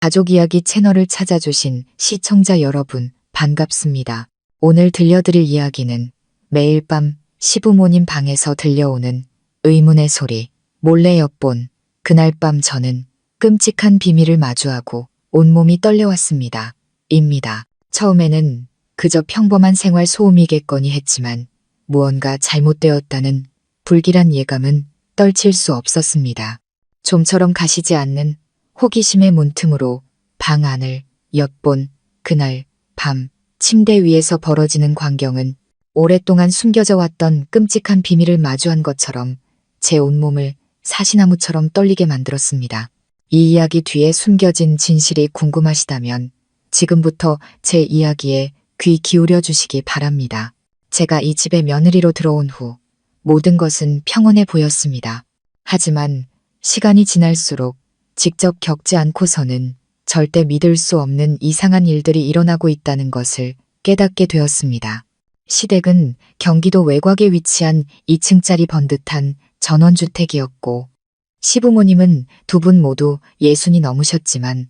가족 이야기 채널을 찾아주신 시청자 여러분, 반갑습니다. 오늘 들려드릴 이야기는 매일 밤 시부모님 방에서 들려오는 의문의 소리, 몰래 엿본 그날 밤 저는 끔찍한 비밀을 마주하고 온몸이 떨려왔습니다. 입니다. 처음에는 그저 평범한 생활 소음이겠거니 했지만 무언가 잘못되었다는 불길한 예감은 떨칠 수 없었습니다. 좀처럼 가시지 않는 호기심의 문틈으로 방 안을 엿본 그날 밤 침대 위에서 벌어지는 광경은 오랫동안 숨겨져 왔던 끔찍한 비밀을 마주한 것처럼 제 온몸을 사시나무처럼 떨리게 만들었습니다. 이 이야기 뒤에 숨겨진 진실이 궁금하시다면 지금부터 제 이야기에 귀 기울여 주시기 바랍니다. 제가 이 집에 며느리로 들어온 후 모든 것은 평온해 보였습니다. 하지만 시간이 지날수록 직접 겪지 않고서는 절대 믿을 수 없는 이상한 일들이 일어나고 있다는 것을 깨닫게 되었습니다. 시댁은 경기도 외곽에 위치한 2층짜리 번듯한 전원주택이었고 시부모님은 두 분 모두 60이 넘으셨지만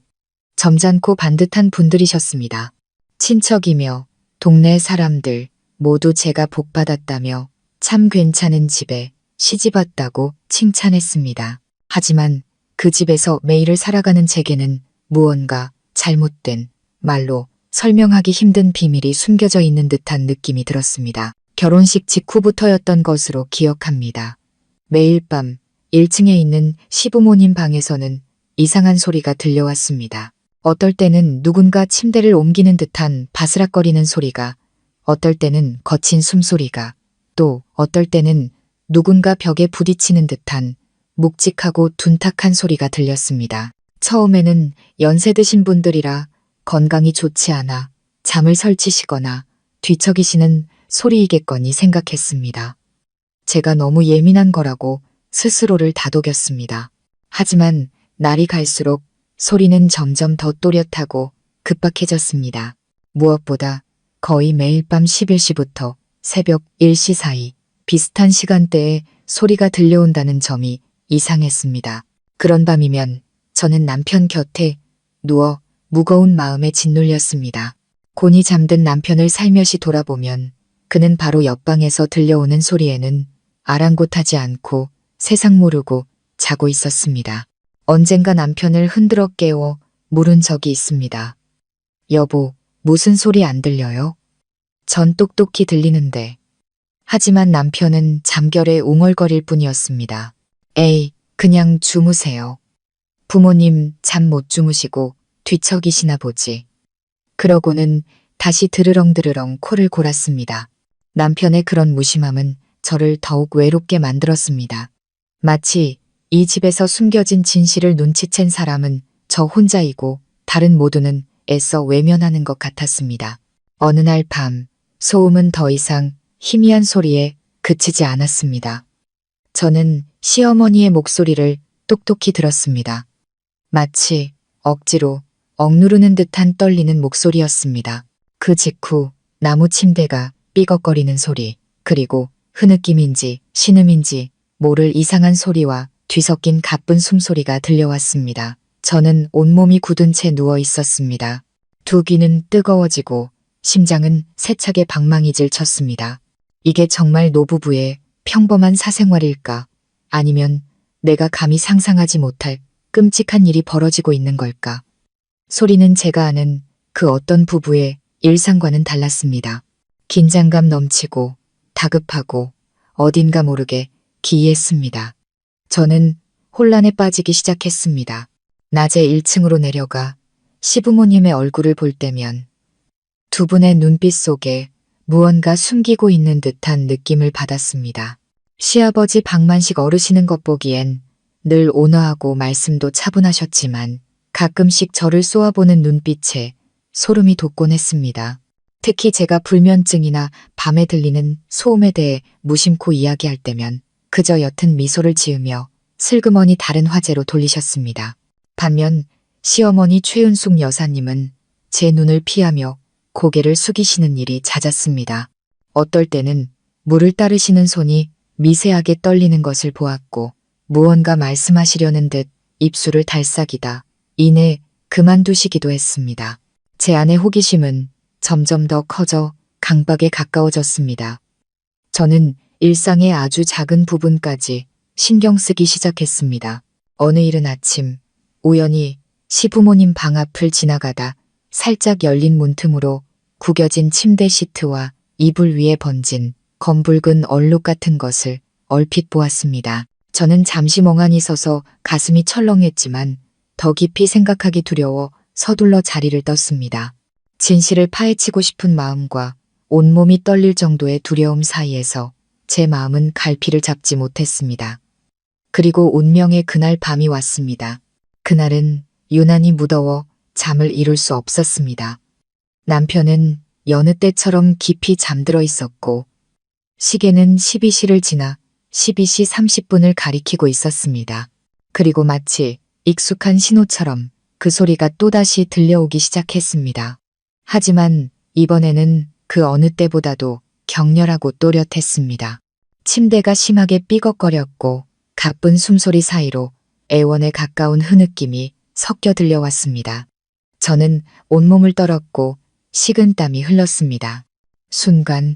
점잖고 반듯한 분들이셨습니다. 친척이며 동네 사람들 모두 제가 복받았다며 참 괜찮은 집에 시집왔다고 칭찬했습니다. 하지만 그 집에서 매일을 살아가는 제게는 무언가 잘못된, 말로 설명하기 힘든 비밀이 숨겨져 있는 듯한 느낌이 들었습니다. 결혼식 직후부터였던 것으로 기억합니다. 매일 밤 1층에 있는 시부모님 방에서는 이상한 소리가 들려왔습니다. 어떨 때는 누군가 침대를 옮기는 듯한 바스락거리는 소리가, 어떨 때는 거친 숨소리가, 또 어떨 때는 누군가 벽에 부딪히는 듯한 묵직하고 둔탁한 소리가 들렸습니다. 처음에는 연세 드신 분들이라 건강이 좋지 않아 잠을 설치시거나 뒤척이시는 소리이겠거니 생각했습니다. 제가 너무 예민한 거라고 스스로를 다독였습니다. 하지만 날이 갈수록 소리는 점점 더 또렷하고 급박해졌습니다. 무엇보다 거의 매일 밤 11시부터 새벽 1시 사이 비슷한 시간대에 소리가 들려온다는 점이 이상했습니다. 그런 밤이면 저는 남편 곁에 누워 무거운 마음에 짓눌렸습니다. 곤히 잠든 남편을 살며시 돌아보면 그는 바로 옆방에서 들려오는 소리에는 아랑곳하지 않고 세상 모르고 자고 있었습니다. 언젠가 남편을 흔들어 깨워 물은 적이 있습니다. 여보, 무슨 소리 안 들려요? 전 똑똑히 들리는데. 하지만 남편은 잠결에 웅얼거릴 뿐이었습니다. 에이, 그냥 주무세요. 부모님 잠 못 주무시고 뒤척이시나 보지. 그러고는 다시 드르렁드르렁 코를 골았습니다. 남편의 그런 무심함은 저를 더욱 외롭게 만들었습니다. 마치 이 집에서 숨겨진 진실을 눈치챈 사람은 저 혼자이고 다른 모두는 애써 외면하는 것 같았습니다. 어느 날 밤 소음은 더 이상 희미한 소리에 그치지 않았습니다. 저는 시어머니의 목소리를 똑똑히 들었습니다. 마치 억지로 억누르는 듯한 떨리는 목소리였습니다. 그 직후 나무 침대가 삐걱거리는 소리, 그리고 흐느낌인지 신음인지 모를 이상한 소리와 뒤섞인 가쁜 숨소리가 들려왔습니다. 저는 온몸이 굳은 채 누워 있었습니다. 두 귀는 뜨거워지고 심장은 세차게 방망이질 쳤습니다. 이게 정말 노부부의 평범한 사생활일까? 아니면 내가 감히 상상하지 못할 끔찍한 일이 벌어지고 있는 걸까? 소리는 제가 아는 그 어떤 부부의 일상과는 달랐습니다. 긴장감 넘치고 다급하고 어딘가 모르게 기이했습니다. 저는 혼란에 빠지기 시작했습니다. 낮에 1층으로 내려가 시부모님의 얼굴을 볼 때면 두 분의 눈빛 속에 무언가 숨기고 있는 듯한 느낌을 받았습니다. 시아버지 박만식 어르신은 겉보기엔 늘 온화하고 말씀도 차분하셨지만 가끔씩 저를 쏘아보는 눈빛에 소름이 돋곤 했습니다. 특히 제가 불면증이나 밤에 들리는 소음에 대해 무심코 이야기할 때면 그저 옅은 미소를 지으며 슬그머니 다른 화제로 돌리셨습니다. 반면 시어머니 최은숙 여사님은 제 눈을 피하며 고개를 숙이시는 일이 잦았습니다. 어떨 때는 물을 따르시는 손이 미세하게 떨리는 것을 보았고 무언가 말씀하시려는 듯 입술을 달싹이다 이내 그만두시기도 했습니다. 제 안의 호기심은 점점 더 커져 강박에 가까워졌습니다. 저는 일상의 아주 작은 부분까지 신경 쓰기 시작했습니다. 어느 이른 아침 우연히 시부모님 방 앞을 지나가다 살짝 열린 문틈으로 구겨진 침대 시트와 이불 위에 번진 검붉은 얼룩 같은 것을 얼핏 보았습니다. 저는 잠시 멍하니 서서 가슴이 철렁했지만 더 깊이 생각하기 두려워 서둘러 자리를 떴습니다. 진실을 파헤치고 싶은 마음과 온몸이 떨릴 정도의 두려움 사이에서 제 마음은 갈피를 잡지 못했습니다. 그리고 운명의 그날 밤이 왔습니다. 그날은 유난히 무더워 잠을 이룰 수 없었습니다. 남편은 여느 때처럼 깊이 잠들어 있었고 시계는 12시를 지나 12시 30분을 가리키고 있었습니다. 그리고 마치 익숙한 신호처럼 그 소리가 또다시 들려오기 시작했습니다. 하지만 이번에는 그 어느 때보다도 격렬하고 또렷했습니다. 침대가 심하게 삐걱거렸고 가쁜 숨소리 사이로 애원에 가까운 흐느낌이 섞여 들려왔습니다. 저는 온몸을 떨었고 식은땀이 흘렀습니다. 순간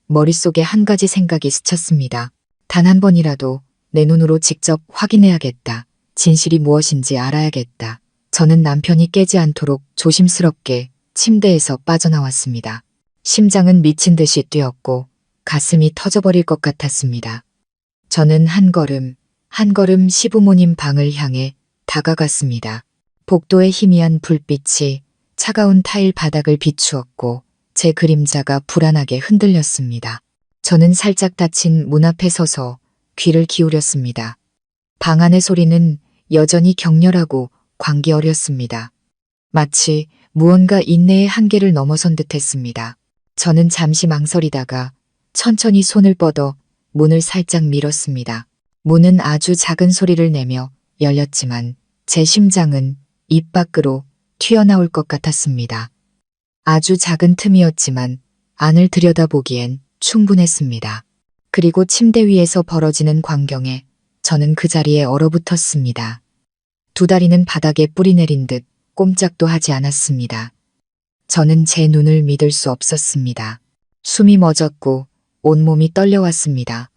머릿속에 한 가지 생각이 스쳤습니다. 단 한 번이라도 내 눈으로 직접 확인해야겠다. 진실이 무엇인지 알아야겠다. 저는 남편이 깨지 않도록 조심스럽게 침대에서 빠져나왔습니다. 심장은 미친 듯이 뛰었고 가슴이 터져버릴 것 같았습니다. 저는 한 걸음 시부모님 방을 향해 다가갔습니다. 복도의 희미한 불빛이 차가운 타일 바닥을 비추었고 제 그림자가 불안하게 흔들렸습니다. 저는 살짝 닫힌 문 앞에 서서 귀를 기울였습니다. 방 안의 소리는 여전히 격렬하고 광기 어렸습니다. 마치 무언가 인내의 한계를 넘어선 듯했습니다. 저는 잠시 망설이다가 천천히 손을 뻗어 문을 살짝 밀었습니다. 문은 아주 작은 소리를 내며 열렸지만 제 심장은 입 밖으로 튀어나올 것 같았습니다. 아주 작은 틈이었지만 안을 들여다보기엔 충분했습니다. 그리고 침대 위에서 벌어지는 광경에 저는 그 자리에 얼어붙었습니다. 두 다리는 바닥에 뿌리내린 듯 꼼짝도 하지 않았습니다. 저는 제 눈을 믿을 수 없었습니다. 숨이 멎었고 온몸이 떨려왔습니다.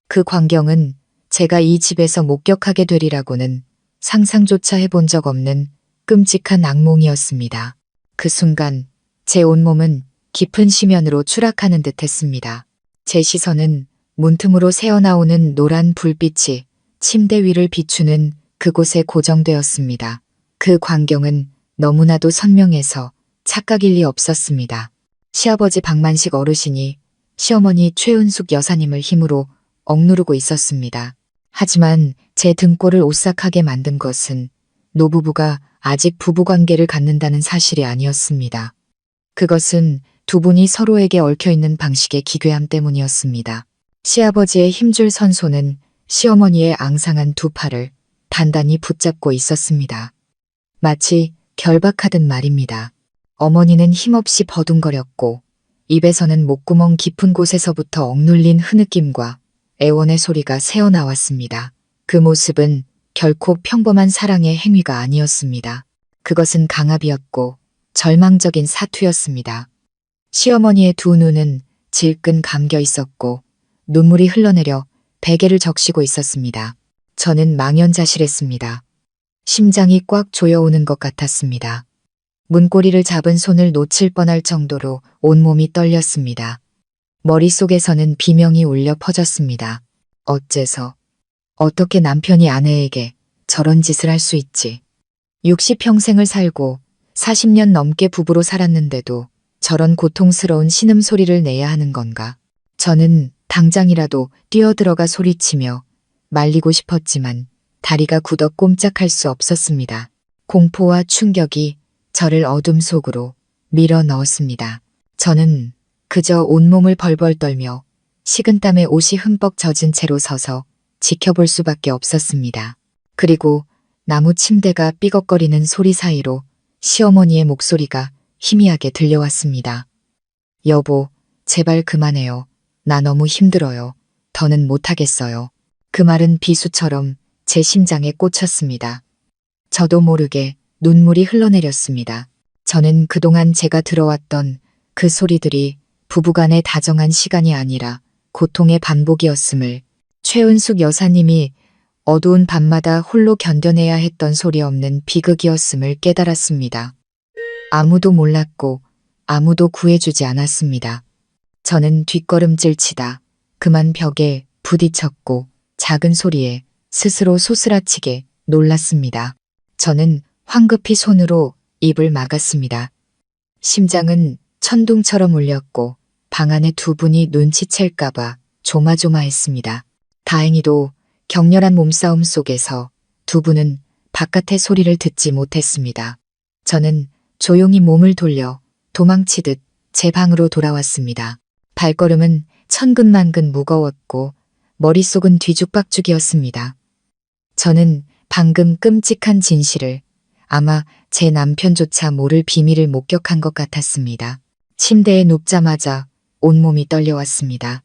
그 광경은 제가 이 집에서 목격하게 되리라고는 상상조차 해본 적 없는 끔찍한 악몽이었습니다. 그 순간 제 온몸은 깊은 심연으로 추락하는 듯 했습니다. 제 시선은 문틈으로 새어나오는 노란 불빛이 침대 위를 비추는 그곳에 고정되었습니다. 그 광경은 너무나도 선명해서 착각일 리 없었습니다. 시아버지 박만식 어르신이 시어머니 최은숙 여사님을 힘으로 억누르고 있었습니다. 하지만 제 등골을 오싹하게 만든 것은 노부부가 아직 부부관계를 갖는다는 사실이 아니었습니다. 그것은 두 분이 서로에게 얽혀있는 방식의 기괴함 때문이었습니다. 시아버지의 힘줄 선 손은 시어머니의 앙상한 두 팔을 단단히 붙잡고 있었습니다. 마치 결박하듯 말입니다. 어머니는 힘없이 버둥거렸고 입에서는 목구멍 깊은 곳에서부터 억눌린 흐느낌과 애원의 소리가 새어나왔습니다. 그 모습은 결코 평범한 사랑의 행위가 아니었습니다. 그것은 강압이었고 절망적인 사투였습니다. 시어머니의 두 눈은 질끈 감겨 있었고 눈물이 흘러내려 베개를 적시고 있었습니다. 저는 망연자실했습니다. 심장이 꽉 조여오는 것 같았습니다. 문고리를 잡은 손을 놓칠 뻔할 정도로 온몸이 떨렸습니다. 머릿속에서는 비명이 울려 퍼졌습니다. 어째서, 어떻게 남편이 아내에게 저런 짓을 할 수 있지? 60평생을 살고 40년 넘게 부부로 살았는데도 저런 고통스러운 신음소리를 내야 하는 건가? 저는 당장이라도 뛰어들어가 소리치며 말리고 싶었지만 다리가 굳어 꼼짝할 수 없었습니다. 공포와 충격이 저를 어둠 속으로 밀어 넣었습니다. 저는 그저 온몸을 벌벌 떨며 식은땀에 옷이 흠뻑 젖은 채로 서서 지켜볼 수밖에 없었습니다. 그리고 나무 침대가 삐걱거리는 소리 사이로 시어머니의 목소리가 희미하게 들려왔습니다. 여보, 제발 그만해요. 나 너무 힘들어요. 더는 못하겠어요. 그 말은 비수처럼 제 심장에 꽂혔습니다. 저도 모르게 눈물이 흘러내렸습니다. 저는 그동안 제가 들어왔던 그 소리들이 부부간의 다정한 시간이 아니라 고통의 반복이었음을, 최은숙 여사님이 어두운 밤마다 홀로 견뎌내야 했던 소리 없는 비극이었음을 깨달았습니다. 아무도 몰랐고 아무도 구해주지 않았습니다. 저는 뒷걸음질 치다 그만 벽에 부딪혔고 작은 소리에 스스로 소스라치게 놀랐습니다. 저는 황급히 손으로 입을 막았습니다. 심장은 천둥처럼 울렸고 방 안에 두 분이 눈치챌까봐 조마조마했습니다. 다행히도 격렬한 몸싸움 속에서 두 분은 바깥의 소리를 듣지 못했습니다. 저는 조용히 몸을 돌려 도망치듯 제 방으로 돌아왔습니다. 발걸음은 천근만근 무거웠고 머릿속은 뒤죽박죽이었습니다. 저는 방금 끔찍한 진실을, 아마 제 남편조차 모를 비밀을 목격한 것 같았습니다. 침대에 눕자마자 온몸이 떨려왔습니다.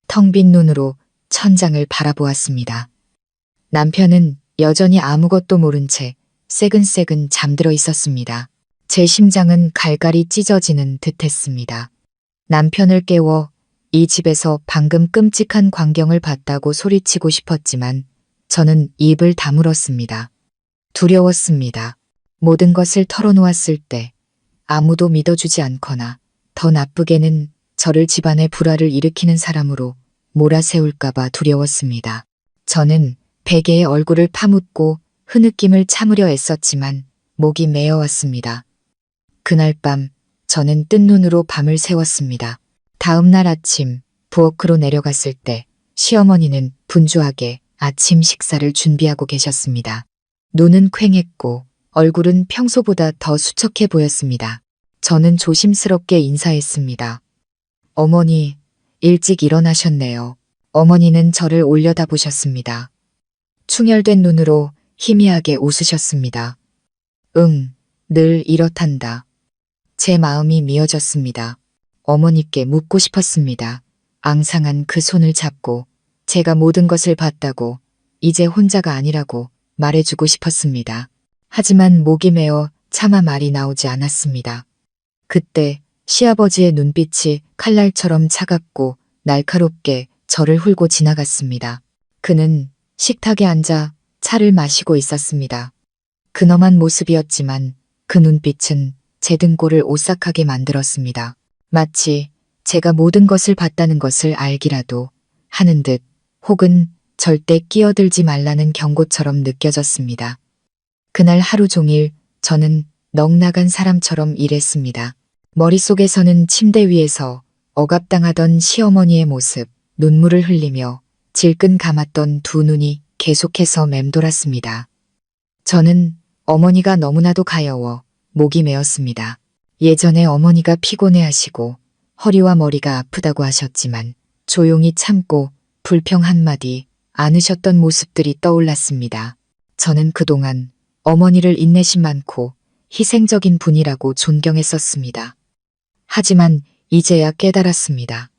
텅 빈 눈으로 천장을 바라보았습니다. 남편은 여전히 아무것도 모른 채 새근새근 잠들어 있었습니다. 제 심장은 갈갈이 찢어지는 듯했습니다. 남편을 깨워 이 집에서 방금 끔찍한 광경을 봤다고 소리치고 싶었지만 저는 입을 다물었습니다. 두려웠습니다. 모든 것을 털어놓았을 때 아무도 믿어주지 않거나 더 나쁘게는 저를 집안의 불화를 일으키는 사람으로 몰아세울까봐 두려웠습니다. 저는 베개에 얼굴을 파묻고 흐느낌을 참으려 애썼지만 목이 메어왔습니다. 그날 밤 저는 뜬 눈으로 밤을 새웠습니다. 다음 날 아침 부엌으로 내려갔을 때 시어머니는 분주하게 아침 식사를 준비하고 계셨습니다. 눈은 퀭했고 얼굴은 평소보다 더 수척해 보였습니다. 저는 조심스럽게 인사했습니다. 어머니, 일찍 일어나셨네요. 어머니는 저를 올려다보셨습니다. 충혈된 눈으로 희미하게 웃으셨습니다. 응, 늘 이렇단다. 제 마음이 미어졌습니다. 어머니께 묻고 싶었습니다. 앙상한 그 손을 잡고 제가 모든 것을 봤다고, 이제 혼자가 아니라고 말해주고 싶었습니다. 하지만 목이 메어 차마 말이 나오지 않았습니다. 그때 시아버지의 눈빛이 칼날처럼 차갑고 날카롭게 저를 훑고 지나갔습니다. 그는 식탁에 앉아 차를 마시고 있었습니다. 근엄한 모습이었지만 그 눈빛은 제 등골을 오싹하게 만들었습니다. 마치 제가 모든 것을 봤다는 것을 알기라도 하는 듯, 혹은 절대 끼어들지 말라는 경고처럼 느껴졌습니다. 그날 하루 종일 저는 넋나간 사람처럼 일했습니다. 머릿속에서는 침대 위에서 억압당하던 시어머니의 모습, 눈물을 흘리며 질끈 감았던 두 눈이 계속해서 맴돌았습니다. 저는 어머니가 너무나도 가여워 목이 메었습니다. 예전에 어머니가 피곤해하시고 허리와 머리가 아프다고 하셨지만 조용히 참고 불평 한마디 않으셨던 모습들이 떠올랐습니다. 저는 그동안 어머니를 인내심 많고 희생적인 분이라고 존경했었습니다. 하지만 이제야 깨달았습니다.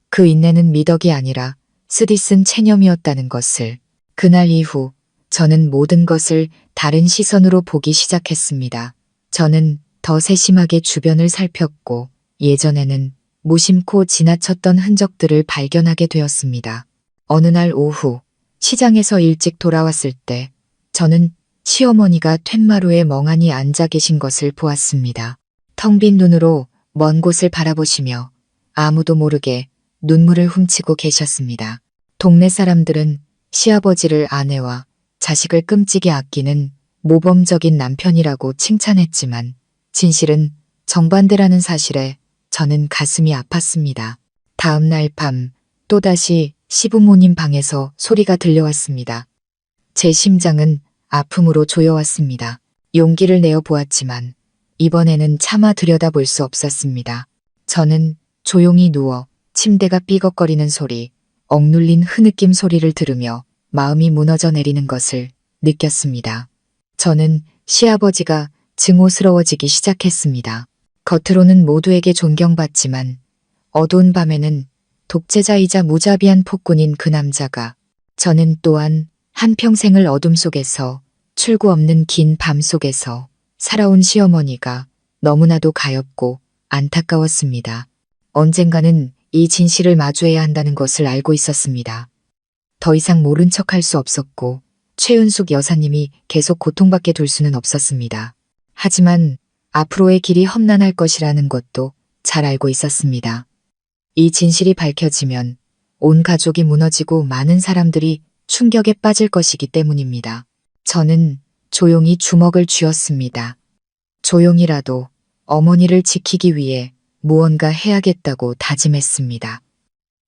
그 인내는 미덕이 아니라 쓰디쓴 체념이었다는 것을. 그날 이후 저는 모든 것을 다른 시선으로 보기 시작했습니다. 저는 더 세심하게 주변을 살폈고 예전에는 무심코 지나쳤던 흔적들을 발견하게 되었습니다. 어느 날 오후 시장에서 일찍 돌아왔을 때 저는 시어머니가 툇마루에 멍하니 앉아 계신 것을 보았습니다. 텅 빈 눈으로 먼 곳을 바라보시며 아무도 모르게 눈물을 훔치고 계셨습니다. 동네 사람들은 시아버지를 아내와 자식을 끔찍이 아끼는 모범적인 남편이라고 칭찬했지만 진실은 정반대라는 사실에 저는 가슴이 아팠습니다. 다음 날 밤 또다시 시부모님 방에서 소리가 들려왔습니다. 제 심장은 아픔으로 조여왔습니다. 용기를 내어 보았지만 이번에는 차마 들여다볼 수 없었습니다. 저는 조용히 누워 침대가 삐걱거리는 소리, 억눌린 흐느낌 소리를 들으며 마음이 무너져 내리는 것을 느꼈습니다. 저는 시아버지가 증오스러워지기 시작했습니다. 겉으로는 모두에게 존경받지만 어두운 밤에는 독재자이자 무자비한 폭군인 그 남자가, 저는 또한 한평생을 어둠 속에서, 출구 없는 긴 밤 속에서 살아온 시어머니가 너무나도 가엾고 안타까웠습니다. 언젠가는 이 진실을 마주해야 한다는 것을 알고 있었습니다. 더 이상 모른 척할 수 없었고 최은숙 여사님이 계속 고통받게 둘 수는 없었습니다. 하지만 앞으로의 길이 험난할 것이라는 것도 잘 알고 있었습니다. 이 진실이 밝혀지면 온 가족이 무너지고 많은 사람들이 충격에 빠질 것이기 때문입니다. 저는 조용히 주먹을 쥐었습니다. 조용히라도 어머니를 지키기 위해 무언가 해야겠다고 다짐했습니다.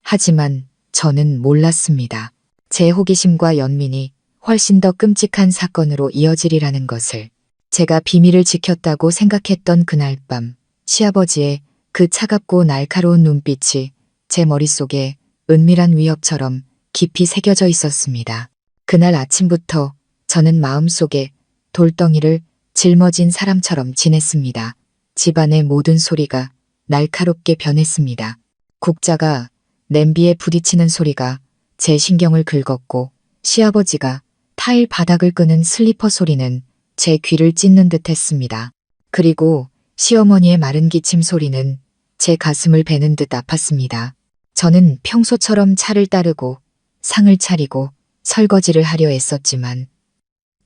하지만 저는 몰랐습니다. 제 호기심과 연민이 훨씬 더 끔찍한 사건으로 이어지리라는 것을. 제가 비밀을 지켰다고 생각했던 그날 밤, 시아버지의 그 차갑고 날카로운 눈빛이 제 머릿속에 은밀한 위협처럼 깊이 새겨져 있었습니다. 그날 아침부터 저는 마음속에 돌덩이를 짊어진 사람처럼 지냈습니다. 집안의 모든 소리가 날카롭게 변했습니다. 국자가 냄비에 부딪히는 소리가 제 신경을 긁었고 시아버지가 타일 바닥을 끄는 슬리퍼 소리는 제 귀를 찢는 듯 했습니다. 그리고 시어머니의 마른 기침 소리는 제 가슴을 베는 듯 아팠습니다. 저는 평소처럼 차를 따르고 상을 차리고 설거지를 하려 애썼지만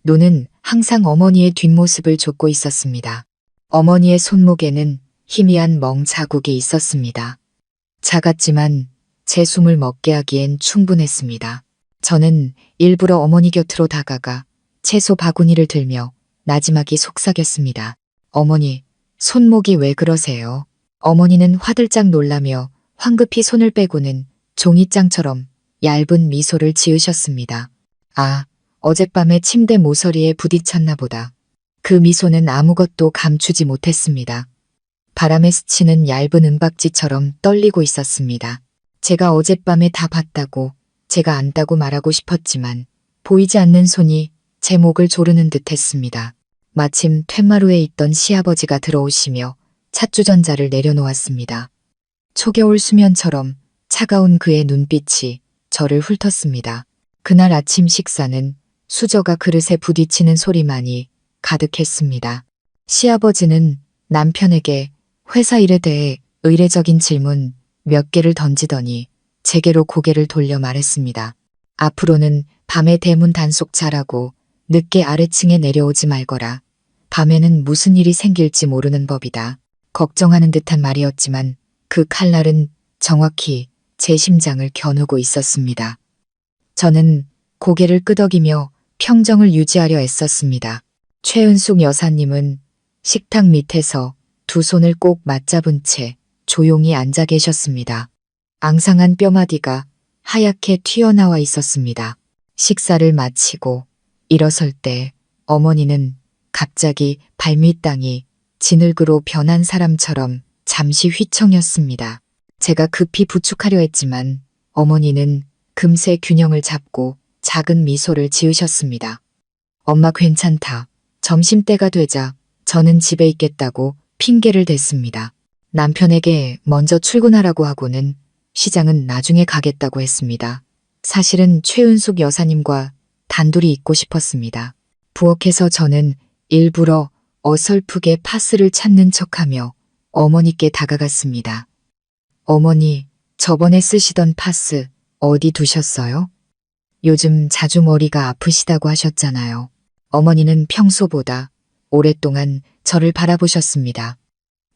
눈은 항상 어머니의 뒷모습을 좇고 있었습니다. 어머니의 손목에는 희미한 멍 자국이 있었습니다. 작았지만 제 숨을 먹게 하기엔 충분했습니다. 저는 일부러 어머니 곁으로 다가가 채소 바구니를 들며 나지막이 속삭였습니다. 어머니, 손목이 왜 그러세요? 어머니는 화들짝 놀라며 황급히 손을 빼고는 종이장처럼 얇은 미소를 지으셨습니다. 아, 어젯밤에 침대 모서리에 부딪혔나 보다. 그 미소는 아무것도 감추지 못했습니다. 바람에 스치는 얇은 은박지처럼 떨리고 있었습니다. 제가 어젯밤에 다 봤다고, 제가 안다고 말하고 싶었지만 보이지 않는 손이 제 목을 조르는 듯 했습니다. 마침 퇴마루에 있던 시아버지가 들어오시며 찻주전자를 내려놓았습니다. 초겨울 수면처럼 차가운 그의 눈빛이 저를 훑었습니다. 그날 아침 식사는 수저가 그릇에 부딪히는 소리만이 가득했습니다. 시아버지는 남편에게 회사 일에 대해 의례적인 질문 몇 개를 던지더니 제게로 고개를 돌려 말했습니다. 앞으로는 밤에 대문 단속 잘하고 늦게 아래층에 내려오지 말거라. 밤에는 무슨 일이 생길지 모르는 법이다. 걱정하는 듯한 말이었지만 그 칼날은 정확히 제 심장을 겨누고 있었습니다. 저는 고개를 끄덕이며 평정을 유지하려 애썼습니다. 최은숙 여사님은 식탁 밑에서 두 손을 꼭 맞잡은 채 조용히 앉아 계셨습니다. 앙상한 뼈마디가 하얗게 튀어나와 있었습니다. 식사를 마치고 일어설 때 어머니는 갑자기 발밑땅이 진흙으로 변한 사람처럼 잠시 휘청였습니다. 제가 급히 부축하려 했지만 어머니는 금세 균형을 잡고 작은 미소를 지으셨습니다. 엄마 괜찮다. 점심때가 되자 저는 집에 있겠다고 핑계를 댔습니다. 남편에게 먼저 출근하라고 하고는 시장은 나중에 가겠다고 했습니다. 사실은 최은숙 여사님과 단둘이 있고 싶었습니다. 부엌에서 저는 일부러 어설프게 파스를 찾는 척하며 어머니께 다가갔습니다. 어머니, 저번에 쓰시던 파스 어디 두셨어요? 요즘 자주 머리가 아프시다고 하셨잖아요. 어머니는 평소보다 오랫동안 저를 바라보셨습니다.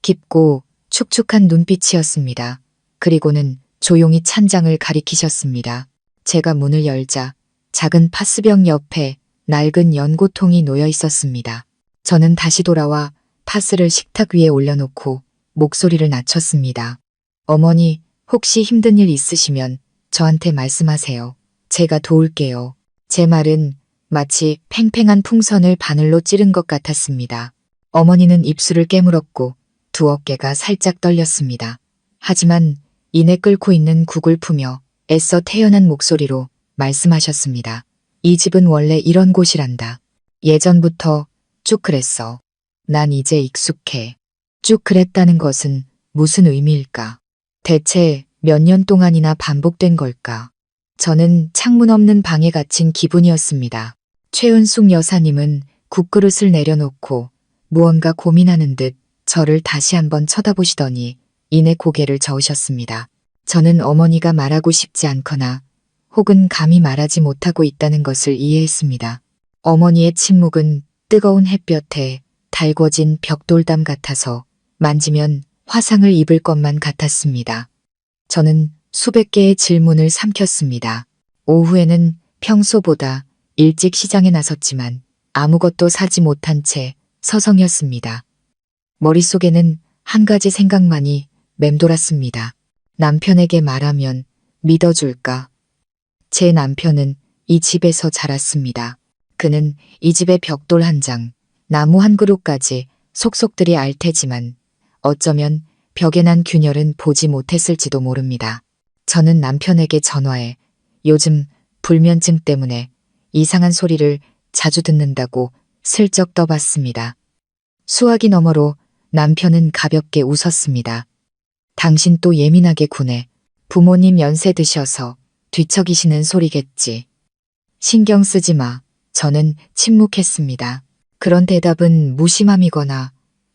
깊고 축축한 눈빛이었습니다. 그리고는 조용히 찬장을 가리키셨습니다. 제가 문을 열자 작은 파스병 옆에 낡은 연고통이 놓여 있었습니다. 저는 다시 돌아와 파스를 식탁 위에 올려놓고 목소리를 낮췄습니다. 어머니, 혹시 힘든 일 있으시면 저한테 말씀하세요. 제가 도울게요. 제 말은 마치 팽팽한 풍선을 바늘로 찌른 것 같았습니다. 어머니는 입술을 깨물었고 두 어깨가 살짝 떨렸습니다. 하지만 이내 끓고 있는 국을 푸며 애써 태연한 목소리로 말씀하셨습니다. 이 집은 원래 이런 곳이란다. 예전부터 쭉 그랬어. 난 이제 익숙해. 쭉 그랬다는 것은 무슨 의미일까? 대체 몇 년 동안이나 반복된 걸까? 저는 창문 없는 방에 갇힌 기분이었습니다. 최은숙 여사님은 국그릇을 내려놓고 무언가 고민하는 듯 저를 다시 한번 쳐다보시더니 이내 고개를 저으셨습니다. 저는 어머니가 말하고 싶지 않거나 혹은 감히 말하지 못하고 있다는 것을 이해했습니다. 어머니의 침묵은 뜨거운 햇볕에 달궈진 벽돌담 같아서 만지면 화상을 입을 것만 같았습니다. 저는 수백 개의 질문을 삼켰습니다. 오후에는 평소보다 일찍 시장에 나섰지만 아무것도 사지 못한 채 서성였습니다. 머릿속에는 한 가지 생각만이 맴돌았습니다. 남편에게 말하면 믿어줄까? 제 남편은 이 집에서 자랐습니다. 그는 이 집의 벽돌 한 장, 나무 한 그루까지 속속들이 알 테지만 어쩌면 벽에 난 균열은 보지 못했을지도 모릅니다. 저는 남편에게 전화해 요즘 불면증 때문에 이상한 소리를 자주 듣는다고 슬쩍 떠봤습니다. 수화기 너머로 남편은 가볍게 웃었습니다. 당신 또 예민하게 구네. 부모님 연세 드셔서 뒤척이시는 소리겠지. 신경 쓰지 마. 저는 침묵했습니다. 그런 대답은 무심함이거나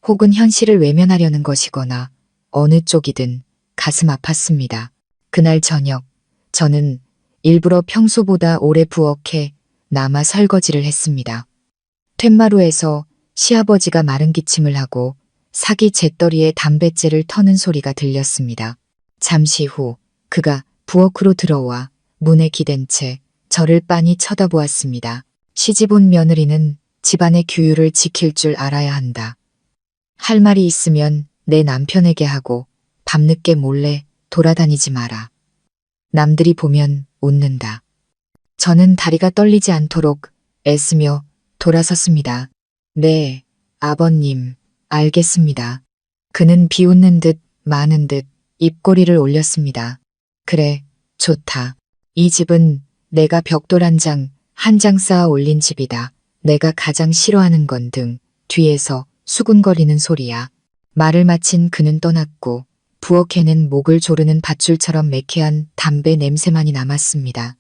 혹은 현실을 외면하려는 것이거나 어느 쪽이든 가슴 아팠습니다. 그날 저녁 저는 일부러 평소보다 오래 부엌에 남아 설거지를 했습니다. 툇마루에서 시아버지가 마른 기침을 하고 사기 재떨이에 담뱃재를 터는 소리가 들렸습니다. 잠시 후 그가 부엌으로 들어와 문에 기댄 채 저를 빤히 쳐다보았습니다. 시집온 며느리는 집안의 규율을 지킬 줄 알아야 한다. 할 말이 있으면 내 남편에게 하고 밤늦게 몰래 돌아다니지 마라. 남들이 보면 웃는다. 저는 다리가 떨리지 않도록 애쓰며 돌아섰습니다. 네, 아버님, 알겠습니다. 그는 비웃는 듯 마는 듯 입꼬리를 올렸습니다. 그래, 좋다. 이 집은 내가 벽돌 한 장 쌓아 올린 집이다. 내가 가장 싫어하는 건 등 뒤에서 수군거리는 소리야. 말을 마친 그는 떠났고 부엌에는 목을 조르는 밧줄처럼 매캐한 담배 냄새만이 남았습니다.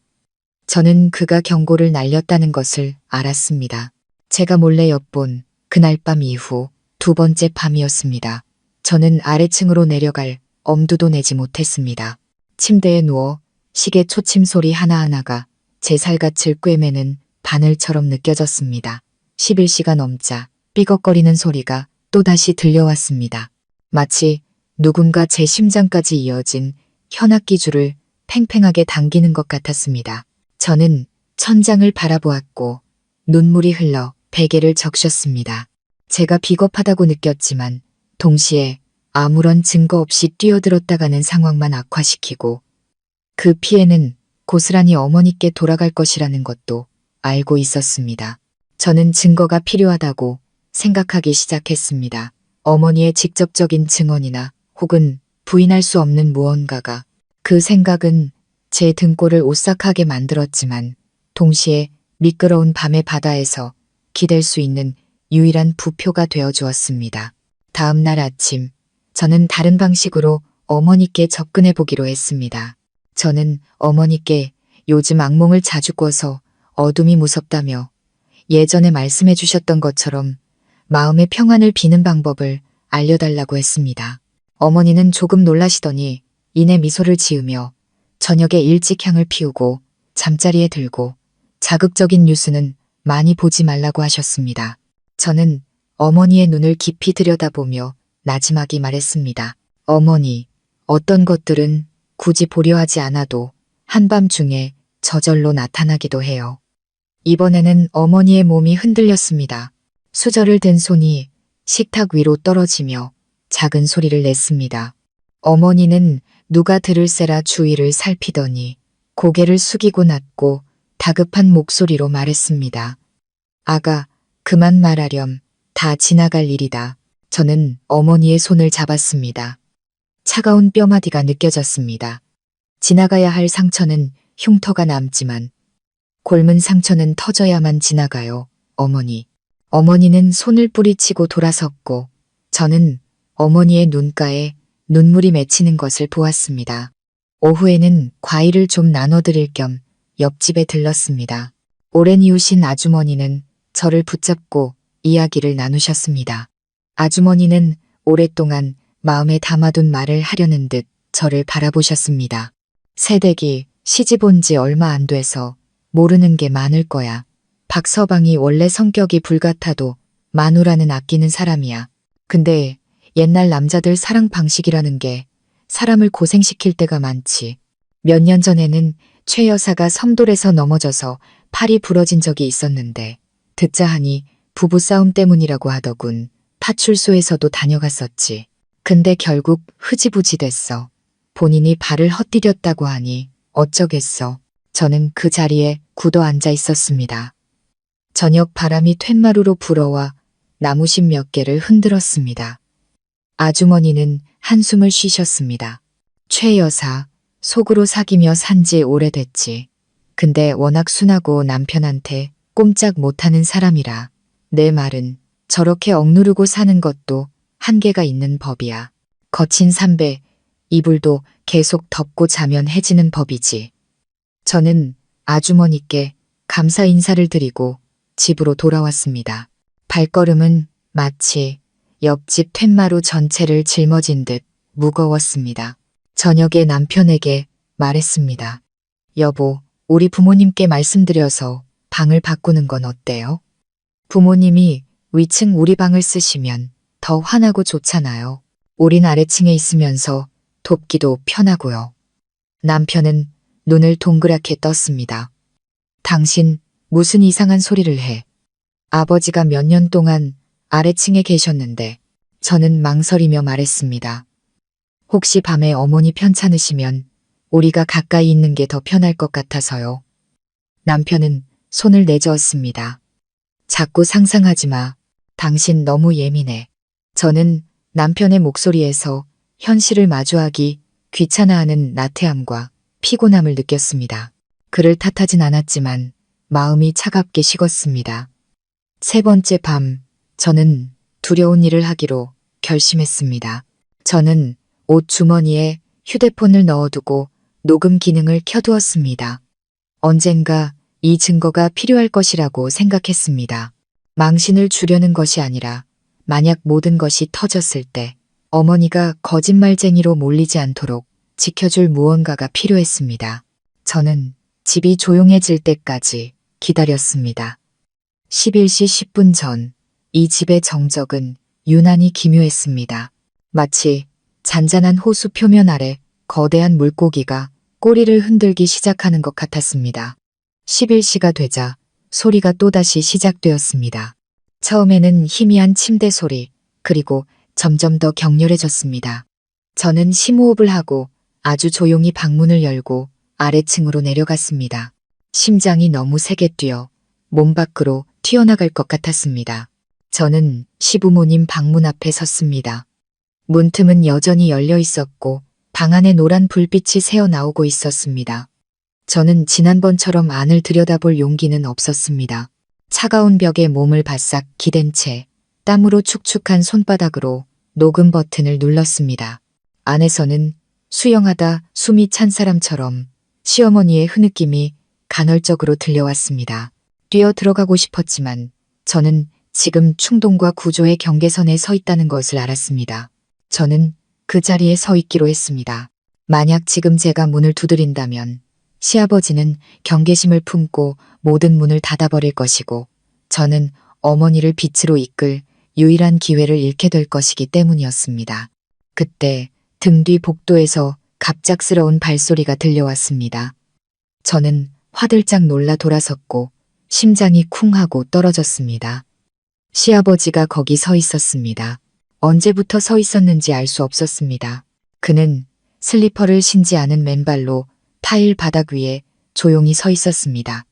저는 그가 경고를 날렸다는 것을 알았습니다. 제가 몰래 엿본 그날 밤 이후 두 번째 밤이었습니다. 저는 아래층으로 내려갈 엄두도 내지 못했습니다. 침대에 누워 시계 초침 소리 하나하나가 제 살갗을 꿰매는 바늘처럼 느껴졌습니다. 11시가 넘자 삐걱거리는 소리가 또다시 들려왔습니다. 마치 누군가 제 심장까지 이어진 현악기줄을 팽팽하게 당기는 것 같았습니다. 저는 천장을 바라보았고 눈물이 흘러 베개를 적셨습니다. 제가 비겁하다고 느꼈지만 동시에 아무런 증거 없이 뛰어들었다가는 상황만 악화시키고 그 피해는 고스란히 어머니께 돌아갈 것이라는 것도 알고 있었습니다. 저는 증거가 필요하다고 생각하기 시작했습니다. 어머니의 직접적인 증언이나 혹은 부인할 수 없는 무언가가. 그 생각은 제 등골을 오싹하게 만들었지만 동시에 미끄러운 밤의 바다에서 기댈 수 있는 유일한 부표가 되어 주었습니다. 다음 날 아침 저는 다른 방식으로 어머니께 접근해 보기로 했습니다. 저는 어머니께 요즘 악몽을 자주 꿔서 어둠이 무섭다며 예전에 말씀해 주셨던 것처럼 마음의 평안을 비는 방법을 알려달라고 했습니다. 어머니는 조금 놀라시더니 이내 미소를 지으며 저녁에 일찍 향을 피우고 잠자리에 들고 자극적인 뉴스는 많이 보지 말라고 하셨습니다. 저는 어머니의 눈을 깊이 들여다보며 나지막이 말했습니다. 어머니, 어떤 것들은 굳이 보려 하지 않아도 한밤중에 저절로 나타나기도 해요. 이번에는 어머니의 몸이 흔들렸습니다. 수저를 든 손이 식탁 위로 떨어지며 작은 소리를 냈습니다. 어머니는 누가 들을세라 주위를 살피더니 고개를 숙이고 낮고 다급한 목소리로 말했습니다. 아가, 그만 말하렴. 다 지나갈 일이다. 저는 어머니의 손을 잡았습니다. 차가운 뼈마디가 느껴졌습니다. 지나가야 할 상처는 흉터가 남지만 곪은 상처는 터져야만 지나가요, 어머니. 어머니는 손을 뿌리치고 돌아섰고 저는 어머니의 눈가에 눈물이 맺히는 것을 보았습니다. 오후에는 과일을 좀 나눠드릴 겸 옆집에 들렀습니다. 오랜 이웃인 아주머니는 저를 붙잡고 이야기를 나누셨습니다. 아주머니는 오랫동안 마음에 담아둔 말을 하려는 듯 저를 바라보셨습니다. 새댁이 시집 온 지 얼마 안 돼서 모르는 게 많을 거야. 박서방이 원래 성격이 불같아도 마누라는 아끼는 사람이야. 근데 옛날 남자들 사랑 방식이라는 게 사람을 고생시킬 때가 많지. 몇 년 전에는 최 여사가 섬돌에서 넘어져서 팔이 부러진 적이 있었는데 듣자 하니 부부싸움 때문이라고 하더군. 파출소에서도 다녀갔었지. 근데 결국 흐지부지 됐어. 본인이 발을 헛디뎠다고 하니 어쩌겠어. 저는 그 자리에 굳어 앉아 있었습니다. 저녁 바람이 툇마루로 불어와 나무심 몇 개를 흔들었습니다. 아주머니는 한숨을 쉬셨습니다. 최 여사, 속으로 사귀며 산지 오래됐지. 근데 워낙 순하고 남편한테 꼼짝 못하는 사람이라 내 말은 저렇게 억누르고 사는 것도 한계가 있는 법이야. 거친 삼배, 이불도 계속 덮고 자면 해지는 법이지. 저는 아주머니께 감사 인사를 드리고 집으로 돌아왔습니다. 발걸음은 마치 옆집 툇마루 전체를 짊어진 듯 무거웠습니다. 저녁에 남편에게 말했습니다. 여보, 우리 부모님께 말씀드려서 방을 바꾸는 건 어때요? 부모님이 위층 우리 방을 쓰시면 더 환하고 좋잖아요. 우린 아래층에 있으면서 돕기도 편하고요. 남편은 눈을 동그랗게 떴습니다. 당신 무슨 이상한 소리를 해. 아버지가 몇 년 동안 아래층에 계셨는데 저는 망설이며 말했습니다. 혹시 밤에 어머니 편찮으시면 우리가 가까이 있는 게 더 편할 것 같아서요. 남편은 손을 내저었습니다. 자꾸 상상하지 마. 당신 너무 예민해. 저는 남편의 목소리에서 현실을 마주하기 귀찮아하는 나태함과 피곤함을 느꼈습니다. 그를 탓하진 않았지만 마음이 차갑게 식었습니다. 세 번째 밤, 저는 두려운 일을 하기로 결심했습니다. 저는 옷 주머니에 휴대폰을 넣어두고 녹음 기능을 켜두었습니다. 언젠가 이 증거가 필요할 것이라고 생각했습니다. 망신을 주려는 것이 아니라 만약 모든 것이 터졌을 때 어머니가 거짓말쟁이로 몰리지 않도록 지켜줄 무언가가 필요했습니다. 저는 집이 조용해질 때까지 기다렸습니다. 11시 10분 전, 이 집의 정적은 유난히 기묘했습니다. 마치 잔잔한 호수 표면 아래 거대한 물고기가 꼬리를 흔들기 시작하는 것 같았습니다. 11시가 되자 소리가 또다시 시작되었습니다. 처음에는 희미한 침대 소리, 그리고 점점 더 격렬해졌습니다. 저는 심호흡을 하고 아주 조용히 방문을 열고 아래층으로 내려갔습니다. 심장이 너무 세게 뛰어 몸 밖으로 튀어나갈 것 같았습니다. 저는 시부모님 방문 앞에 섰습니다. 문틈은 여전히 열려 있었고 방 안에 노란 불빛이 새어나오고 있었습니다. 저는 지난번처럼 안을 들여다볼 용기는 없었습니다. 차가운 벽에 몸을 바싹 기댄 채 땀으로 축축한 손바닥으로 녹음 버튼을 눌렀습니다. 안에서는 수영하다 숨이 찬 사람처럼 시어머니의 흐느낌이 간헐적으로 들려왔습니다. 뛰어 들어가고 싶었지만 저는 지금 충동과 구조의 경계선에 서 있다는 것을 알았습니다. 저는 그 자리에 서 있기로 했습니다. 만약 지금 제가 문을 두드린다면 시아버지는 경계심을 품고 모든 문을 닫아버릴 것이고 저는 어머니를 빛으로 이끌 유일한 기회를 잃게 될 것이기 때문이었습니다. 그때 등 뒤 복도에서 갑작스러운 발소리가 들려왔습니다. 저는 화들짝 놀라 돌아섰고 심장이 쿵 하고 떨어졌습니다. 시아버지가 거기 서 있었습니다. 언제부터 서 있었는지 알 수 없었습니다. 그는 슬리퍼를 신지 않은 맨발로 타일 바닥 위에 조용히 서 있었습니다.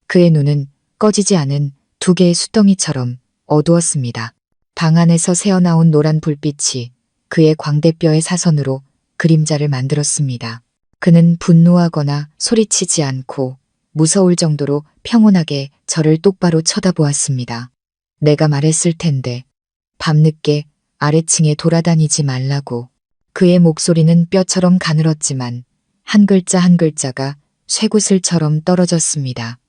그의 눈은 꺼지지 않은 두 개의 숫덩이처럼 어두웠습니다. 방 안에서 새어나온 노란 불빛이 그의 광대뼈의 사선으로 그림자를 만들었습니다. 그는 분노하거나 소리치지 않고 무서울 정도로 평온하게 저를 똑바로 쳐다보았습니다. 내가 말했을 텐데 밤늦게 아래층에 돌아다니지 말라고. 그의 목소리는 뼈처럼 가늘었지만 한 글자 한 글자가 쇠구슬처럼 떨어졌습니다.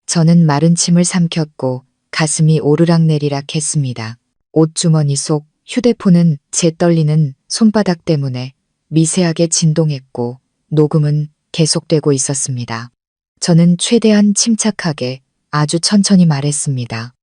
저는 마른 침을 삼켰고 가슴이 오르락내리락 했습니다. 옷주머니 속 휴대폰은 제 떨리는 손바닥 때문에 미세하게 진동했고 녹음은 계속되고 있었습니다. 저는 최대한 침착하게 아주 천천히 말했습니다.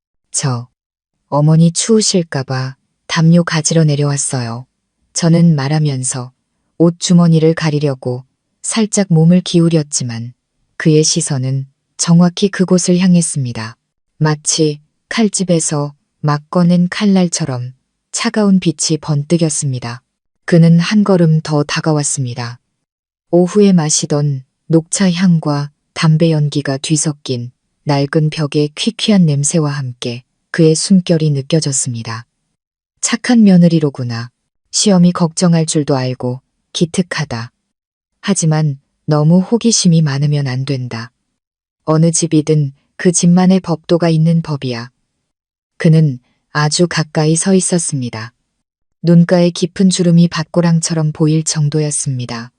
어머니 추우실까봐 담요 가지러 내려왔어요. 저는 말하면서 옷주머니를 가리려고 살짝 몸을 기울였지만 그의 시선은 정확히 그곳을 향했습니다. 마치 칼집에서 막 꺼낸 칼날처럼 차가운 빛이 번뜩였습니다. 그는 한 걸음 더 다가왔습니다. 오후에 마시던 녹차 향과 담배 연기가 뒤섞인 낡은 벽의 퀴퀴한 냄새와 함께 그의 숨결이 느껴졌습니다. 착한 며느리로구나. 시험이 걱정할 줄도 알고 기특하다. 하지만 너무 호기심이 많으면 안 된다. 어느 집이든 그 집만의 법도가 있는 법이야. 그는 아주 가까이 서 있었습니다. 눈가에 깊은 주름이 밭고랑처럼 보일 정도였습니다.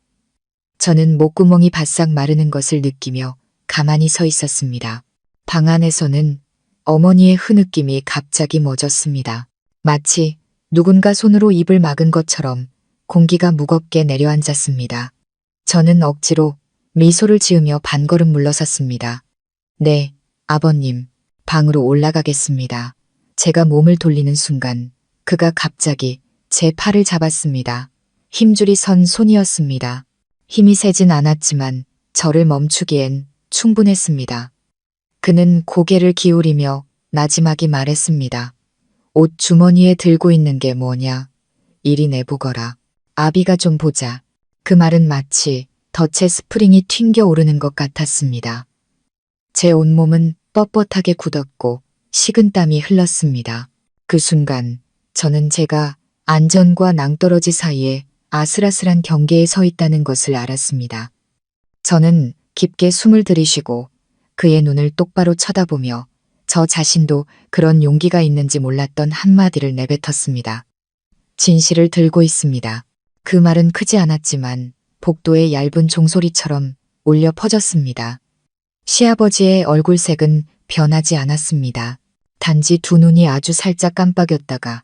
저는 목구멍이 바싹 마르는 것을 느끼며 가만히 서 있었습니다. 방 안에서는 어머니의 흐느낌이 갑자기 멎었습니다. 마치 누군가 손으로 입을 막은 것처럼 공기가 무겁게 내려앉았습니다. 저는 억지로 미소를 지으며 반걸음 물러섰습니다. 네, 아버님, 방으로 올라가겠습니다. 제가 몸을 돌리는 순간 그가 갑자기 제 팔을 잡았습니다. 힘줄이 선 손이었습니다. 힘이 세진 않았지만 저를 멈추기엔 충분했습니다. 그는 고개를 기울이며 나지막이 말했습니다. 옷 주머니에 들고 있는 게 뭐냐? 이리 내보거라. 아비가 좀 보자. 그 말은 마치 덫에 스프링이 튕겨 오르는 것 같았습니다. 제 온몸은 뻣뻣하게 굳었고 식은땀이 흘렀습니다. 그 순간 저는 제가 안전과 낭떠러지 사이에 아슬아슬한 경계에 서 있다는 것을 알았습니다. 저는 깊게 숨을 들이쉬고 그의 눈을 똑바로 쳐다보며 저 자신도 그런 용기가 있는지 몰랐던 한마디를 내뱉었습니다. 진실을 들고 있습니다. 그 말은 크지 않았지만 복도의 얇은 종소리처럼 울려 퍼졌습니다. 시아버지의 얼굴색은 변하지 않았습니다. 단지 두 눈이 아주 살짝 깜빡였다가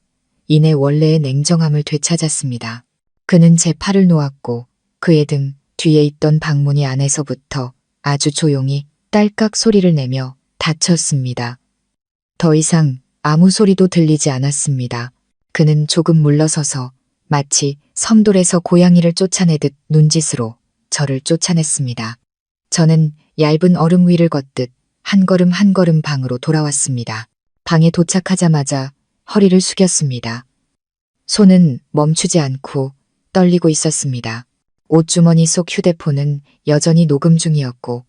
이내 원래의 냉정함을 되찾았습니다. 그는 제 팔을 놓았고 그의 등 뒤에 있던 방문이 안에서부터 아주 조용히 딸깍 소리를 내며 닫혔습니다. 더 이상 아무 소리도 들리지 않았습니다. 그는 조금 물러서서 마치 섬돌에서 고양이를 쫓아내듯 눈짓으로 저를 쫓아냈습니다. 저는 얇은 얼음 위를 걷듯 한 걸음 한 걸음 방으로 돌아왔습니다. 방에 도착하자마자 허리를 숙였습니다. 손은 멈추지 않고 떨리고 있었습니다. 옷주머니 속 휴대폰은 여전히 녹음 중이었고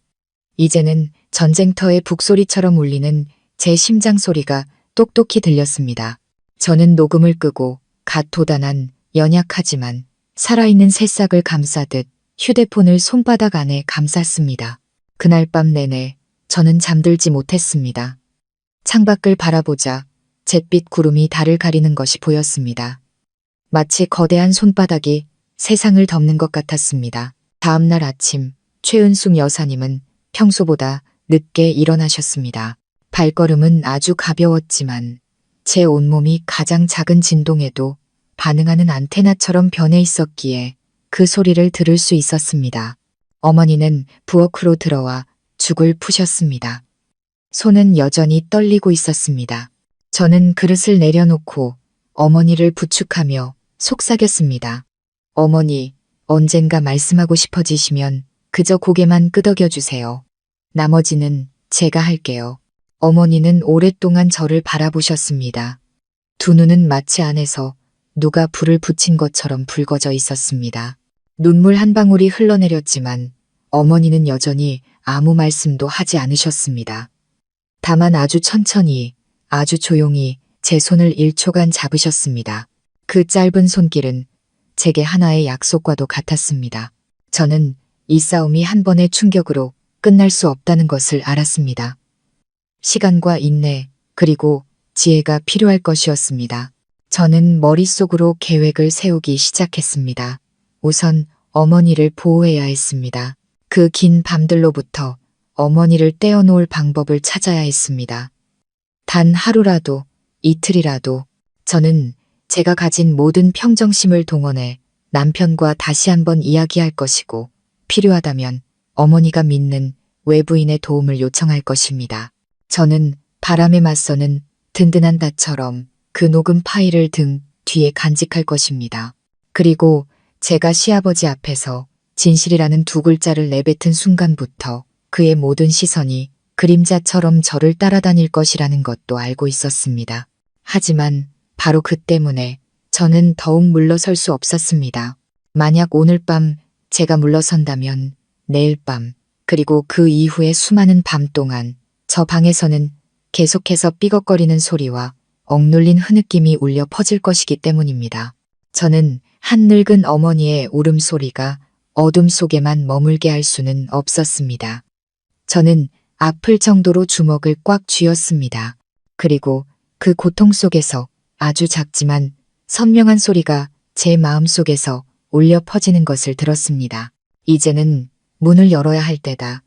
이제는 전쟁터의 북소리처럼 울리는 제 심장 소리가 똑똑히 들렸습니다. 저는 녹음을 끄고 갓 돋아난 연약하지만 살아있는 새싹을 감싸듯 휴대폰을 손바닥 안에 감쌌습니다. 그날 밤 내내 저는 잠들지 못했습니다. 창밖을 바라보자 잿빛 구름이 달을 가리는 것이 보였습니다. 마치 거대한 손바닥이 세상을 덮는 것 같았습니다. 다음 날 아침 최은숙 여사님은 평소보다 늦게 일어나셨습니다. 발걸음은 아주 가벼웠지만 제 온몸이 가장 작은 진동에도 반응하는 안테나처럼 변해 있었기에 그 소리를 들을 수 있었습니다. 어머니는 부엌으로 들어와 죽을 푸셨습니다. 손은 여전히 떨리고 있었습니다. 저는 그릇을 내려놓고 어머니를 부축하며 속삭였습니다. 어머니, 언젠가 말씀하고 싶어지시면 그저 고개만 끄덕여 주세요. 나머지는 제가 할게요. 어머니는 오랫동안 저를 바라보셨습니다. 두 눈은 마치 안에서 누가 불을 붙인 것처럼 붉어져 있었습니다. 눈물 한 방울이 흘러내렸지만 어머니는 여전히 아무 말씀도 하지 않으셨습니다. 다만 아주 천천히, 아주 조용히 제 손을 1초간 잡으셨습니다. 그 짧은 손길은 제게 하나의 약속과도 같았습니다. 저는 이 싸움이 한 번의 충격으로 끝날 수 없다는 것을 알았습니다. 시간과 인내, 그리고 지혜가 필요할 것이었습니다. 저는 머릿속으로 계획을 세우기 시작했습니다. 우선 어머니를 보호해야 했습니다. 그 긴 밤들로부터 어머니를 떼어놓을 방법을 찾아야 했습니다. 단 하루라도, 이틀이라도 저는 제가 가진 모든 평정심을 동원해 남편과 다시 한번 이야기할 것이고 필요하다면 어머니가 믿는 외부인의 도움을 요청할 것입니다. 저는 바람에 맞서는 든든한 닷처럼 그 녹음 파일을 등 뒤에 간직할 것입니다. 그리고 제가 시아버지 앞에서 진실이라는 두 글자를 내뱉은 순간부터 그의 모든 시선이 그림자처럼 저를 따라다닐 것이라는 것도 알고 있었습니다. 하지만 바로 그 때문에 저는 더욱 물러설 수 없었습니다. 만약 오늘 밤 제가 물러선다면 내일 밤 그리고 그 이후의 수많은 밤 동안 저 방에서는 계속해서 삐걱거리는 소리와 억눌린 흐느낌이 울려 퍼질 것이기 때문입니다. 저는 한 늙은 어머니의 울음소리가 어둠 속에만 머물게 할 수는 없었습니다. 저는 아플 정도로 주먹을 꽉 쥐었습니다. 그리고 그 고통 속에서 아주 작지만 선명한 소리가 제 마음속에서 울려 퍼지는 것을 들었습니다. 이제는 문을 열어야 할 때다.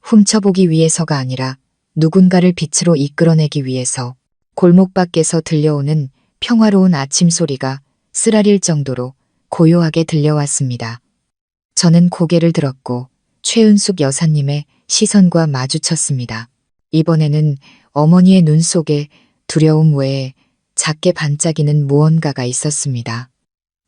훔쳐보기 위해서가 아니라 누군가를 빛으로 이끌어내기 위해서. 골목 밖에서 들려오는 평화로운 아침 소리가 쓰라릴 정도로 고요하게 들려왔습니다. 저는 고개를 들었고 최은숙 여사님의 시선과 마주쳤습니다. 이번에는 어머니의 눈 속에 두려움 외에 작게 반짝이는 무언가가 있었습니다.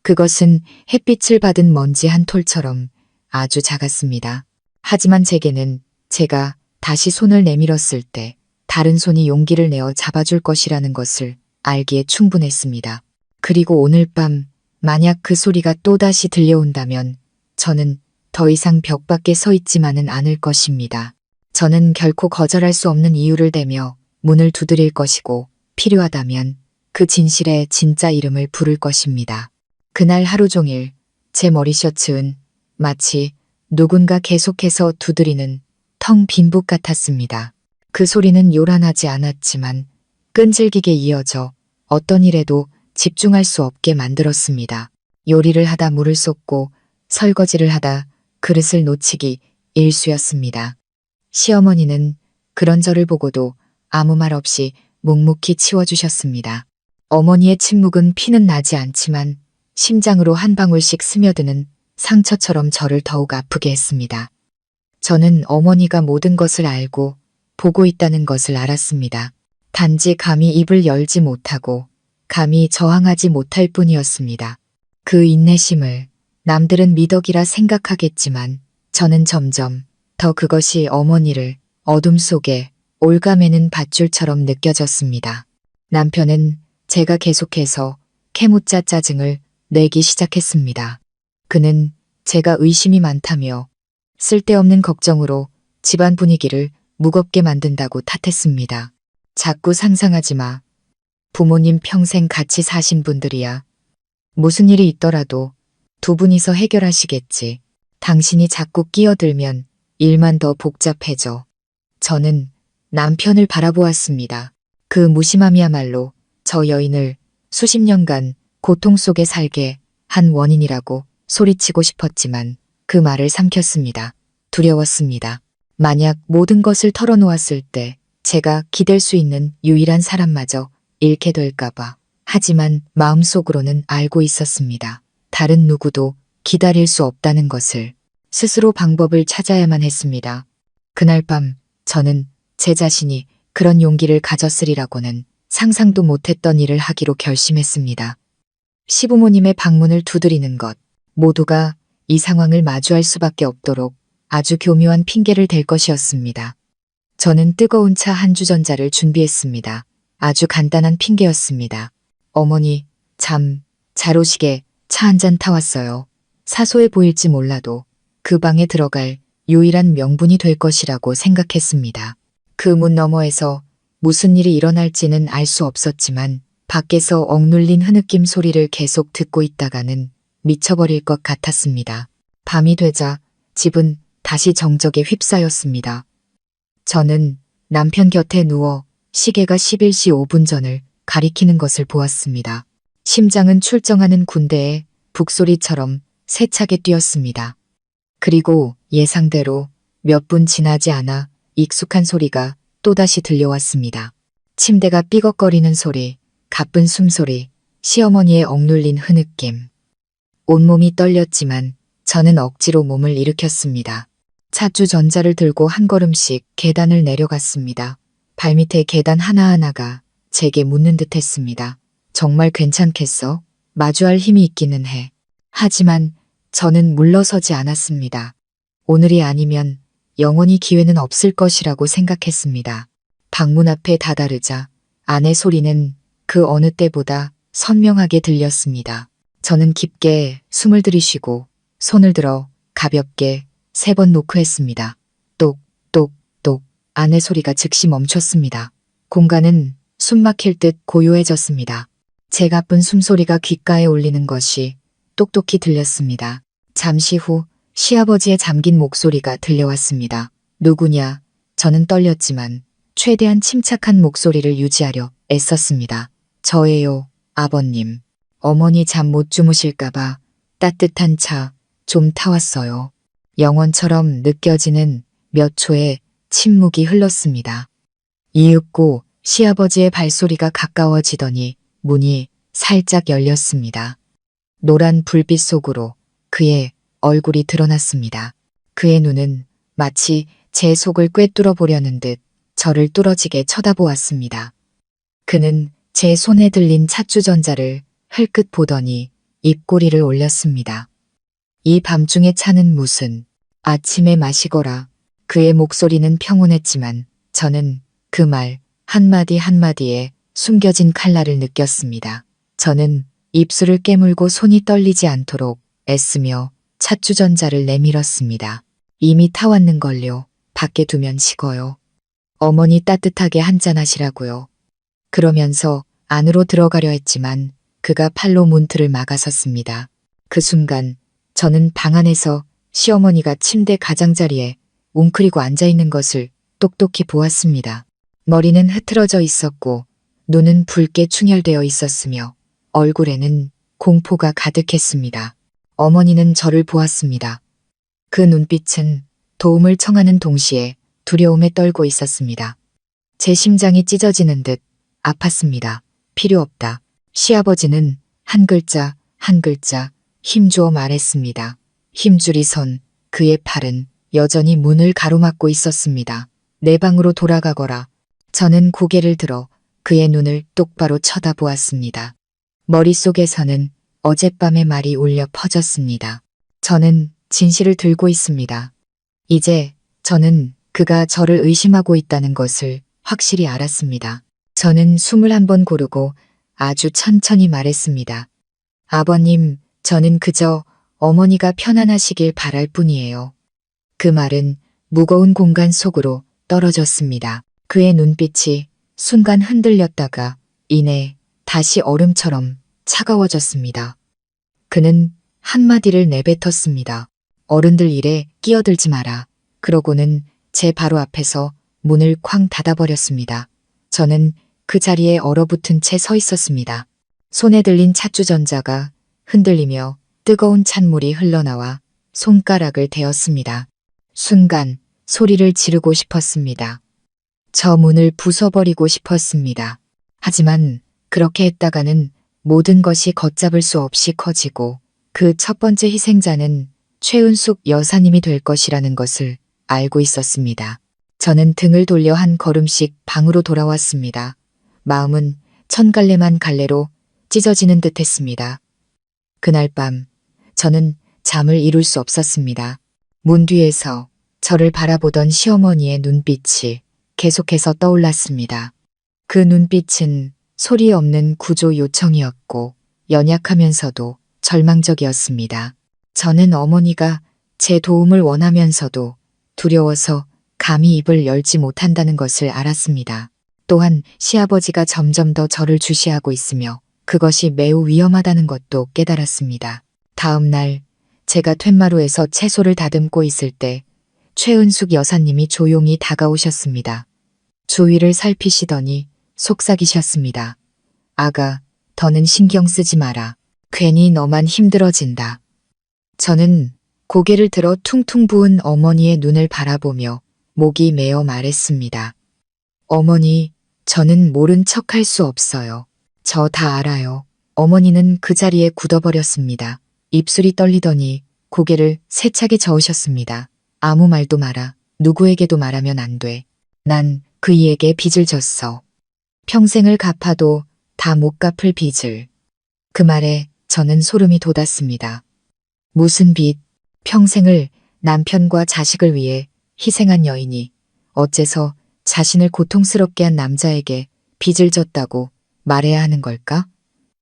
그것은 햇빛을 받은 먼지 한 톨처럼 아주 작았습니다. 하지만 제게는 제가 다시 손을 내밀었을 때 다른 손이 용기를 내어 잡아줄 것이라는 것을 알기에 충분했습니다. 그리고 오늘 밤 만약 그 소리가 또다시 들려온다면 저는 더 이상 벽 밖에 서 있지만은 않을 것입니다. 저는 결코 거절할 수 없는 이유를 대며 문을 두드릴 것이고 필요하다면 그 진실의 진짜 이름을 부를 것입니다. 그날 하루 종일 제 머리 셔츠는 마치 누군가 계속해서 두드리는 텅 빈 북 같았습니다. 그 소리는 요란하지 않았지만 끈질기게 이어져 어떤 일에도 집중할 수 없게 만들었습니다. 요리를 하다 물을 쏟고 설거지를 하다 그릇을 놓치기 일쑤였습니다. 시어머니는 그런 저를 보고도 아무 말 없이 묵묵히 치워주셨습니다. 어머니의 침묵은 피는 나지 않지만 심장으로 한 방울씩 스며드는 상처처럼 저를 더욱 아프게 했습니다. 저는 어머니가 모든 것을 알고 보고 있다는 것을 알았습니다. 단지 감히 입을 열지 못하고 감히 저항하지 못할 뿐이었습니다. 그 인내심을 남들은 미덕이라 생각하겠지만 저는 점점 더 그것이 어머니를 어둠 속에 올가매는 밧줄처럼 느껴졌습니다. 남편은 제가 계속해서 캐묻자 짜증을 내기 시작했습니다. 그는 제가 의심이 많다며 쓸데없는 걱정으로 집안 분위기를 무겁게 만든다고 탓했습니다. 자꾸 상상하지 마. 부모님 평생 같이 사신 분들이야. 무슨 일이 있더라도 두 분이서 해결하시겠지. 당신이 자꾸 끼어들면 일만 더 복잡해져. 저는 남편을 바라보았습니다. 그 무심함이야말로 저 여인을 수십 년간 고통 속에 살게 한 원인이라고 소리치고 싶었지만 그 말을 삼켰습니다. 두려웠습니다. 만약 모든 것을 털어놓았을 때 제가 기댈 수 있는 유일한 사람마저 잃게 될까봐. 하지만 마음속으로는 알고 있었습니다. 다른 누구도 기다릴 수 없다는 것을. 스스로 방법을 찾아야만 했습니다. 그날 밤 저는 제 자신이 그런 용기를 가졌으리라고는 상상도 못했던 일을 하기로 결심했습니다. 시부모님의 방문을 두드리는 것, 모두가 이 상황을 마주할 수밖에 없도록 아주 교묘한 핑계를 댈 것이었습니다. 저는 뜨거운 차 한 주전자를 준비했습니다. 아주 간단한 핑계였습니다. 어머니, 잘 오시게 차 한 잔 타왔어요. 사소해 보일지 몰라도 그 방에 들어갈 유일한 명분이 될 것이라고 생각했습니다. 그 문 너머에서 무슨 일이 일어날지는 알 수 없었지만 밖에서 억눌린 흐느낌 소리를 계속 듣고 있다가는 미쳐버릴 것 같았습니다. 밤이 되자 집은 다시 정적에 휩싸였습니다. 저는 남편 곁에 누워 시계가 11시 5분 전을 가리키는 것을 보았습니다. 심장은 출정하는 군대의 북소리처럼 세차게 뛰었습니다. 그리고 예상대로 몇 분 지나지 않아 익숙한 소리가 또다시 들려왔습니다. 침대가 삐걱거리는 소리, 가쁜 숨소리, 시어머니의 억눌린 흐느낌. 온몸이 떨렸지만 저는 억지로 몸을 일으켰습니다. 찻주 전자를 들고 한 걸음씩 계단을 내려갔습니다. 발밑에 계단 하나하나가 제게 묻는 듯 했습니다. 정말 괜찮겠어? 마주할 힘이 있기는 해. 하지만 저는 물러서지 않았습니다. 오늘이 아니면 영원히 기회는 없을 것이라고 생각했습니다. 방문 앞에 다다르자 아내 소리는 그 어느 때보다 선명하게 들렸습니다. 저는 깊게 숨을 들이쉬고 손을 들어 가볍게 3번 노크했습니다. 똑, 똑, 똑. 아내 소리가 즉시 멈췄습니다. 공간은 숨막힐 듯 고요해졌습니다. 제 가쁜 숨소리가 귓가에 울리는 것이 똑똑히 들렸습니다. 잠시 후 시아버지의 잠긴 목소리가 들려왔습니다. 누구냐? 저는 떨렸지만 최대한 침착한 목소리를 유지하려 애썼습니다. 저예요, 아버님. 어머니 잠 못 주무실까봐 따뜻한 차 좀 타왔어요. 영원처럼 느껴지는 몇 초의 침묵이 흘렀습니다. 이윽고 시아버지의 발소리가 가까워지더니 문이 살짝 열렸습니다. 노란 불빛 속으로 그의 얼굴이 드러났습니다. 그의 눈은 마치 제 속을 꿰뚫어 보려는 듯 저를 뚫어지게 쳐다보았습니다. 그는 제 손에 들린 찻주전자를 흘끗 보더니 입꼬리를 올렸습니다. 이 밤중에 차는 무슨 아침에 마시거라. 그의 목소리는 평온했지만 저는 그 말 한마디 한마디에 숨겨진 칼날을 느꼈습니다. 저는 입술을 깨물고 손이 떨리지 않도록 애쓰며 찻주전자를 내밀었습니다. 이미 타왔는걸요. 밖에 두면 식어요. 어머니 따뜻하게 한잔하시라고요. 그러면서 안으로 들어가려 했지만 그가 팔로 문틀을 막아섰습니다. 그 순간 저는 방 안에서 시어머니가 침대 가장자리에 웅크리고 앉아있는 것을 똑똑히 보았습니다. 머리는 흐트러져 있었고 눈은 붉게 충혈되어 있었으며 얼굴에는 공포가 가득했습니다. 어머니는 저를 보았습니다. 그 눈빛은 도움을 청하는 동시에 두려움에 떨고 있었습니다. 제 심장이 찢어지는 듯 아팠습니다. 필요 없다. 시아버지는 한 글자 한 글자 힘주어 말했습니다. 힘줄이 선 그의 팔은 여전히 문을 가로막고 있었습니다. 내 방으로 돌아가거라. 저는 고개를 들어 그의 눈을 똑바로 쳐다보았습니다. 머릿속에서는 어젯밤의 말이 울려 퍼졌습니다. 저는 진실을 들고 있습니다. 이제 저는 그가 저를 의심하고 있다는 것을 확실히 알았습니다. 저는 숨을 한번 고르고 아주 천천히 말했습니다. 아버님, 저는 그저 어머니가 편안하시길 바랄 뿐이에요. 그 말은 무거운 공간 속으로 떨어졌습니다. 그의 눈빛이 순간 흔들렸다가 이내 다시 얼음처럼 차가워졌습니다. 그는 한마디를 내뱉었습니다. 어른들 일에 끼어들지 마라. 그러고는 제 바로 앞에서 문을 쾅 닫아버렸습니다. 저는 그 자리에 얼어붙은 채 서 있었습니다. 손에 들린 찻주전자가 흔들리며 뜨거운 찬물이 흘러나와 손가락을 대었습니다. 순간 소리를 지르고 싶었습니다. 저 문을 부숴버리고 싶었습니다. 하지만 그렇게 했다가는 모든 것이 걷잡을 수 없이 커지고 그 첫 번째 희생자는 최은숙 여사님이 될 것이라는 것을 알고 있었습니다. 저는 등을 돌려 한 걸음씩 방으로 돌아왔습니다. 마음은 천갈래만 갈래로 찢어지는 듯 했습니다. 그날 밤 저는 잠을 이룰 수 없었습니다. 문 뒤에서 저를 바라보던 시어머니의 눈빛이 계속해서 떠올랐습니다. 그 눈빛은 소리 없는 구조 요청이었고 연약하면서도 절망적이었습니다. 저는 어머니가 제 도움을 원하면서도 두려워서 감히 입을 열지 못한다는 것을 알았습니다. 또한 시아버지가 점점 더 저를 주시하고 있으며 그것이 매우 위험하다는 것도 깨달았습니다. 다음 날 제가 툇마루에서 채소를 다듬고 있을 때 최은숙 여사님이 조용히 다가오셨습니다. 주위를 살피시더니 속삭이셨습니다. 아가, 더는 신경 쓰지 마라. 괜히 너만 힘들어진다. 저는 고개를 들어 퉁퉁 부은 어머니의 눈을 바라보며 목이 메어 말했습니다. 어머니, 저는 모른 척 할 수 없어요. 저 다 알아요. 어머니는 그 자리에 굳어버렸습니다. 입술이 떨리더니 고개를 세차게 저으셨습니다. 아무 말도 마라. 누구에게도 말하면 안 돼. 난 그이에게 빚을 졌어. 평생을 갚아도 다 못 갚을 빚을. 그 말에 저는 소름이 돋았습니다. 무슨 빚? 평생을 남편과 자식을 위해 희생한 여인이 어째서 자신을 고통스럽게 한 남자에게 빚을 졌다고 말해야 하는 걸까?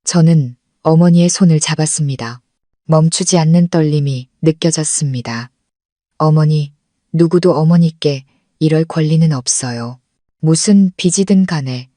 저는 어머니의 손을 잡았습니다. 멈추지 않는 떨림이 느껴졌습니다. 어머니, 누구도 어머니께 이럴 권리는 없어요. 무슨 빚이든 간에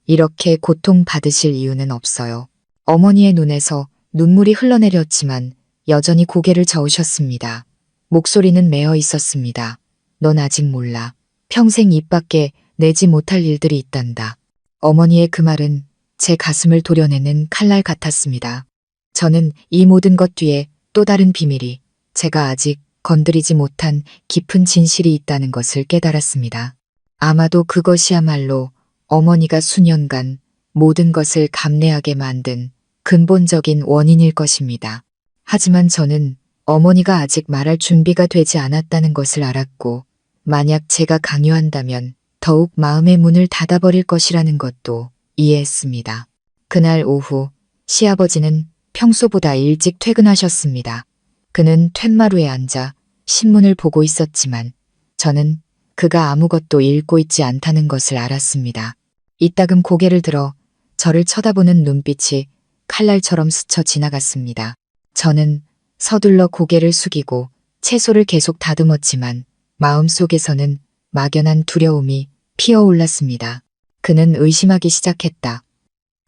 이렇게 고통받으실 이유는 없어요. 어머니의 눈에서 눈물이 흘러내렸지만 여전히 고개를 저으셨습니다. 목소리는 메어 있었습니다. 넌 아직 몰라. 평생 입 밖에 내지 못할 일들이 있단다. 어머니의 그 말은 제 가슴을 도려내는 칼날 같았습니다. 저는 이 모든 것 뒤에 또 다른 비밀이, 제가 아직 건드리지 못한 깊은 진실이 있다는 것을 깨달았습니다. 아마도 그것이야말로 어머니가 수년간 모든 것을 감내하게 만든 근본적인 원인일 것입니다. 하지만 저는 어머니가 아직 말할 준비가 되지 않았다는 것을 알았고, 만약 제가 강요한다면 더욱 마음의 문을 닫아버릴 것이라는 것도 이해했습니다. 그날 오후 시아버지는 평소보다 일찍 퇴근하셨습니다. 그는 툇마루에 앉아 신문을 보고 있었지만 저는 그가 아무것도 읽고 있지 않다는 것을 알았습니다. 이따금 고개를 들어 저를 쳐다보는 눈빛이 칼날처럼 스쳐 지나갔습니다. 저는 서둘러 고개를 숙이고 채소를 계속 다듬었지만 마음속에서는 막연한 두려움이 피어올랐습니다. 그는 의심하기 시작했다.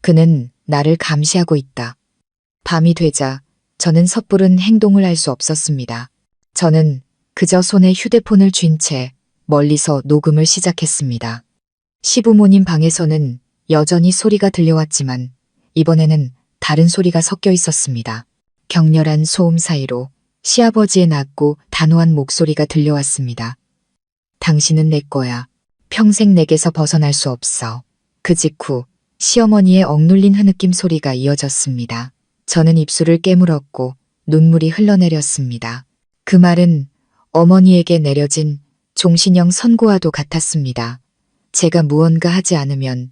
그는 나를 감시하고 있다. 밤이 되자 저는 섣부른 행동을 할 수 없었습니다. 저는 그저 손에 휴대폰을 쥔 채 멀리서 녹음을 시작했습니다. 시부모님 방에서는 여전히 소리가 들려왔지만 이번에는 다른 소리가 섞여 있었습니다. 격렬한 소음 사이로 시아버지의 낮고 단호한 목소리가 들려왔습니다. 당신은 내 거야. 평생 내게서 벗어날 수 없어. 그 직후 시어머니의 억눌린 흐느낌 소리가 이어졌습니다. 저는 입술을 깨물었고 눈물이 흘러내렸습니다. 그 말은 어머니에게 내려진 종신형 선고와도 같았습니다. 제가 무언가 하지 않으면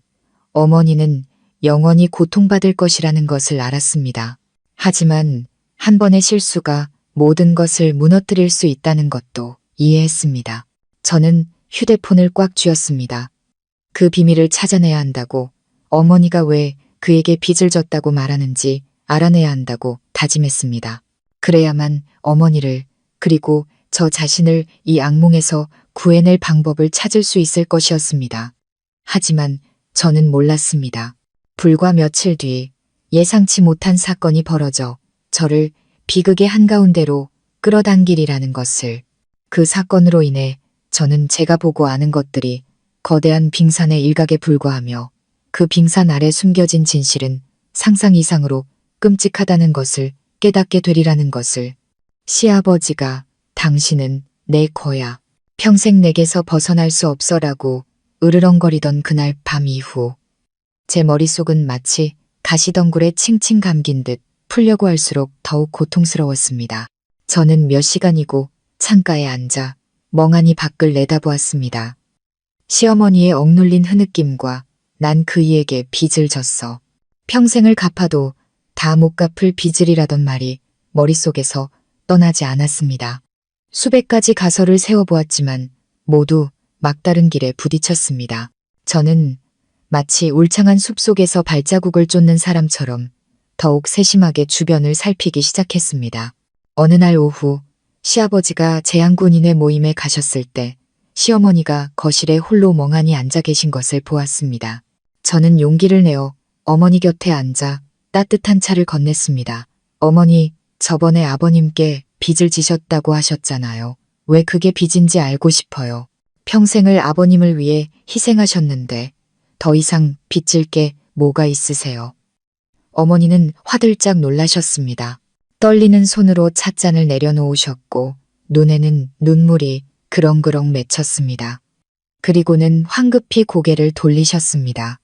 어머니는 영원히 고통받을 것이라는 것을 알았습니다. 하지만 한 번의 실수가 모든 것을 무너뜨릴 수 있다는 것도 이해했습니다. 저는 휴대폰을 꽉 쥐었습니다. 그 비밀을 찾아내야 한다고, 어머니가 왜 그에게 빚을 졌다고 말하는지 알아내야 한다고 다짐했습니다. 그래야만 어머니를, 그리고 저 자신을 이 악몽에서 구해낼 방법을 찾을 수 있을 것이었습니다. 하지만 저는 몰랐습니다. 불과 며칠 뒤 예상치 못한 사건이 벌어져 저를 비극의 한가운데로 끌어당기리라는 것을. 그 사건으로 인해 저는 제가 보고 아는 것들이 거대한 빙산의 일각에 불과하며 그 빙산 아래 숨겨진 진실은 상상 이상으로 끔찍하다는 것을 깨닫게 되리라는 것을. 시아버지가 당신은 내 거야. 평생 내게서 벗어날 수 없어라고 으르렁거리던 그날 밤 이후 제 머릿속은 마치 가시덩굴에 칭칭 감긴 듯 풀려고 할수록 더욱 고통스러웠습니다. 저는 몇 시간이고 창가에 앉아 멍하니 밖을 내다보았습니다. 시어머니의 억눌린 흐느낌과 난 그이에게 빚을 졌어. 평생을 갚아도 다 못 갚을 빚을이라던 말이 머릿속에서 떠나지 않았습니다. 수백 가지 가설을 세워보았지만 모두 막다른 길에 부딪혔습니다. 저는 마치 울창한 숲속에서 발자국을 쫓는 사람처럼 더욱 세심하게 주변을 살피기 시작했습니다. 어느 날 오후 시아버지가 제향군인의 모임에 가셨을 때 시어머니가 거실에 홀로 멍하니 앉아 계신 것을 보았습니다. 저는 용기를 내어 어머니 곁에 앉아 따뜻한 차를 건넸습니다. 어머니, 저번에 아버님께 빚을 지셨다고 하셨잖아요. 왜 그게 빚인지 알고 싶어요. 평생을 아버님을 위해 희생하셨는데 더 이상 빚질 게 뭐가 있으세요? 어머니는 화들짝 놀라셨습니다. 떨리는 손으로 찻잔을 내려놓으셨고 눈에는 눈물이 그렁그렁 맺혔습니다. 그리고는 황급히 고개를 돌리셨습니다.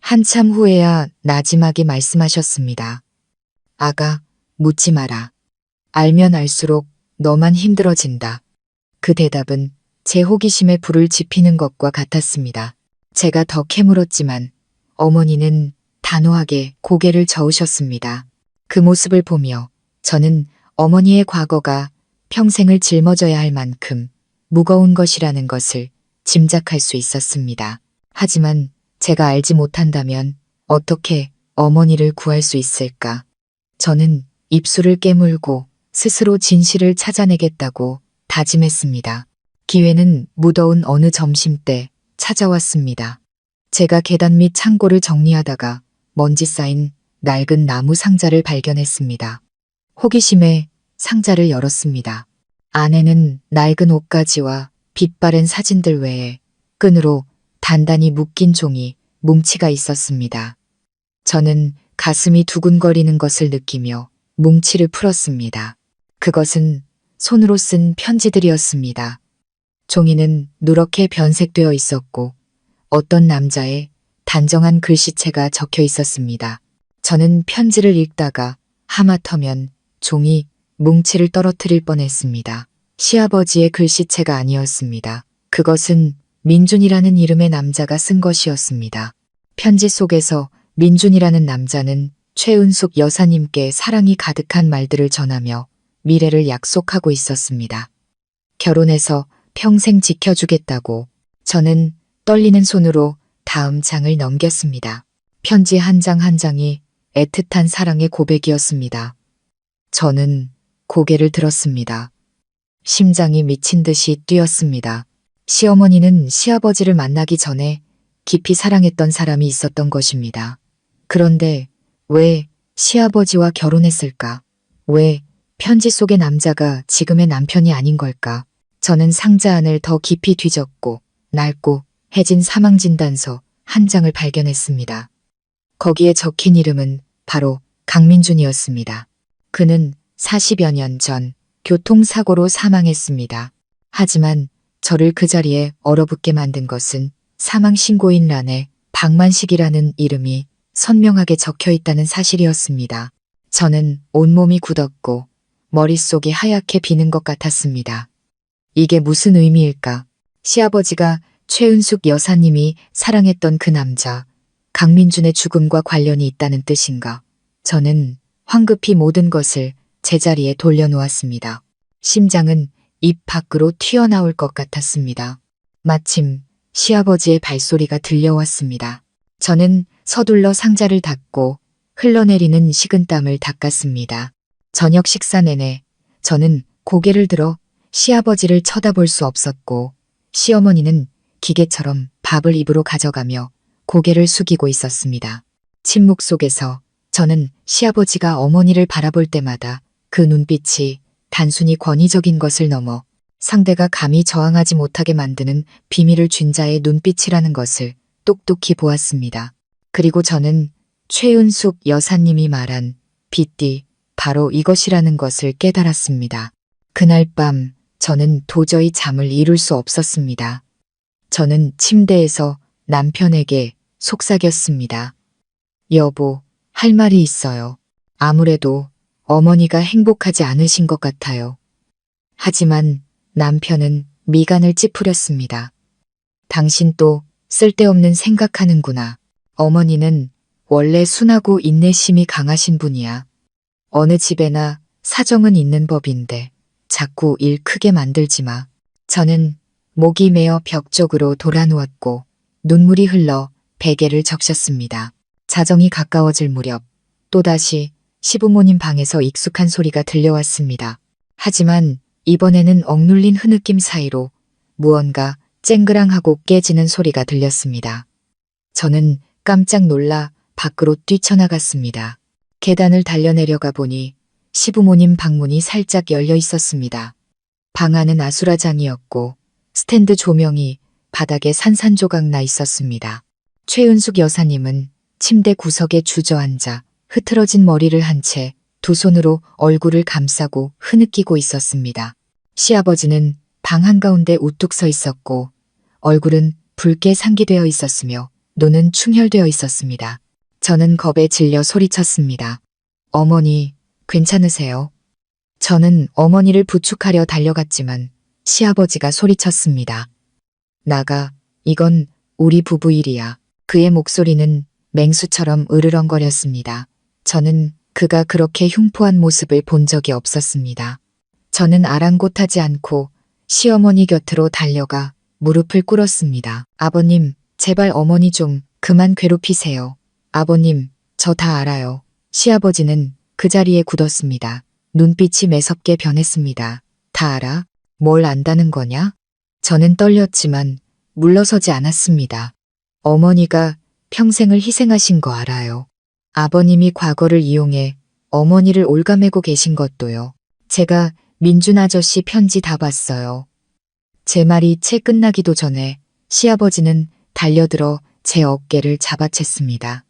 한참 후에야 나지막이 말씀하셨습니다. 아가, 묻지 마라. 알면 알수록 너만 힘들어진다. 그 대답은 제 호기심에 불을 지피는 것과 같았습니다. 제가 더 캐물었지만 어머니는 단호하게 고개를 저으셨습니다. 그 모습을 보며 저는 어머니의 과거가 평생을 짊어져야 할 만큼 무거운 것이라는 것을 짐작할 수 있었습니다. 하지만 제가 알지 못한다면 어떻게 어머니를 구할 수 있을까? 저는 입술을 깨물고 스스로 진실을 찾아내겠다고 다짐했습니다. 기회는 무더운 어느 점심때 찾아왔습니다. 제가 계단 밑 창고를 정리하다가 먼지 쌓인 낡은 나무 상자를 발견했습니다. 호기심에 상자를 열었습니다. 안에는 낡은 옷가지와 빛바랜 사진들 외에 끈으로 단단히 묶인 종이 뭉치가 있었습니다. 저는 가슴이 두근거리는 것을 느끼며 뭉치를 풀었습니다. 그것은 손으로 쓴 편지들이었습니다. 종이는 누렇게 변색되어 있었고 어떤 남자의 단정한 글씨체가 적혀 있었습니다. 저는 편지를 읽다가 하마터면 종이 뭉치를 떨어뜨릴 뻔했습니다. 시아버지의 글씨체가 아니었습니다. 그것은 민준이라는 이름의 남자가 쓴 것이었습니다. 편지 속에서 민준이라는 남자는 최은숙 여사님께 사랑이 가득한 말들을 전하며 미래를 약속하고 있었습니다. 결혼해서 평생 지켜주겠다고. 저는 떨리는 손으로 다음 장을 넘겼습니다. 편지 한 장 한 장이 애틋한 사랑의 고백이었습니다. 저는 고개를 들었습니다. 심장이 미친 듯이 뛰었습니다. 시어머니는 시아버지를 만나기 전에 깊이 사랑했던 사람이 있었던 것입니다. 그런데 왜 시아버지와 결혼했을까? 왜 편지 속의 남자가 지금의 남편이 아닌 걸까? 저는 상자 안을 더 깊이 뒤졌고 낡고 해진 사망진단서 한 장을 발견했습니다. 거기에 적힌 이름은 바로 강민준이었습니다. 그는 40여 년 전 교통사고로 사망했습니다. 하지만 저를 그 자리에 얼어붙게 만든 것은 사망신고인란에 박만식이라는 이름이 선명하게 적혀 있다는 사실이었습니다. 저는 온몸이 굳었고 머릿속이 하얗게 비는 것 같았습니다. 이게 무슨 의미일까? 시아버지가 최은숙 여사님이 사랑했던 그 남자, 강민준의 죽음과 관련이 있다는 뜻인가? 저는 황급히 모든 것을 제자리에 돌려놓았습니다. 심장은 입 밖으로 튀어나올 것 같았습니다. 마침 시아버지의 발소리가 들려왔습니다. 저는 서둘러 상자를 닫고 흘러내리는 식은땀을 닦았습니다. 저녁 식사 내내 저는 고개를 들어 시아버지를 쳐다볼 수 없었고 시어머니는 기계처럼 밥을 입으로 가져가며 고개를 숙이고 있었습니다. 침묵 속에서 저는 시아버지가 어머니를 바라볼 때마다 그 눈빛이 단순히 권위적인 것을 넘어 상대가 감히 저항하지 못하게 만드는 비밀을 쥔 자의 눈빛이라는 것을 똑똑히 보았습니다. 그리고 저는 최은숙 여사님이 말한 빛띠 바로 이것이라는 것을 깨달았습니다. 그날 밤 저는 도저히 잠을 이룰 수 없었습니다. 저는 침대에서 남편에게 속삭였습니다. 여보, 할 말이 있어요. 아무래도 어머니가 행복하지 않으신 것 같아요. 하지만 남편은 미간을 찌푸렸습니다. 당신 또 쓸데없는 생각하는구나. 어머니는 원래 순하고 인내심이 강하신 분이야. 어느 집에나 사정은 있는 법인데 자꾸 일 크게 만들지 마. 저는 목이 메어 벽 쪽으로 돌아누웠고 눈물이 흘러 베개를 적셨습니다. 자정이 가까워질 무렵 또다시 시부모님 방에서 익숙한 소리가 들려왔습니다. 하지만 이번에는 억눌린 흐느낌 사이로 무언가 쨍그랑하고 깨지는 소리가 들렸습니다. 저는 깜짝 놀라 밖으로 뛰쳐나갔습니다. 계단을 달려내려가 보니 시부모님 방문이 살짝 열려 있었습니다. 방 안은 아수라장이었고 스탠드 조명이 바닥에 산산조각 나 있었습니다. 최은숙 여사님은 침대 구석에 주저앉아 흐트러진 머리를 한 채 두 손으로 얼굴을 감싸고 흐느끼고 있었습니다. 시아버지는 방 한가운데 우뚝 서 있었고 얼굴은 붉게 상기되어 있었으며 눈은 충혈되어 있었습니다. 저는 겁에 질려 소리쳤습니다. 어머니, 괜찮으세요? 저는 어머니를 부축하려 달려갔지만 시아버지가 소리쳤습니다. 나가, 이건 우리 부부 일이야. 그의 목소리는 맹수처럼 으르렁거렸습니다. 저는 그가 그렇게 흉포한 모습을 본 적이 없었습니다. 저는 아랑곳하지 않고 시어머니 곁으로 달려가 무릎을 꿇었습니다. 아버님, 제발 어머니 좀 그만 괴롭히세요. 아버님, 저 다 알아요. 시아버지는 그 자리에 굳었습니다. 눈빛이 매섭게 변했습니다. 다 알아? 뭘 안다는 거냐? 저는 떨렸지만 물러서지 않았습니다. 어머니가 평생을 희생하신 거 알아요. 아버님이 과거를 이용해 어머니를 옭아매고 계신 것도요. 제가 민준 아저씨 편지 다 봤어요. 제 말이 채 끝나기도 전에 시아버지는 달려들어 제 어깨를 잡아챘습니다.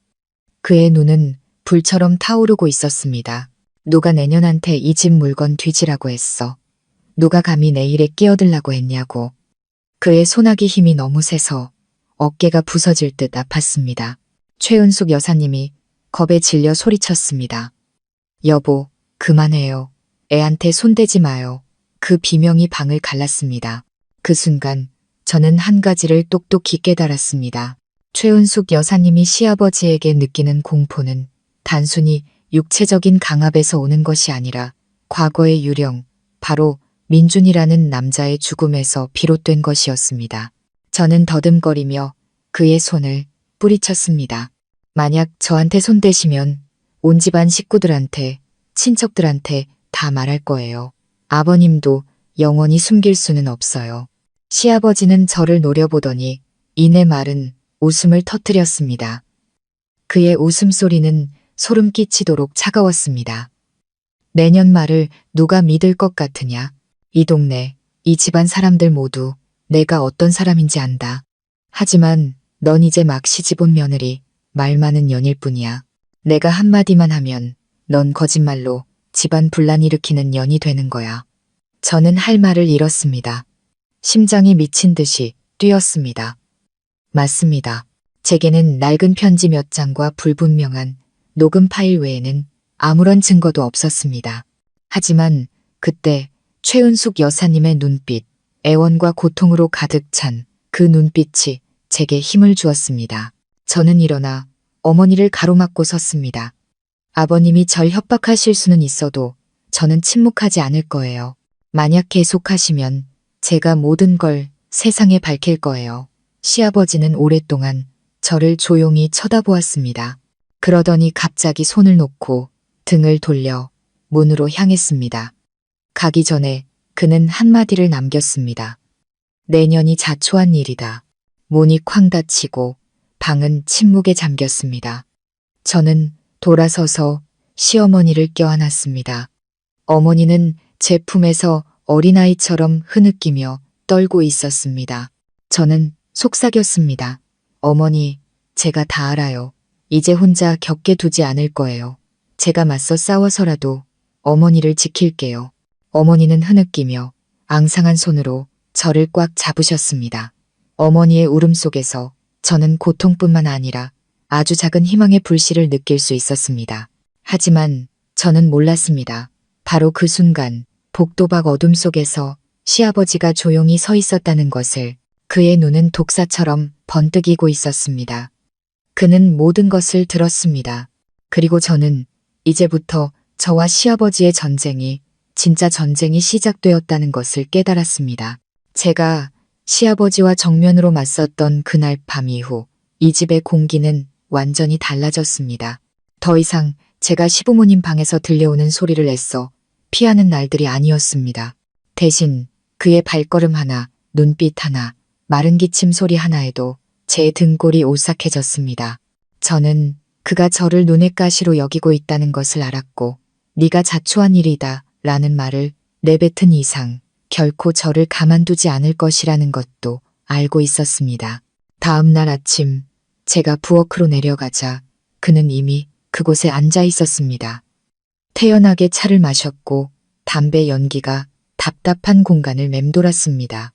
그의 눈은 불처럼 타오르고 있었습니다. 누가 내년한테 이 집 물건 뒤지라고 했어. 누가 감히 내 일에 끼어들라고 했냐고. 그의 손아귀 힘이 너무 세서 어깨가 부서질 듯 아팠습니다. 최은숙 여사님이 겁에 질려 소리쳤습니다. 여보, 그만해요. 애한테 손대지 마요. 그 비명이 방을 갈랐습니다. 그 순간 저는 한 가지를 똑똑히 깨달았습니다. 최은숙 여사님이 시아버지에게 느끼는 공포는 단순히 육체적인 강압에서 오는 것이 아니라 과거의 유령, 바로 민준이라는 남자의 죽음에서 비롯된 것이었습니다. 저는 더듬거리며 그의 손을 뿌리쳤습니다. 만약 저한테 손대시면 온 집안 식구들한테, 친척들한테 다 말할 거예요. 아버님도 영원히 숨길 수는 없어요. 시아버지는 저를 노려보더니 이내 마른 웃음을 터뜨렸습니다. 그의 웃음소리는 소름 끼치도록 차가웠습니다. 내년 말을 누가 믿을 것 같으냐? 이 동네, 이 집안 사람들 모두 내가 어떤 사람인지 안다. 하지만 넌 이제 막 시집온 며느리, 말 많은 년일 뿐이야. 내가 한마디만 하면 넌 거짓말로 집안 분란 일으키는 년이 되는 거야. 저는 할 말을 잃었습니다. 심장이 미친 듯이 뛰었습니다. 맞습니다. 제게는 낡은 편지 몇 장과 불분명한 녹음 파일 외에는 아무런 증거도 없었습니다. 하지만 그때 최은숙 여사님의 눈빛, 애원과 고통으로 가득 찬 그 눈빛이 제게 힘을 주었습니다. 저는 일어나 어머니를 가로막고 섰습니다. 아버님이 절 협박하실 수는 있어도 저는 침묵하지 않을 거예요. 만약 계속하시면 제가 모든 걸 세상에 밝힐 거예요. 시아버지는 오랫동안 저를 조용히 쳐다보았습니다. 그러더니 갑자기 손을 놓고 등을 돌려 문으로 향했습니다. 가기 전에 그는 한마디를 남겼습니다. 내년이 자초한 일이다. 문이 쾅 닫히고 방은 침묵에 잠겼습니다. 저는 돌아서서 시어머니를 껴안았습니다. 어머니는 제 품에서 어린아이처럼 흐느끼며 떨고 있었습니다. 저는 속삭였습니다. 어머니, 제가 다 알아요. 이제 혼자 겪게 두지 않을 거예요. 제가 맞서 싸워서라도 어머니를 지킬게요. 어머니는 흐느끼며 앙상한 손으로 저를 꽉 잡으셨습니다. 어머니의 울음 속에서 저는 고통뿐만 아니라 아주 작은 희망의 불씨를 느낄 수 있었습니다. 하지만 저는 몰랐습니다. 바로 그 순간 복도박 어둠 속에서 시아버지가 조용히 서 있었다는 것을. 그의 눈은 독사처럼 번뜩이고 있었습니다. 그는 모든 것을 들었습니다. 그리고 저는 이제부터 저와 시아버지의 전쟁이 진짜 전쟁이 시작되었다는 것을 깨달았습니다. 제가 시아버지와 정면으로 맞섰던 그날 밤 이후 이 집의 공기는 완전히 달라졌습니다. 더 이상 제가 시부모님 방에서 들려오는 소리를 애써 피하는 날들이 아니었습니다. 대신 그의 발걸음 하나, 눈빛 하나, 마른 기침 소리 하나에도 제 등골이 오싹해졌습니다. 저는 그가 저를 눈의 가시로 여기고 있다는 것을 알았고 네가 자초한 일이다 라는 말을 내뱉은 이상 결코 저를 가만두지 않을 것이라는 것도 알고 있었습니다. 다음 날 아침 제가 부엌으로 내려가자 그는 이미 그곳에 앉아 있었습니다. 태연하게 차를 마셨고 담배 연기가 답답한 공간을 맴돌았습니다.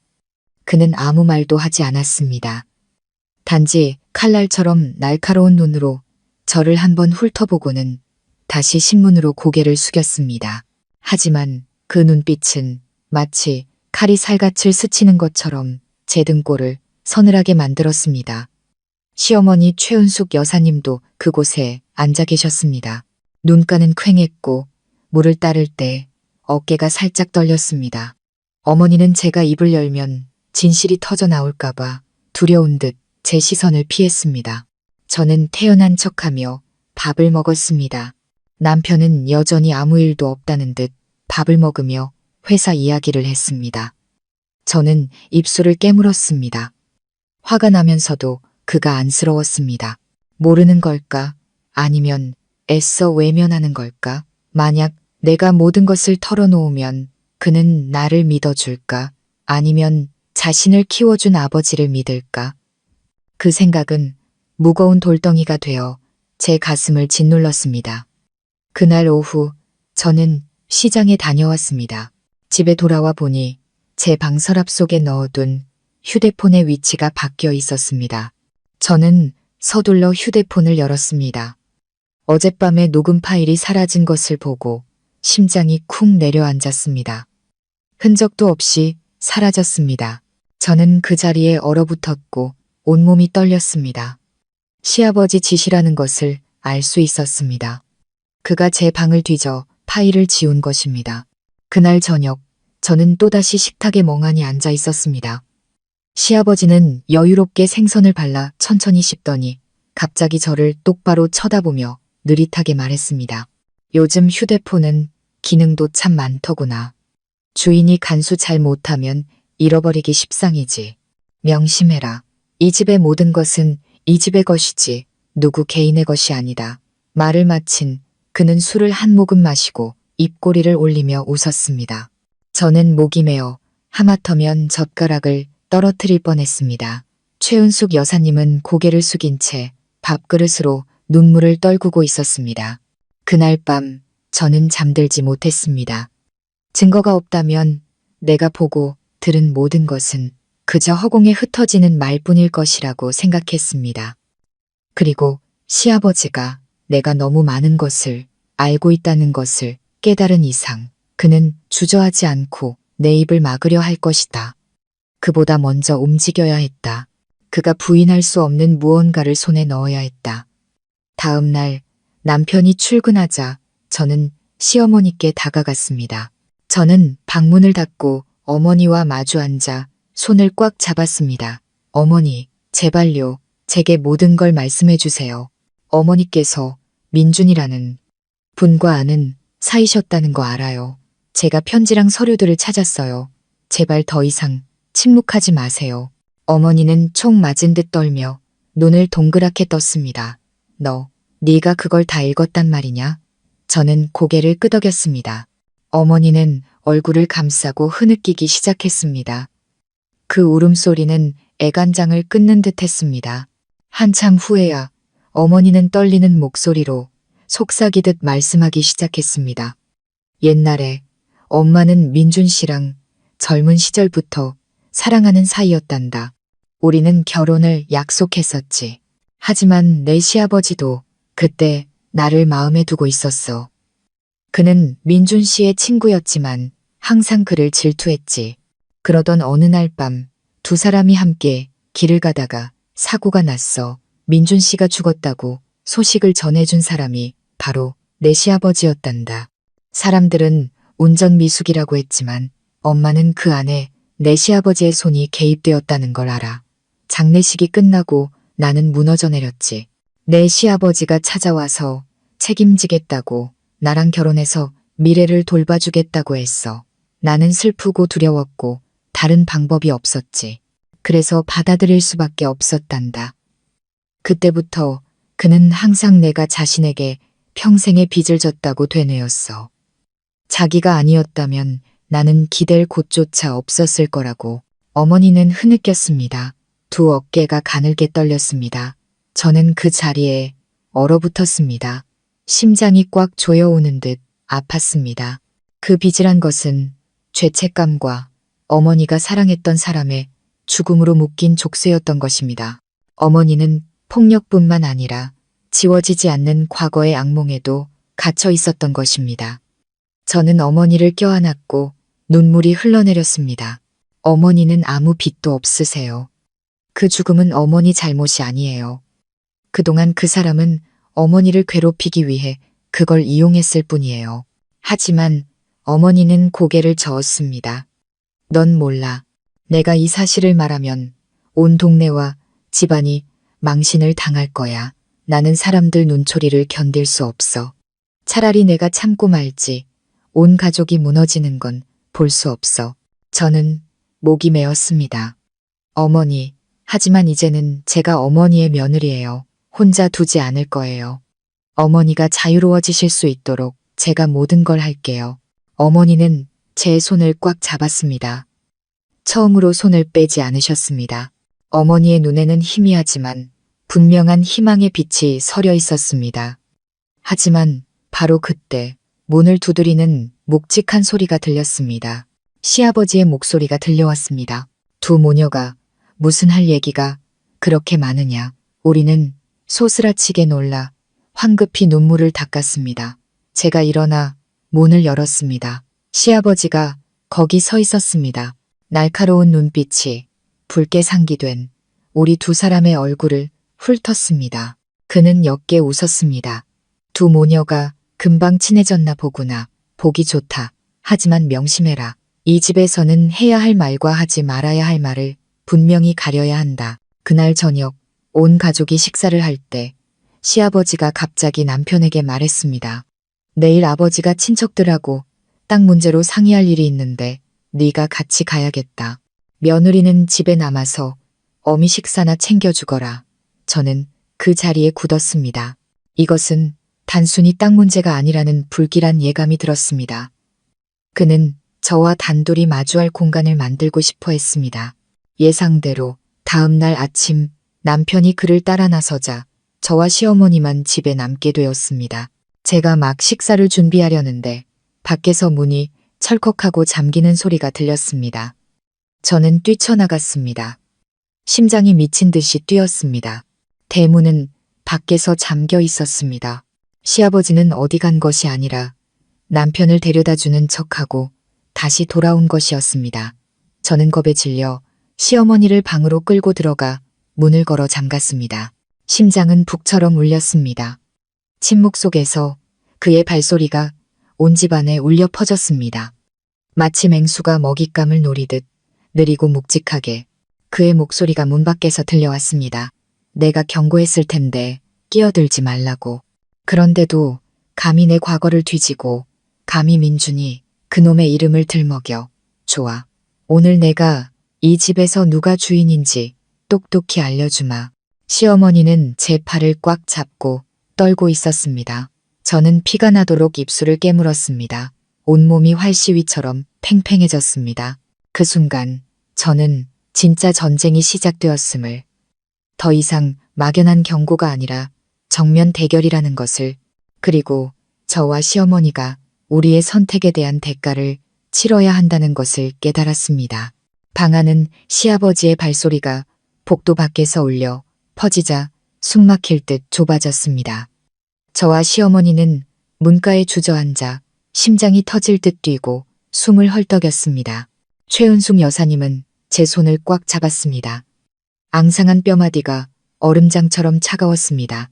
그는 아무 말도 하지 않았습니다. 단지 칼날처럼 날카로운 눈으로 저를 한번 훑어보고는 다시 신문으로 고개를 숙였습니다. 하지만 그 눈빛은 마치 칼이 살갗을 스치는 것처럼 제 등골을 서늘하게 만들었습니다. 시어머니 최은숙 여사님도 그곳에 앉아 계셨습니다. 눈가는 퀭했고 물을 따를 때 어깨가 살짝 떨렸습니다. 어머니는 제가 입을 열면 진실이 터져 나올까봐 두려운 듯 제 시선을 피했습니다. 저는 태연한 척하며 밥을 먹었습니다. 남편은 여전히 아무 일도 없다는 듯 밥을 먹으며 회사 이야기를 했습니다. 저는 입술을 깨물었습니다. 화가 나면서도 그가 안쓰러웠습니다. 모르는 걸까? 아니면 애써 외면하는 걸까? 만약 내가 모든 것을 털어놓으면 그는 나를 믿어줄까? 아니면 자신을 키워준 아버지를 믿을까? 그 생각은 무거운 돌덩이가 되어 제 가슴을 짓눌렀습니다. 그날 오후 저는 시장에 다녀왔습니다. 집에 돌아와 보니 제 방 서랍 속에 넣어둔 휴대폰의 위치가 바뀌어 있었습니다. 저는 서둘러 휴대폰을 열었습니다. 어젯밤에 녹음 파일이 사라진 것을 보고 심장이 쿵 내려앉았습니다. 흔적도 없이 사라졌습니다. 저는 그 자리에 얼어붙었고 온몸이 떨렸습니다. 시아버지 짓이라는 것을 알 수 있었습니다. 그가 제 방을 뒤져 파일을 지운 것입니다. 그날 저녁 저는 또다시 식탁에 멍하니 앉아 있었습니다. 시아버지는 여유롭게 생선을 발라 천천히 씹더니 갑자기 저를 똑바로 쳐다보며 느릿하게 말했습니다. 요즘 휴대폰은 기능도 참 많더구나. 주인이 간수 잘 못하면 잃어버리기 십상이지. 명심해라. 이 집의 모든 것은 이 집의 것이지 누구 개인의 것이 아니다. 말을 마친 그는 술을 한 모금 마시고 입꼬리를 올리며 웃었습니다. 저는 목이 메어 하마터면 젓가락을 떨어뜨릴 뻔했습니다. 최은숙 여사님은 고개를 숙인 채 밥그릇으로 눈물을 떨구고 있었습니다. 그날 밤 저는 잠들지 못했습니다. 증거가 없다면 내가 보고 들은 모든 것은 그저 허공에 흩어지는 말뿐일 것이라고 생각했습니다. 그리고 시아버지가 내가 너무 많은 것을 알고 있다는 것을 깨달은 이상 그는 주저하지 않고 내 입을 막으려 할 것이다. 그보다 먼저 움직여야 했다. 그가 부인할 수 없는 무언가를 손에 넣어야 했다. 다음 날 남편이 출근하자 저는 시어머니께 다가갔습니다. 저는 방문을 닫고 어머니와 마주 앉아 손을 꽉 잡았습니다. 어머니, 제발요. 제게 모든 걸 말씀해 주세요. 어머니께서 민준이라는 분과 아는 사이셨다는 거 알아요. 제가 편지랑 서류들을 찾았어요. 제발 더 이상 침묵하지 마세요. 어머니는 총 맞은 듯 떨며 눈을 동그랗게 떴습니다. 네가 그걸 다 읽었단 말이냐? 저는 고개를 끄덕였습니다. 어머니는 얼굴을 감싸고 흐느끼기 시작했습니다. 그 울음소리는 애간장을 끊는 듯 했습니다. 한참 후에야 어머니는 떨리는 목소리로 속삭이듯 말씀하기 시작했습니다. 옛날에 엄마는 민준 씨랑 젊은 시절부터 사랑하는 사이였단다. 우리는 결혼을 약속했었지. 하지만 내 시아버지도 그때 나를 마음에 두고 있었어. 그는 민준 씨의 친구였지만 항상 그를 질투했지. 그러던 어느 날 밤 두 사람이 함께 길을 가다가 사고가 났어. 민준 씨가 죽었다고 소식을 전해준 사람이 바로 내 시아버지였단다. 사람들은 운전 미숙이라고 했지만 엄마는 그 안에 내 시아버지의 손이 개입되었다는 걸 알아. 장례식이 끝나고 나는 무너져 내렸지. 내 시아버지가 찾아와서 책임지겠다고 나랑 결혼해서 미래를 돌봐주겠다고 했어. 나는 슬프고 두려웠고 다른 방법이 없었지. 그래서 받아들일 수밖에 없었단다. 그때부터 그는 항상 내가 자신에게 평생의 빚을 졌다고 되뇌었어. 자기가 아니었다면 나는 기댈 곳조차 없었을 거라고. 어머니는 흐느꼈습니다. 두 어깨가 가늘게 떨렸습니다. 저는 그 자리에 얼어붙었습니다. 심장이 꽉 조여오는 듯 아팠습니다. 그 빚이란 것은 죄책감과 어머니가 사랑했던 사람의 죽음으로 묶인 족쇄였던 것입니다. 어머니는 폭력뿐만 아니라 지워지지 않는 과거의 악몽에도 갇혀 있었던 것입니다. 저는 어머니를 껴안았고 눈물이 흘러내렸습니다. 어머니는 아무 빚도 없으세요. 그 죽음은 어머니 잘못이 아니에요. 그동안 그 사람은 어머니를 괴롭히기 위해 그걸 이용했을 뿐이에요. 하지만 어머니는 고개를 저었습니다. 넌 몰라. 내가 이 사실을 말하면 온 동네와 집안이 망신을 당할 거야. 나는 사람들 눈초리를 견딜 수 없어. 차라리 내가 참고 말지. 온 가족이 무너지는 건 볼 수 없어. 저는 목이 메었습니다. 어머니, 하지만 이제는 제가 어머니의 며느리예요. 혼자 두지 않을 거예요. 어머니가 자유로워지실 수 있도록 제가 모든 걸 할게요. 어머니는 제 손을 꽉 잡았습니다. 처음으로 손을 빼지 않으셨습니다. 어머니의 눈에는 희미하지만 분명한 희망의 빛이 서려 있었습니다. 하지만 바로 그때 문을 두드리는 묵직한 소리가 들렸습니다. 시아버지의 목소리가 들려왔습니다. 두 모녀가 무슨 할 얘기가 그렇게 많으냐. 우리는 소스라치게 놀라 황급히 눈물을 닦았습니다. 제가 일어나 문을 열었습니다. 시아버지가 거기 서 있었습니다. 날카로운 눈빛이 붉게 상기된 우리 두 사람의 얼굴을 훑었습니다. 그는 옅게 웃었습니다. 두 모녀가 금방 친해졌나 보구나. 보기 좋다. 하지만 명심해라. 이 집에서는 해야 할 말과 하지 말아야 할 말을 분명히 가려야 한다. 그날 저녁 온 가족이 식사를 할 때 시아버지가 갑자기 남편에게 말했습니다. 내일 아버지가 친척들하고 땅 문제로 상의할 일이 있는데 네가 같이 가야겠다. 며느리는 집에 남아서 어미 식사나 챙겨주거라. 저는 그 자리에 굳었습니다. 이것은 단순히 땅 문제가 아니라는 불길한 예감이 들었습니다. 그는 저와 단둘이 마주할 공간을 만들고 싶어 했습니다. 예상대로 다음 날 아침 남편이 그를 따라 나서자 저와 시어머니만 집에 남게 되었습니다. 제가 막 식사를 준비하려는데 밖에서 문이 철컥하고 잠기는 소리가 들렸습니다. 저는 뛰쳐나갔습니다. 심장이 미친 듯이 뛰었습니다. 대문은 밖에서 잠겨 있었습니다. 시아버지는 어디 간 것이 아니라 남편을 데려다주는 척하고 다시 돌아온 것이었습니다. 저는 겁에 질려 시어머니를 방으로 끌고 들어가 문을 걸어 잠갔습니다. 심장은 북처럼 울렸습니다. 침묵 속에서 그의 발소리가 온 집안에 울려 퍼졌습니다. 마치 맹수가 먹잇감을 노리듯 느리고 묵직하게 그의 목소리가 문 밖에서 들려왔습니다. 내가 경고했을 텐데 끼어들지 말라고. 그런데도 감히 내 과거를 뒤지고 감히 민준이 그놈의 이름을 들먹여. 좋아. 오늘 내가 이 집에서 누가 주인인지 똑똑히 알려주마. 시어머니는 제 팔을 꽉 잡고 떨고 있었습니다. 저는 피가 나도록 입술을 깨물었습니다. 온몸이 활시위처럼 팽팽해졌습니다. 그 순간 저는 진짜 전쟁이 시작되었음을, 더 이상 막연한 경고가 아니라 정면 대결이라는 것을, 그리고 저와 시어머니가 우리의 선택에 대한 대가를 치러야 한다는 것을 깨달았습니다. 방 안은 시아버지의 발소리가 복도 밖에서 울려 퍼지자 숨 막힐 듯 좁아졌습니다. 저와 시어머니는 문가에 주저앉아 심장이 터질 듯 뛰고 숨을 헐떡였습니다. 최은숙 여사님은 제 손을 꽉 잡았습니다. 앙상한 뼈마디가 얼음장처럼 차가웠습니다.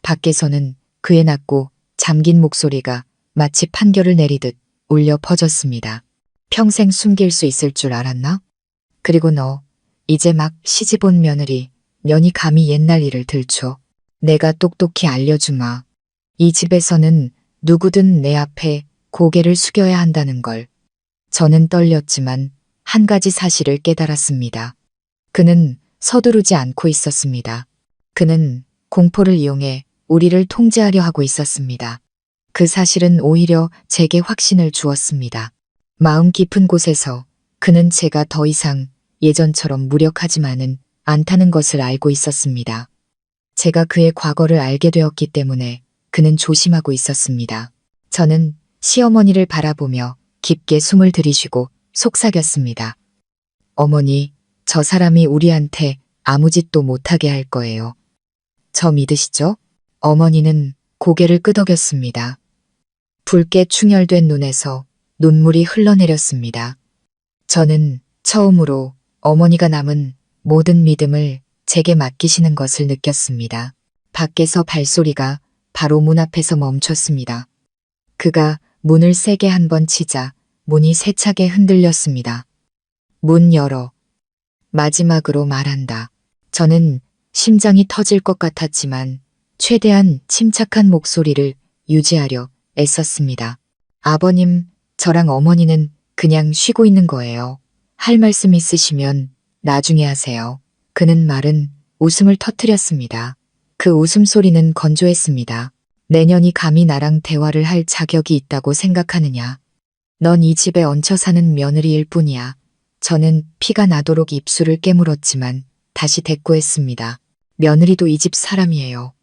밖에서는 그의 낮고 잠긴 목소리가 마치 판결을 내리듯 울려 퍼졌습니다. 평생 숨길 수 있을 줄 알았나? 그리고 너, 이제 막 시집 온 며느리, 년이 감히 옛날 일을 들춰. 내가 똑똑히 알려주마. 이 집에서는 누구든 내 앞에 고개를 숙여야 한다는 걸. 저는 떨렸지만 한 가지 사실을 깨달았습니다. 그는 서두르지 않고 있었습니다. 그는 공포를 이용해 우리를 통제하려 하고 있었습니다. 그 사실은 오히려 제게 확신을 주었습니다. 마음 깊은 곳에서 그는 제가 더 이상 예전처럼 무력하지만은 않다는 것을 알고 있었습니다. 제가 그의 과거를 알게 되었기 때문에 그는 조심하고 있었습니다. 저는 시어머니를 바라보며 깊게 숨을 들이쉬고 속삭였습니다. 어머니, 저 사람이 우리한테 아무 짓도 못하게 할 거예요. 저 믿으시죠? 어머니는 고개를 끄덕였습니다. 붉게 충혈된 눈에서 눈물이 흘러내렸습니다. 저는 처음으로 어머니가 남은 모든 믿음을 제게 맡기시는 것을 느꼈습니다. 밖에서 발소리가 바로 문 앞에서 멈췄습니다. 그가 문을 세게 한 번 치자 문이 세차게 흔들렸습니다. 문 열어. 마지막으로 말한다. 저는 심장이 터질 것 같았지만 최대한 침착한 목소리를 유지하려 애썼습니다. 아버님, 저랑 어머니는 그냥 쉬고 있는 거예요. 할 말씀 있으시면 나중에 하세요. 그는 말은 웃음을 터뜨렸습니다. 그 웃음소리는 건조했습니다. 내년이 감히 나랑 대화를 할 자격이 있다고 생각하느냐. 넌 이 집에 얹혀 사는 며느리일 뿐이야. 저는 피가 나도록 입술을 깨물었지만 다시 대꾸했습니다. 며느리도 이 집 사람이에요.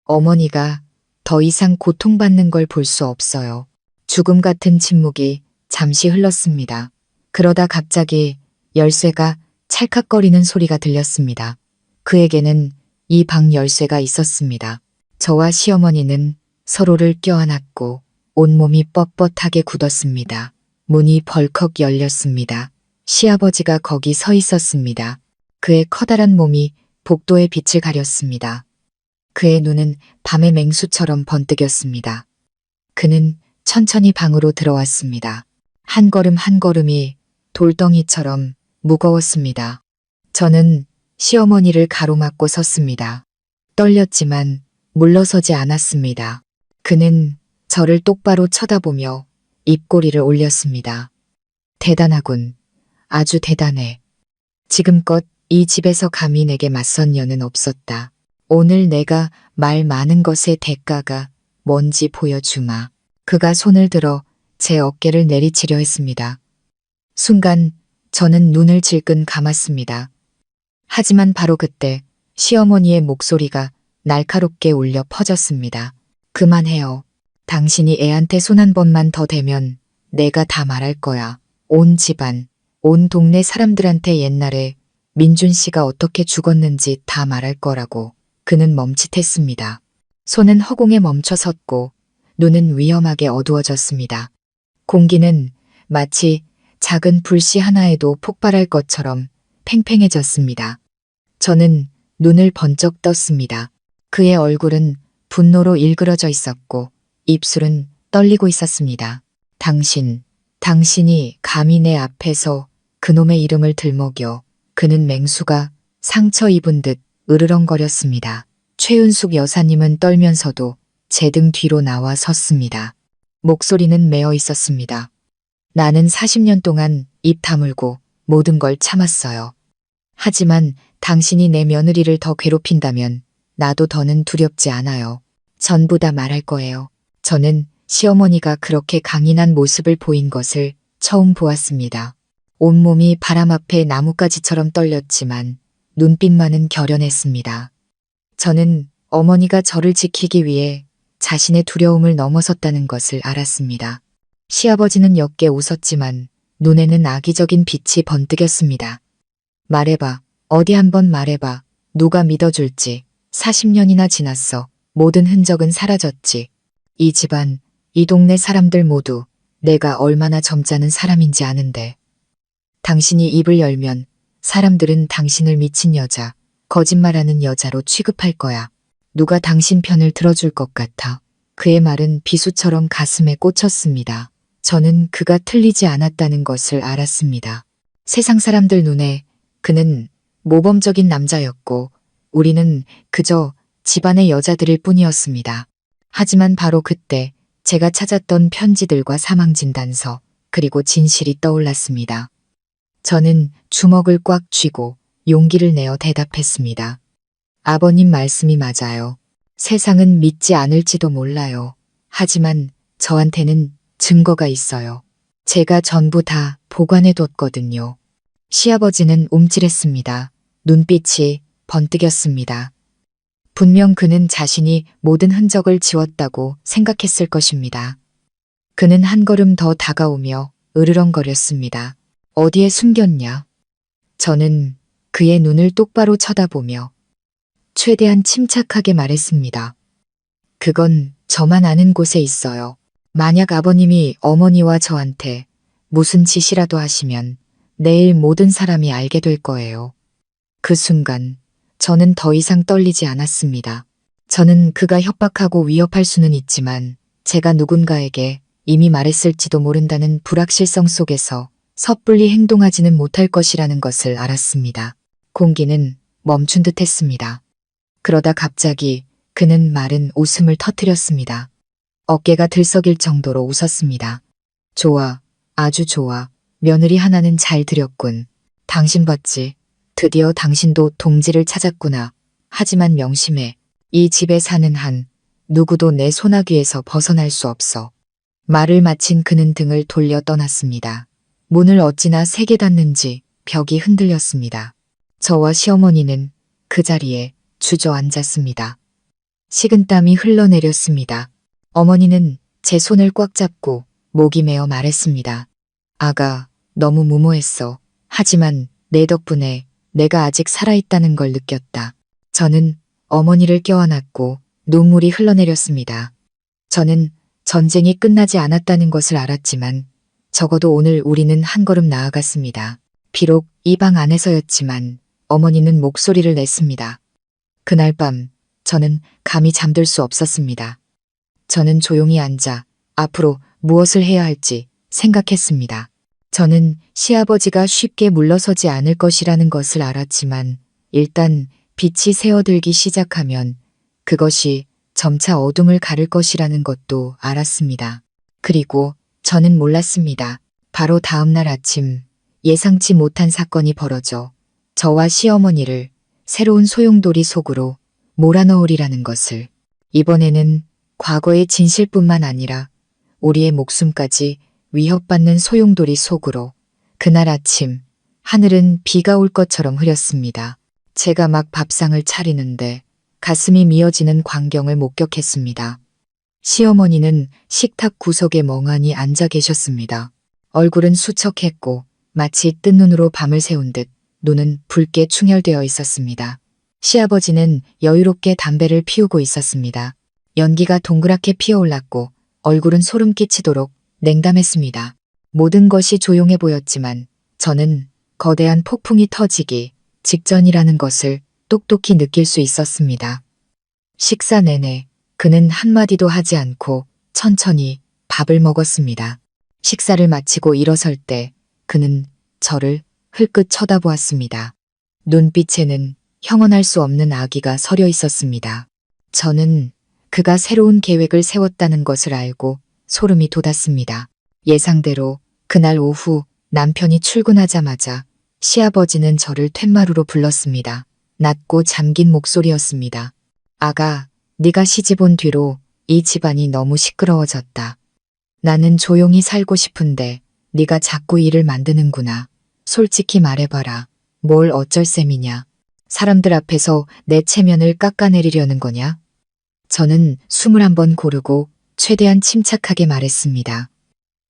어머니가 더 이상 고통받는 걸 볼 수 없어요. 죽음 같은 침묵이 잠시 흘렀습니다. 그러다 갑자기 열쇠가 찰칵거리는 소리가 들렸습니다. 그에게는 이 방 열쇠가 있었습니다. 저와 시어머니는 서로를 껴안았고 온몸이 뻣뻣하게 굳었습니다. 문이 벌컥 열렸습니다. 시아버지가 거기 서 있었습니다. 그의 커다란 몸이 복도의 빛을 가렸습니다. 그의 눈은 밤의 맹수처럼 번뜩였습니다. 그는 천천히 방으로 들어왔습니다. 한 걸음 한 걸음이 돌덩이처럼 무거웠습니다. 저는 시어머니를 가로막고 섰습니다. 떨렸지만 물러서지 않았습니다. 그는 저를 똑바로 쳐다보며 입꼬리를 올렸습니다. 대단하군. 아주 대단해. 지금껏 이 집에서 감히 내게 맞선 년은 없었다. 오늘 내가 말 많은 것의 대가가 뭔지 보여주마. 그가 손을 들어 제 어깨를 내리치려 했습니다. 순간 저는 눈을 질끈 감았습니다. 하지만 바로 그때 시어머니의 목소리가 날카롭게 울려 퍼졌습니다. 그만해요. 당신이 애한테 손 한 번만 더 대면 내가 다 말할 거야. 온 집안, 온 동네 사람들한테 옛날에 민준 씨가 어떻게 죽었는지 다 말할 거라고. 그는 멈칫했습니다. 손은 허공에 멈춰 섰고 눈은 위험하게 어두워졌습니다. 공기는 마치 작은 불씨 하나에도 폭발할 것처럼 팽팽해졌습니다. 저는 눈을 번쩍 떴습니다. 그의 얼굴은 분노로 일그러져 있었고 입술은 떨리고 있었습니다. 당신이 감히 내 앞에서 그놈의 이름을 들먹여. 그는 맹수가 상처 입은 듯 으르렁거렸습니다. 최은숙 여사님은 떨면서도 제 등 뒤로 나와 섰습니다. 목소리는 메어 있었습니다. 나는 40년 동안 입 다물고 모든 걸 참았어요. 하지만 당신이 내 며느리를 더 괴롭힌다면 나도 더는 두렵지 않아요. 전부 다 말할 거예요. 저는 시어머니가 그렇게 강인한 모습을 보인 것을 처음 보았습니다. 온몸이 바람 앞에 나뭇가지처럼 떨렸지만 눈빛만은 결연했습니다. 저는 어머니가 저를 지키기 위해 자신의 두려움을 넘어섰다는 것을 알았습니다. 시아버지는 옅게 웃었지만 눈에는 악의적인 빛이 번뜩였습니다. 말해봐. 어디 한번 말해봐. 누가 믿어줄지. 40년이나 지났어. 모든 흔적은 사라졌지. 이 집안, 이 동네 사람들 모두 내가 얼마나 점잖은 사람인지 아는데. 당신이 입을 열면 사람들은 당신을 미친 여자, 거짓말하는 여자로 취급할 거야. 누가 당신 편을 들어줄 것 같아. 그의 말은 비수처럼 가슴에 꽂혔습니다. 저는 그가 틀리지 않았다는 것을 알았습니다. 세상 사람들 눈에 그는 모범적인 남자였고 우리는 그저 집안의 여자들일 뿐이었습니다. 하지만 바로 그때 제가 찾았던 편지들과 사망진단서 그리고 진실이 떠올랐습니다. 저는 주먹을 꽉 쥐고 용기를 내어 대답했습니다. 아버님 말씀이 맞아요. 세상은 믿지 않을지도 몰라요. 하지만 저한테는 증거가 있어요. 제가 전부 다 보관해뒀거든요. 시아버지는 움찔했습니다. 눈빛이 번뜩였습니다. 분명 그는 자신이 모든 흔적을 지웠다고 생각했을 것입니다. 그는 한 걸음 더 다가오며 으르렁거렸습니다. 어디에 숨겼냐? 저는 그의 눈을 똑바로 쳐다보며 최대한 침착하게 말했습니다. 그건 저만 아는 곳에 있어요. 만약 아버님이 어머니와 저한테 무슨 짓이라도 하시면 내일 모든 사람이 알게 될 거예요. 그 순간 저는 더 이상 떨리지 않았습니다. 저는 그가 협박하고 위협할 수는 있지만 제가 누군가에게 이미 말했을지도 모른다는 불확실성 속에서 섣불리 행동하지는 못할 것이라는 것을 알았습니다. 공기는 멈춘 듯 했습니다. 그러다 갑자기 그는 마른 웃음을 터뜨렸습니다. 어깨가 들썩일 정도로 웃었습니다. 좋아, 아주 좋아. 며느리 하나는 잘 들였군. 당신 봤지? 드디어 당신도 동지를 찾았구나. 하지만 명심해. 이 집에 사는 한 누구도 내 소나귀에서 벗어날 수 없어. 말을 마친 그는 등을 돌려 떠났습니다. 문을 어찌나 세게 닫는지 벽이 흔들렸습니다. 저와 시어머니는 그 자리에 주저앉았습니다. 식은땀이 흘러내렸습니다. 어머니는 제 손을 꽉 잡고 목이 메어 말했습니다. 아가, 너무 무모했어. 하지만 내 덕분에 내가 아직 살아있다는 걸 느꼈다. 저는 어머니를 껴안았고 눈물이 흘러내렸습니다. 저는 전쟁이 끝나지 않았다는 것을 알았지만 적어도 오늘 우리는 한 걸음 나아갔습니다. 비록 이 방 안에서였지만 어머니는 목소리를 냈습니다. 그날 밤 저는 감히 잠들 수 없었습니다. 저는 조용히 앉아 앞으로 무엇을 해야 할지 생각했습니다. 저는 시아버지가 쉽게 물러서지 않을 것이라는 것을 알았지만 일단 빛이 새어들기 시작하면 그것이 점차 어둠을 가를 것이라는 것도 알았습니다. 그리고 저는 몰랐습니다. 바로 다음 날 아침 예상치 못한 사건이 벌어져 저와 시어머니를 새로운 소용돌이 속으로 몰아넣으리라는 것을. 이번에는 과거의 진실뿐만 아니라 우리의 목숨까지 위협받는 소용돌이 속으로. 그날 아침 하늘은 비가 올 것처럼 흐렸습니다. 제가 막 밥상을 차리는데 가슴이 미어지는 광경을 목격했습니다. 시어머니는 식탁 구석에 멍하니 앉아 계셨습니다. 얼굴은 수척했고 마치 뜬 눈으로 밤을 새운 듯 눈은 붉게 충혈되어 있었습니다. 시아버지는 여유롭게 담배를 피우고 있었습니다. 연기가 동그랗게 피어올랐고 얼굴은 소름 끼치도록 냉담했습니다. 모든 것이 조용해 보였지만 저는 거대한 폭풍이 터지기 직전이라는 것을 똑똑히 느낄 수 있었습니다. 식사 내내 그는 한마디도 하지 않고 천천히 밥을 먹었습니다. 식사를 마치고 일어설 때 그는 저를 흘끗 쳐다보았습니다. 눈빛에는 형언할 수 없는 악의가 서려 있었습니다. 저는 그가 새로운 계획을 세웠다는 것을 알고 소름이 돋았습니다. 예상대로 그날 오후 남편이 출근하자마자 시아버지는 저를 툇마루로 불렀습니다. 낮고 잠긴 목소리였습니다. 아가, 네가 시집 온 뒤로 이 집안이 너무 시끄러워졌다. 나는 조용히 살고 싶은데 네가 자꾸 일을 만드는구나. 솔직히 말해봐라. 뭘 어쩔 셈이냐. 사람들 앞에서 내 체면을 깎아내리려는 거냐? 저는 숨을 한번 고르고 최대한 침착하게 말했습니다.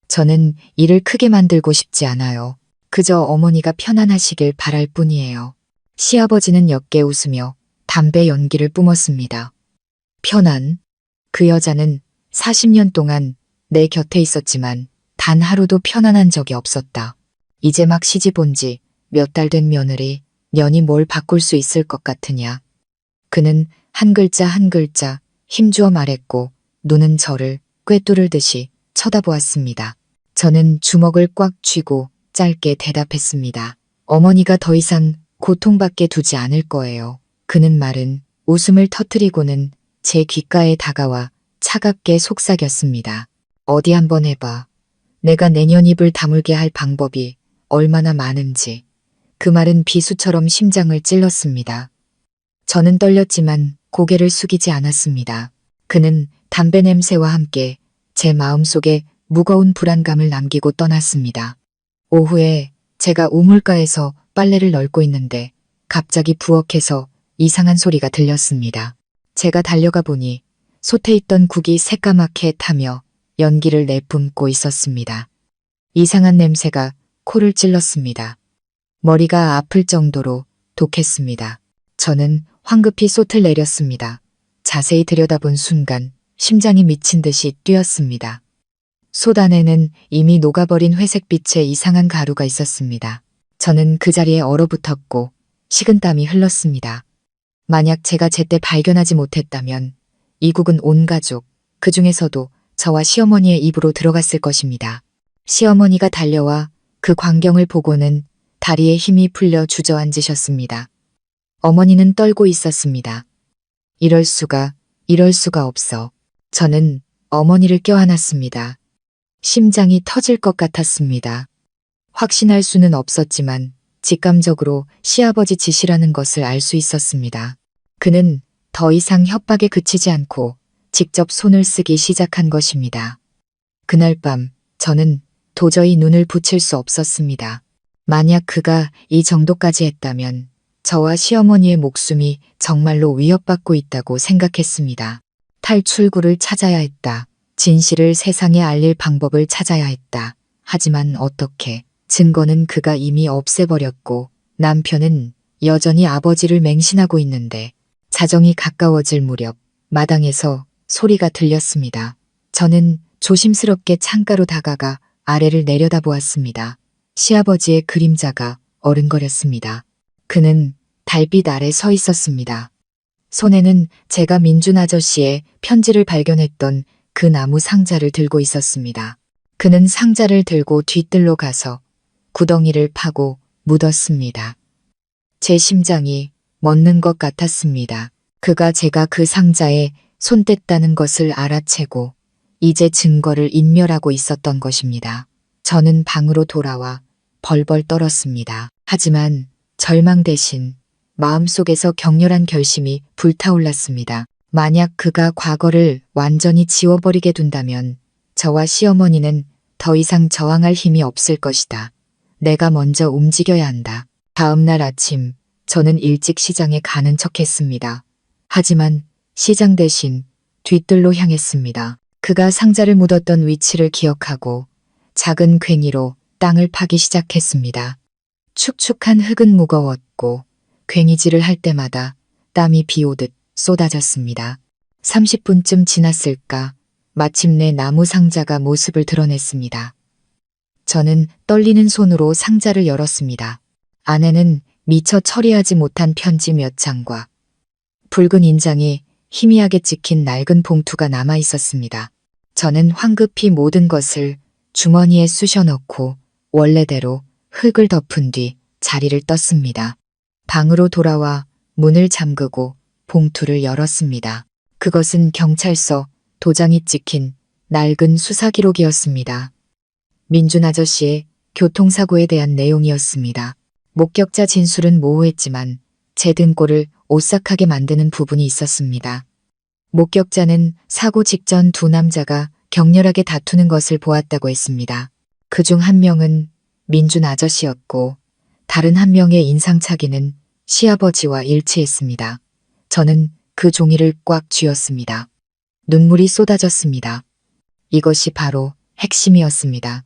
저는 일을 크게 만들고 싶지 않아요. 그저 어머니가 편안하시길 바랄 뿐이에요. 시아버지는 옅게 웃으며 담배 연기를 뿜었습니다. 편안? 그 여자는 40년 동안 내 곁에 있었지만 단 하루도 편안한 적이 없었다. 이제 막 시집 온 지 몇 달 된 며느리 년이 뭘 바꿀 수 있을 것 같으냐. 그는 한 글자 한 글자 힘주어 말했고 눈은 저를 꿰뚫을 듯이 쳐다보았습니다. 저는 주먹을 꽉 쥐고 짧게 대답했습니다. 어머니가 더 이상 고통받게 두지 않을 거예요. 그는 말은 웃음을 터뜨리고는 제 귓가에 다가와 차갑게 속삭였습니다. 어디 한번 해봐. 내가 내년 입을 다물게 할 방법이 얼마나 많은지. 그 말은 비수처럼 심장을 찔렀습니다. 저는 떨렸지만 고개를 숙이지 않았습니다. 그는 담배 냄새와 함께 제 마음속에 무거운 불안감을 남기고 떠났습니다. 오후에 제가 우물가에서 빨래를 널고 있는데 갑자기 부엌에서 이상한 소리가 들렸습니다. 제가 달려가 보니 솥에 있던 국이 새까맣게 타며 연기를 내뿜고 있었습니다. 이상한 냄새가 코를 찔렀습니다. 머리가 아플 정도로 독했습니다. 저는 황급히 솥을 내렸습니다. 자세히 들여다본 순간 심장이 미친 듯이 뛰었습니다. 솥 안에는 이미 녹아버린 회색빛의 이상한 가루가 있었습니다. 저는 그 자리에 얼어붙었고 식은땀이 흘렀습니다. 만약 제가 제때 발견하지 못했다면 이 국은 온 가족, 그 중에서도 저와 시어머니의 입으로 들어갔을 것입니다. 시어머니가 달려와 그 광경을 보고는 다리에 힘이 풀려 주저앉으셨습니다. 어머니는 떨고 있었습니다. 이럴 수가 없어. 저는 어머니를 껴안았습니다. 심장이 터질 것 같았습니다. 확신할 수는 없었지만 직감적으로 시아버지 짓이라는 것을 알 수 있었습니다. 그는 더 이상 협박에 그치지 않고 직접 손을 쓰기 시작한 것입니다. 그날 밤 저는 도저히 눈을 붙일 수 없었습니다. 만약 그가 이 정도까지 했다면 저와 시어머니의 목숨이 정말로 위협받고 있다고 생각했습니다. 탈출구를 찾아야 했다. 진실을 세상에 알릴 방법을 찾아야 했다. 하지만 어떻게? 증거는 그가 이미 없애버렸고 남편은 여전히 아버지를 맹신하고 있는데 자정이 가까워질 무렵 마당에서 소리가 들렸습니다. 저는 조심스럽게 창가로 다가가 아래를 내려다보았습니다. 시아버지의 그림자가 어른거렸습니다. 그는 달빛 아래 서 있었습니다. 손에는 제가 민준 아저씨의 편지를 발견했던 그 나무 상자를 들고 있었습니다. 그는 상자를 들고 뒤뜰로 가서 구덩이를 파고 묻었습니다. 제 심장이 멎는 것 같았습니다. 그가 제가 그 상자에 손댔다는 것을 알아채고 이제 증거를 인멸하고 있었던 것입니다. 저는 방으로 돌아와 벌벌 떨었습니다. 하지만 절망 대신 마음속에서 격렬한 결심이 불타올랐습니다. 만약 그가 과거를 완전히 지워버리게 둔다면 저와 시어머니는 더 이상 저항할 힘이 없을 것이다. 내가 먼저 움직여야 한다. 다음 날 아침 저는 일찍 시장에 가는 척했습니다. 하지만 시장 대신 뒤뜰로 향했습니다. 그가 상자를 묻었던 위치를 기억하고 작은 괭이로 땅을 파기 시작했습니다. 축축한 흙은 무거웠고 괭이질을 할 때마다 땀이 비오듯 쏟아졌습니다. 30분쯤 지났을까 마침내 나무 상자가 모습을 드러냈습니다. 저는 떨리는 손으로 상자를 열었습니다. 안에는 미처 처리하지 못한 편지 몇 장과 붉은 인장이 희미하게 찍힌 낡은 봉투가 남아 있었습니다. 저는 황급히 모든 것을 주머니에 쑤셔 넣고 원래대로 흙을 덮은 뒤 자리를 떴습니다. 방으로 돌아와 문을 잠그고 봉투를 열었습니다. 그것은 경찰서 도장이 찍힌 낡은 수사 기록이었습니다. 민준 아저씨의 교통사고에 대한 내용이었습니다. 목격자 진술은 모호했지만 제 등골을 오싹하게 만드는 부분이 있었습니다. 목격자는 사고 직전 두 남자가 격렬하게 다투는 것을 보았다고 했습니다. 그중 한 명은 민준 아저씨였고 다른 한 명의 인상착의는 시아버지와 일치했습니다. 저는 그 종이를 꽉 쥐었습니다. 눈물이 쏟아졌습니다. 이것이 바로 핵심이었습니다.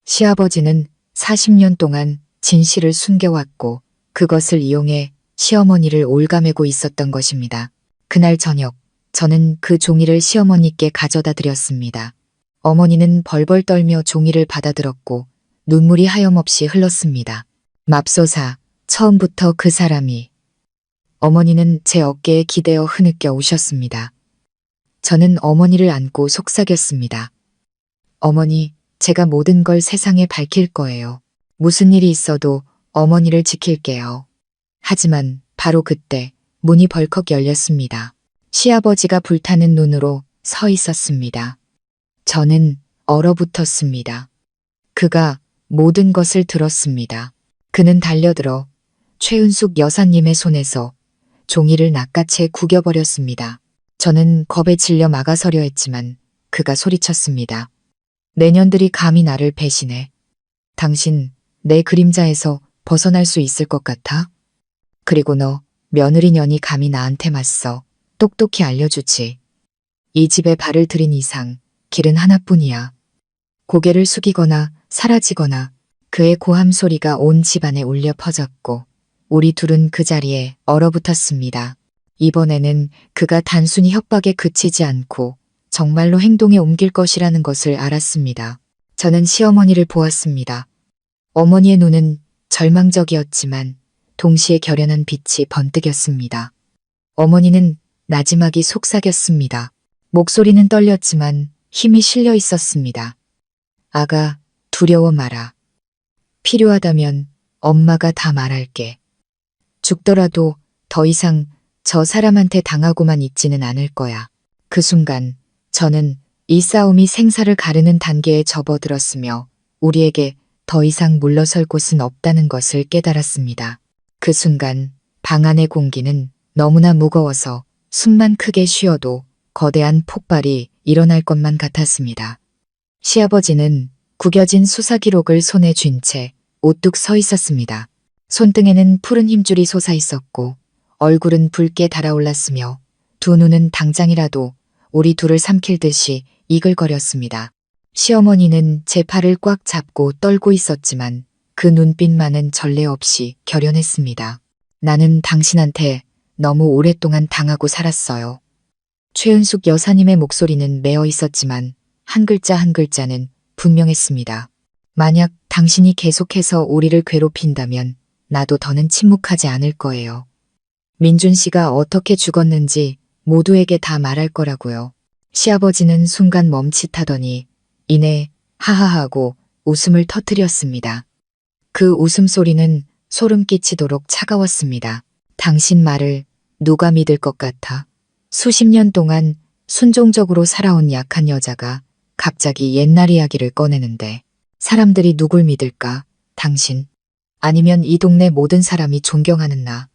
시아버지는 40년 동안 진실을 숨겨왔고 그것을 이용해 시어머니를 올가매고 있었던 것입니다. 그날 저녁 저는 그 종이를 시어머니께 가져다 드렸습니다. 어머니는 벌벌 떨며 종이를 받아들었고 눈물이 하염없이 흘렀습니다. 맙소사, 처음부터 그 사람이. 어머니는 제 어깨에 기대어 흐느껴 우셨습니다. 저는 어머니를 안고 속삭였습니다. 어머니, 제가 모든 걸 세상에 밝힐 거예요. 무슨 일이 있어도 어머니를 지킬게요. 하지만 바로 그때 문이 벌컥 열렸습니다. 시아버지가 불타는 눈으로 서 있었습니다. 저는 얼어붙었습니다. 그가 모든 것을 들었습니다. 그는 달려들어 최은숙 여사님의 손에서 종이를 낚아채 구겨버렸습니다. 저는 겁에 질려 막아서려 했지만 그가 소리쳤습니다. 내년들이 감히 나를 배신해. 당신 내 그림자에서 벗어날 수 있을 것 같아? 그리고 너 며느리년이 감히 나한테 맞서 똑똑히 알려주지. 이 집에 발을 들인 이상 길은 하나뿐이야. 고개를 숙이거나 사라지거나. 그의 고함 소리가 온 집안에 울려 퍼졌고 우리 둘은 그 자리에 얼어붙었습니다. 이번에는 그가 단순히 협박에 그치지 않고 정말로 행동에 옮길 것이라는 것을 알았습니다. 저는 시어머니를 보았습니다. 어머니의 눈은 절망적이었지만 동시에 결연한 빛이 번뜩였습니다. 어머니는 나지막이 속삭였습니다. 목소리는 떨렸지만 힘이 실려 있었습니다. 아가, 두려워 마라. 필요하다면 엄마가 다 말할게. 죽더라도 더 이상 저 사람한테 당하고만 있지는 않을 거야. 그 순간 저는 이 싸움이 생사를 가르는 단계에 접어들었으며 우리에게 더 이상 물러설 곳은 없다는 것을 깨달았습니다. 그 순간 방 안의 공기는 너무나 무거워서 숨만 크게 쉬어도 거대한 폭발이 일어날 것만 같았습니다. 시아버지는 구겨진 수사 기록을 손에 쥔 채 우뚝 서 있었습니다. 손등에는 푸른 힘줄이 솟아 있었고 얼굴은 붉게 달아올랐으며 두 눈은 당장이라도 우리 둘을 삼킬 듯이 이글거렸습니다. 시어머니는 제 팔을 꽉 잡고 떨고 있었지만 그 눈빛만은 전례 없이 결연했습니다. 나는 당신한테 너무 오랫동안 당하고 살았어요. 최은숙 여사님의 목소리는 메어 있었지만 한 글자 한 글자는 분명했습니다. 만약 당신이 계속해서 우리를 괴롭힌다면 나도 더는 침묵하지 않을 거예요. 민준 씨가 어떻게 죽었는지 모두에게 다 말할 거라고요. 시아버지는 순간 멈칫하더니 이내 하하하고 웃음을 터뜨렸습니다. 그 웃음소리는 소름 끼치도록 차가웠습니다. 당신 말을 누가 믿을 것 같아? 수십 년 동안 순종적으로 살아온 약한 여자가 갑자기 옛날 이야기를 꺼내는데 사람들이 누굴 믿을까? 당신? 아니면 이 동네 모든 사람이 존경하는 나?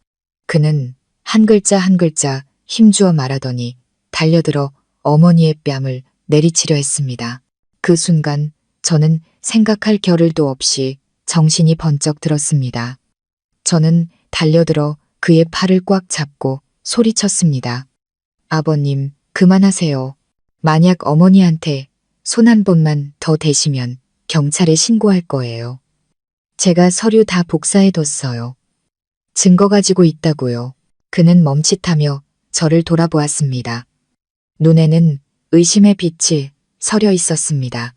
그는 한 글자 한 글자 힘주어 말하더니 달려들어 어머니의 뺨을 내리치려 했습니다. 그 순간 저는 생각할 겨를도 없이 정신이 번쩍 들었습니다. 저는 달려들어 그의 팔을 꽉 잡고 소리쳤습니다. 아버님, 그만하세요. 만약 어머니한테 손 한 번만 더 대시면 경찰에 신고할 거예요. 제가 서류 다 복사해뒀어요. 증거 가지고 있다고요. 그는 멈칫하며 저를 돌아보았습니다. 눈에는 의심의 빛이 서려 있었습니다.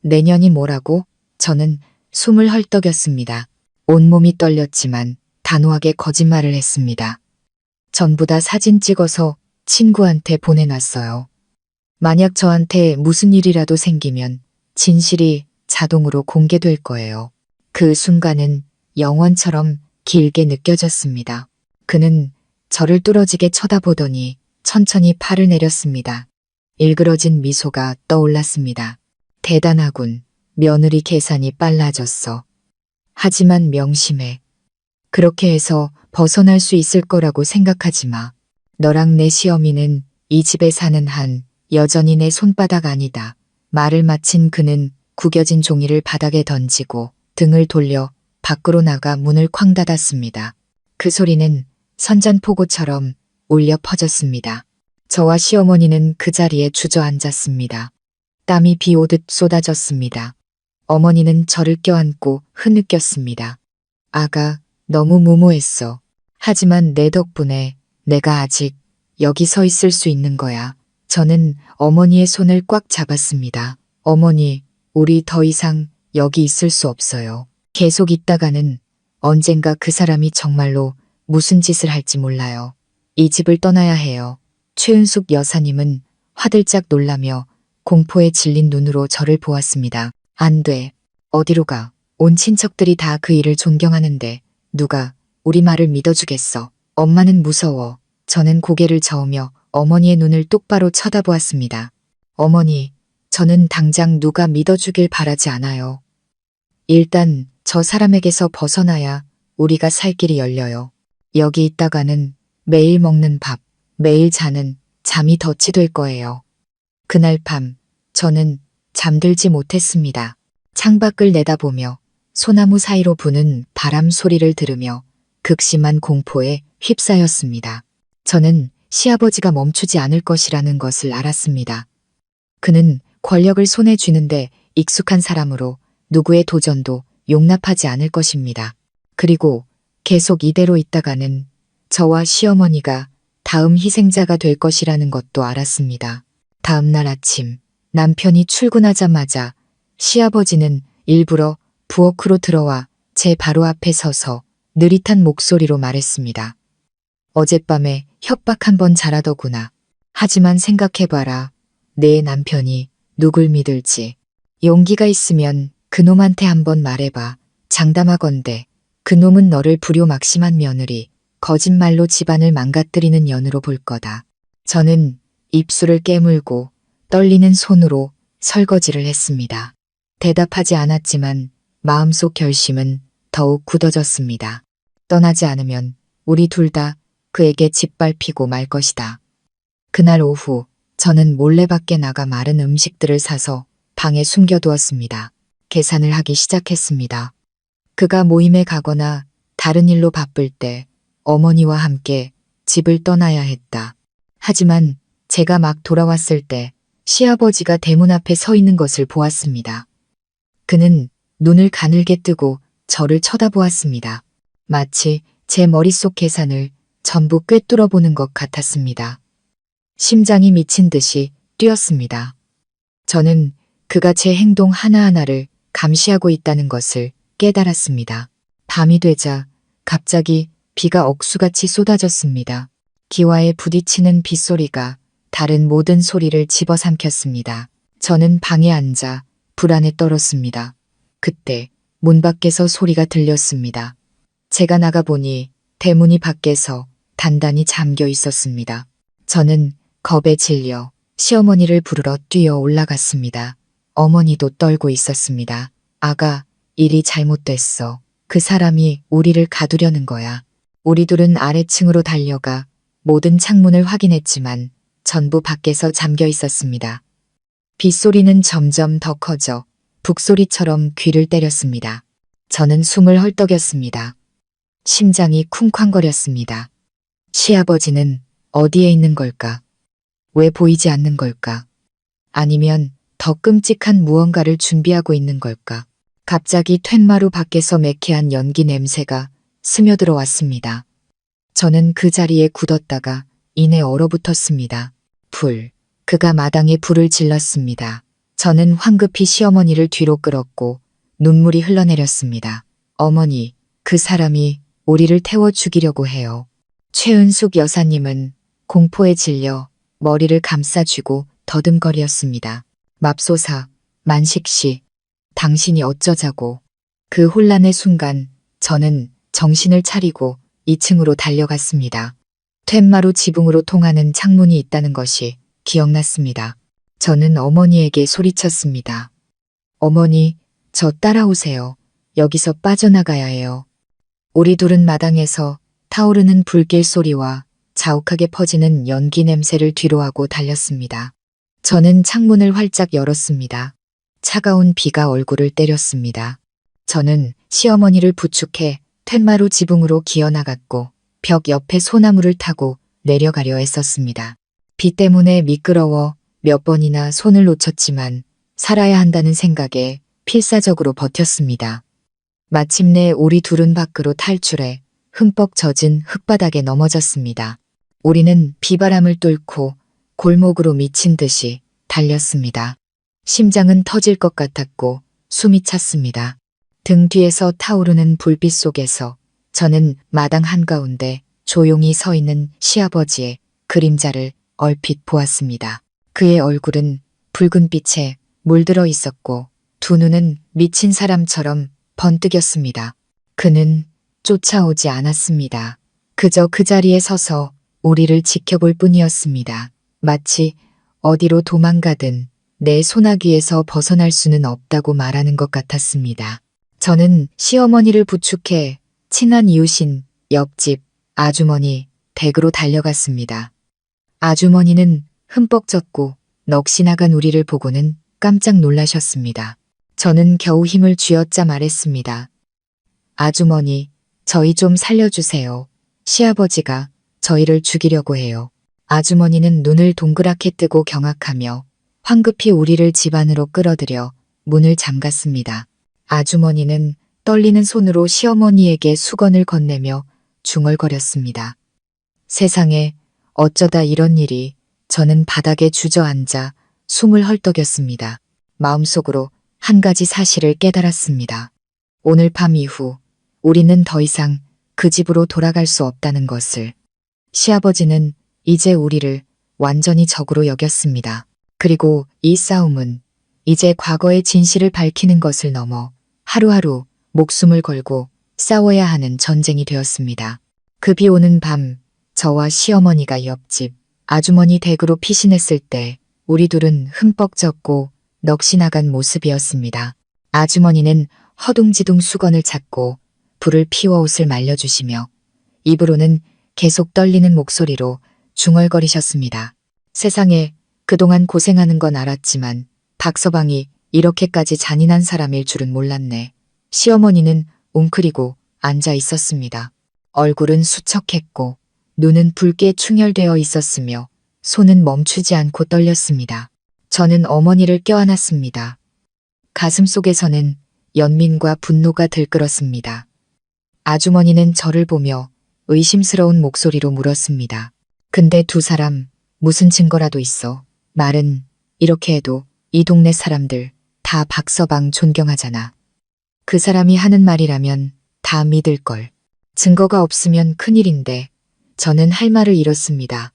내년이 뭐라고? 저는 숨을 헐떡였습니다. 온몸이 떨렸지만 단호하게 거짓말을 했습니다. 전부 다 사진 찍어서 친구한테 보내놨어요. 만약 저한테 무슨 일이라도 생기면 진실이 자동으로 공개될 거예요. 그 순간은 영원처럼 길게 느껴졌습니다. 그는 저를 뚫어지게 쳐다보더니 천천히 팔을 내렸습니다. 일그러진 미소가 떠올랐습니다. 대단하군. 며느리 계산이 빨라졌어. 하지만 명심해. 그렇게 해서 벗어날 수 있을 거라고 생각하지 마. 너랑 내 시어미는 이 집에 사는 한 여전히 내 손바닥 아니다. 말을 마친 그는 구겨진 종이를 바닥에 던지고 등을 돌려 밖으로 나가 문을 쾅 닫았습니다. 그 소리는 선전포고처럼 울려 퍼졌습니다. 저와 시어머니는 그 자리에 주저앉았습니다. 땀이 비 오듯 쏟아졌습니다. 어머니는 저를 껴안고 흐느꼈습니다. 아가, 너무 무모했어. 하지만 내 덕분에 내가 아직 여기 서 있을 수 있는 거야. 저는 어머니의 손을 꽉 잡았습니다. 어머니, 우리 더 이상 여기 있을 수 없어요. 계속 있다가는 언젠가 그 사람이 정말로 무슨 짓을 할지 몰라요. 이 집을 떠나야 해요. 최은숙 여사님은 화들짝 놀라며 공포에 질린 눈으로 저를 보았습니다. 안 돼. 어디로 가? 온 친척들이 다 그 일을 존경하는데 누가 우리 말을 믿어주겠어. 엄마는 무서워. 저는 고개를 저으며 어머니의 눈을 똑바로 쳐다보았습니다. 어머니, 저는 당장 누가 믿어주길 바라지 않아요. 일단 저 사람에게서 벗어나야 우리가 살 길이 열려요. 여기 있다가는 매일 먹는 밥, 매일 자는 잠이 덫이 될 거예요. 그날 밤 저는 잠들지 못했습니다. 창밖을 내다보며 소나무 사이로 부는 바람 소리를 들으며 극심한 공포에 휩싸였습니다. 저는 시아버지가 멈추지 않을 것이라는 것을 알았습니다. 그는 권력을 손에 쥐는데 익숙한 사람으로 누구의 도전도 용납하지 않을 것입니다. 그리고 계속 이대로 있다가는 저와 시어머니가 다음 희생자가 될 것이라는 것도 알았습니다. 다음 날 아침 남편이 출근하자마자 시아버지는 일부러 부엌으로 들어와 제 바로 앞에 서서 느릿한 목소리로 말했습니다. 어젯밤에 협박 한번 잘하더구나. 하지만 생각해봐라. 내 남편이 누굴 믿을지. 용기가 있으면 그놈한테 한번 말해봐. 장담하건대 그놈은 너를 불효막심한 며느리, 거짓말로 집안을 망가뜨리는 년으로 볼 거다. 저는 입술을 깨물고 떨리는 손으로 설거지를 했습니다. 대답하지 않았지만 마음속 결심은 더욱 굳어졌습니다. 떠나지 않으면 우리 둘 다 그에게 짓밟히고 말 것이다. 그날 오후 저는 몰래 밖에 나가 마른 음식들을 사서 방에 숨겨두었습니다. 계산을 하기 시작했습니다. 그가 모임에 가거나 다른 일로 바쁠 때 어머니와 함께 집을 떠나야 했다. 하지만 제가 막 돌아왔을 때 시아버지가 대문 앞에 서 있는 것을 보았습니다. 그는 눈을 가늘게 뜨고 저를 쳐다보았습니다. 마치 제 머릿속 계산을 전부 꿰뚫어 보는 것 같았습니다. 심장이 미친 듯이 뛰었습니다. 저는 그가 제 행동 하나하나를 감시하고 있다는 것을 깨달았습니다. 밤이 되자 갑자기 비가 억수같이 쏟아졌습니다. 기와에 부딪히는 빗소리가 다른 모든 소리를 집어삼켰습니다. 저는 방에 앉아 불안에 떨었습니다. 그때 문 밖에서 소리가 들렸습니다. 제가 나가보니 대문이 밖에서 단단히 잠겨 있었습니다. 저는 겁에 질려 시어머니를 부르러 뛰어 올라갔습니다. 어머니도 떨고 있었습니다. 아가, 일이 잘못됐어. 그 사람이 우리를 가두려는 거야. 우리 둘은 아래층으로 달려가 모든 창문을 확인했지만 전부 밖에서 잠겨 있었습니다. 빗소리는 점점 더 커져 북소리처럼 귀를 때렸습니다. 저는 숨을 헐떡였습니다. 심장이 쿵쾅거렸습니다. 시아버지는 어디에 있는 걸까? 왜 보이지 않는 걸까? 아니면 더 끔찍한 무언가를 준비하고 있는 걸까? 갑자기 툇마루 밖에서 매캐한 연기 냄새가 스며들어 왔습니다. 저는 그 자리에 굳었다가 이내 얼어붙었습니다. 불. 그가 마당에 불을 질렀습니다. 저는 황급히 시어머니를 뒤로 끌었고 눈물이 흘러내렸습니다. 어머니, 그 사람이 우리를 태워 죽이려고 해요. 최은숙 여사님은 공포에 질려 머리를 감싸쥐고 더듬거리었습니다. 맙소사, 만식씨, 당신이 어쩌자고. 그 혼란의 순간 저는 정신을 차리고 2층으로 달려갔습니다. 툇마루 지붕으로 통하는 창문이 있다는 것이 기억났습니다. 저는 어머니에게 소리쳤습니다. 어머니, 저 따라오세요. 여기서 빠져나가야 해요. 우리 둘은 마당에서 타오르는 불길 소리와 자욱하게 퍼지는 연기 냄새를 뒤로하고 달렸습니다. 저는 창문을 활짝 열었습니다. 차가운 비가 얼굴을 때렸습니다. 저는 시어머니를 부축해 툇마루 지붕으로 기어나갔고 벽 옆에 소나무를 타고 내려가려 했었습니다. 비 때문에 미끄러워 몇 번이나 손을 놓쳤지만 살아야 한다는 생각에 필사적으로 버텼습니다. 마침내 우리 둘은 밖으로 탈출해 흠뻑 젖은 흙바닥에 넘어졌습니다. 우리는 비바람을 뚫고 골목으로 미친 듯이 달렸습니다. 심장은 터질 것 같았고 숨이 찼습니다. 등 뒤에서 타오르는 불빛 속에서 저는 마당 한가운데 조용히 서 있는 시아버지의 그림자를 얼핏 보았습니다. 그의 얼굴은 붉은 빛에 물들어 있었고 두 눈은 미친 사람처럼 번뜩였습니다. 그는 쫓아오지 않았습니다. 그저 그 자리에 서서 우리를 지켜볼 뿐이었습니다. 마치 어디로 도망가든 내 소나귀에서 벗어날 수는 없다고 말하는 것 같았습니다. 저는 시어머니를 부축해 친한 이웃인 옆집 아주머니 댁으로 달려갔습니다. 아주머니는 흠뻑 젖고 넋이 나간 우리를 보고는 깜짝 놀라셨습니다. 저는 겨우 힘을 쥐어짜 말했습니다. 아주머니, 저희 좀 살려주세요. 시아버지가 저희를 죽이려고 해요. 아주머니는 눈을 동그랗게 뜨고 경악하며 황급히 우리를 집 안으로 끌어들여 문을 잠갔습니다. 아주머니는 떨리는 손으로 시어머니에게 수건을 건네며 중얼거렸습니다. 세상에 어쩌다 이런 일이. 저는 바닥에 주저앉아 숨을 헐떡였습니다. 마음속으로 한 가지 사실을 깨달았습니다. 오늘 밤 이후 우리는 더 이상 그 집으로 돌아갈 수 없다는 것을. 시아버지는 이제 우리를 완전히 적으로 여겼습니다. 그리고 이 싸움은 이제 과거의 진실을 밝히는 것을 넘어 하루하루 목숨을 걸고 싸워야 하는 전쟁이 되었습니다. 그 비 오는 밤, 저와 시어머니가 옆집 아주머니 댁으로 피신했을 때 우리 둘은 흠뻑 젖고 넋이 나간 모습이었습니다. 아주머니는 허둥지둥 수건을 찾고 불을 피워 옷을 말려주시며 입으로는 계속 떨리는 목소리로 중얼거리셨습니다. 세상에 그동안 고생하는 건 알았지만 박서방이 이렇게까지 잔인한 사람일 줄은 몰랐네. 시어머니는 웅크리고 앉아 있었습니다. 얼굴은 수척했고 눈은 붉게 충혈되어 있었으며 손은 멈추지 않고 떨렸습니다. 저는 어머니를 껴안았습니다. 가슴 속에서는 연민과 분노가 들끓었습니다. 아주머니는 저를 보며 의심스러운 목소리로 물었습니다. 근데 두 사람 무슨 증거라도 있어? 말은 이렇게 해도 이 동네 사람들 다 박서방 존경하잖아. 그 사람이 하는 말이라면 다 믿을걸. 증거가 없으면 큰일인데 저는 할 말을 잃었습니다.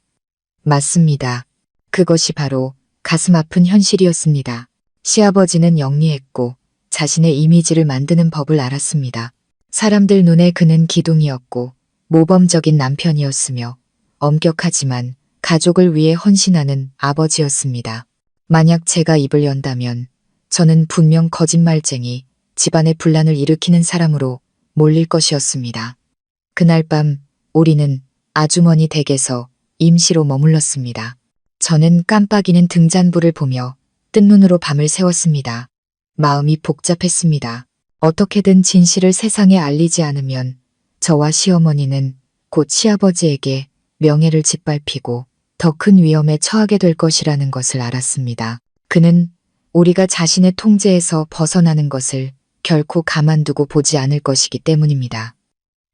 맞습니다. 그것이 바로 가슴 아픈 현실이었습니다. 시아버지는 영리했고 자신의 이미지를 만드는 법을 알았습니다. 사람들 눈에 그는 기둥이었고 모범적인 남편이었으며 엄격하지만 가족을 위해 헌신하는 아버지였습니다. 만약 제가 입을 연다면 저는 분명 거짓말쟁이, 집안의 분란을 일으키는 사람으로 몰릴 것이었습니다. 그날 밤 우리는 아주머니 댁에서 임시로 머물렀습니다. 저는 깜빡이는 등잔불을 보며 뜬 눈으로 밤을 새웠습니다. 마음이 복잡했습니다. 어떻게든 진실을 세상에 알리지 않으면 저와 시어머니는 곧 시아버지에게 명예를 짓밟히고 더 큰 위험에 처하게 될 것이라는 것을 알았습니다. 그는 우리가 자신의 통제에서 벗어나는 것을 결코 가만두고 보지 않을 것이기 때문입니다.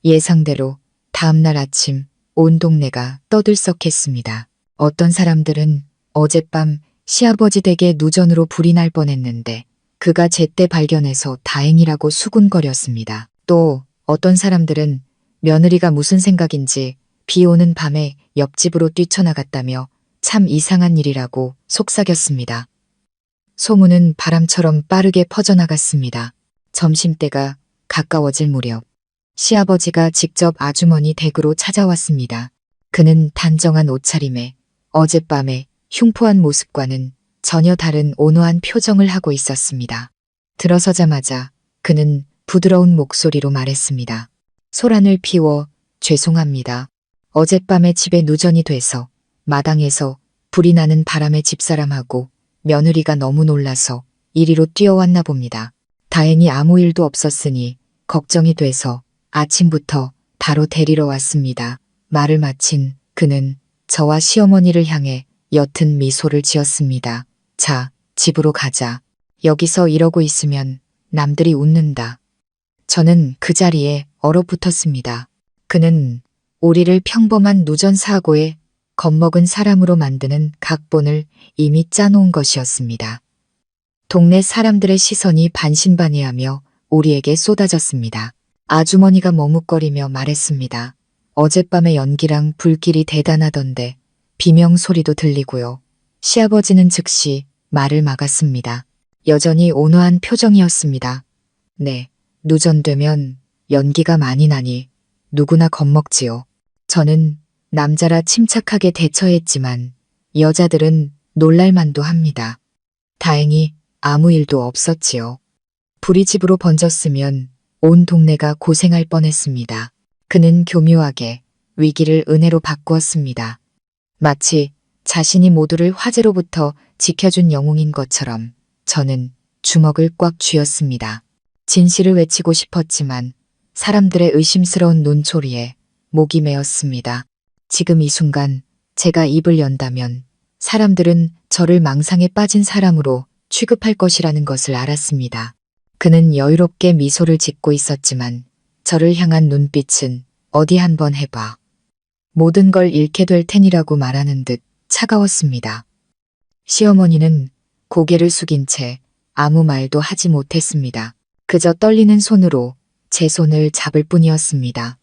예상대로 다음날 아침 온 동네가 떠들썩했습니다. 어떤 사람들은 어젯밤 시아버지 댁에 누전으로 불이 날 뻔했는데 그가 제때 발견해서 다행이라고 수군거렸습니다. 또 어떤 사람들은 며느리가 무슨 생각인지 비 오는 밤에 옆집으로 뛰쳐나갔다며 참 이상한 일이라고 속삭였습니다. 소문은 바람처럼 빠르게 퍼져나갔습니다. 점심때가 가까워질 무렵 시아버지가 직접 아주머니 댁으로 찾아왔습니다. 그는 단정한 옷차림에 어젯밤의 흉포한 모습과는 전혀 다른 온화한 표정을 하고 있었습니다. 들어서자마자 그는 부드러운 목소리로 말했습니다. 소란을 피워 죄송합니다. 어젯밤에 집에 누전이 돼서 마당에서 불이 나는 바람에 집사람하고 며느리가 너무 놀라서 이리로 뛰어왔나 봅니다. 다행히 아무 일도 없었으니 걱정이 돼서 아침부터 바로 데리러 왔습니다. 말을 마친 그는 저와 시어머니를 향해 옅은 미소를 지었습니다. 자, 집으로 가자. 여기서 이러고 있으면 남들이 웃는다. 저는 그 자리에 얼어붙었습니다. 그는 우리를 평범한 누전 사고에 겁먹은 사람으로 만드는 각본을 이미 짜놓은 것이었습니다. 동네 사람들의 시선이 반신반의하며 우리에게 쏟아졌습니다. 아주머니가 머뭇거리며 말했습니다. 어젯밤의 연기랑 불길이 대단하던데 비명 소리도 들리고요. 시아버지는 즉시 말을 막았습니다. 여전히 온화한 표정이었습니다. 네, 누전되면 연기가 많이 나니 누구나 겁먹지요. 저는 남자라 침착하게 대처했지만 여자들은 놀랄만도 합니다. 다행히 아무 일도 없었지요. 불이 집으로 번졌으면 온 동네가 고생할 뻔했습니다. 그는 교묘하게 위기를 은혜로 바꾸었습니다. 마치 자신이 모두를 화재로부터 지켜준 영웅인 것처럼 저는 주먹을 꽉 쥐었습니다. 진실을 외치고 싶었지만 사람들의 의심스러운 눈초리에 목이 메었습니다. 지금 이 순간 제가 입을 연다면 사람들은 저를 망상에 빠진 사람으로 취급할 것이라는 것을 알았습니다. 그는 여유롭게 미소를 짓고 있었지만 저를 향한 눈빛은 어디 한번 해봐. 모든 걸 잃게 될 테니라고 말하는 듯 차가웠습니다. 시어머니는 고개를 숙인 채 아무 말도 하지 못했습니다. 그저 떨리는 손으로 제 손을 잡을 뿐이었습니다.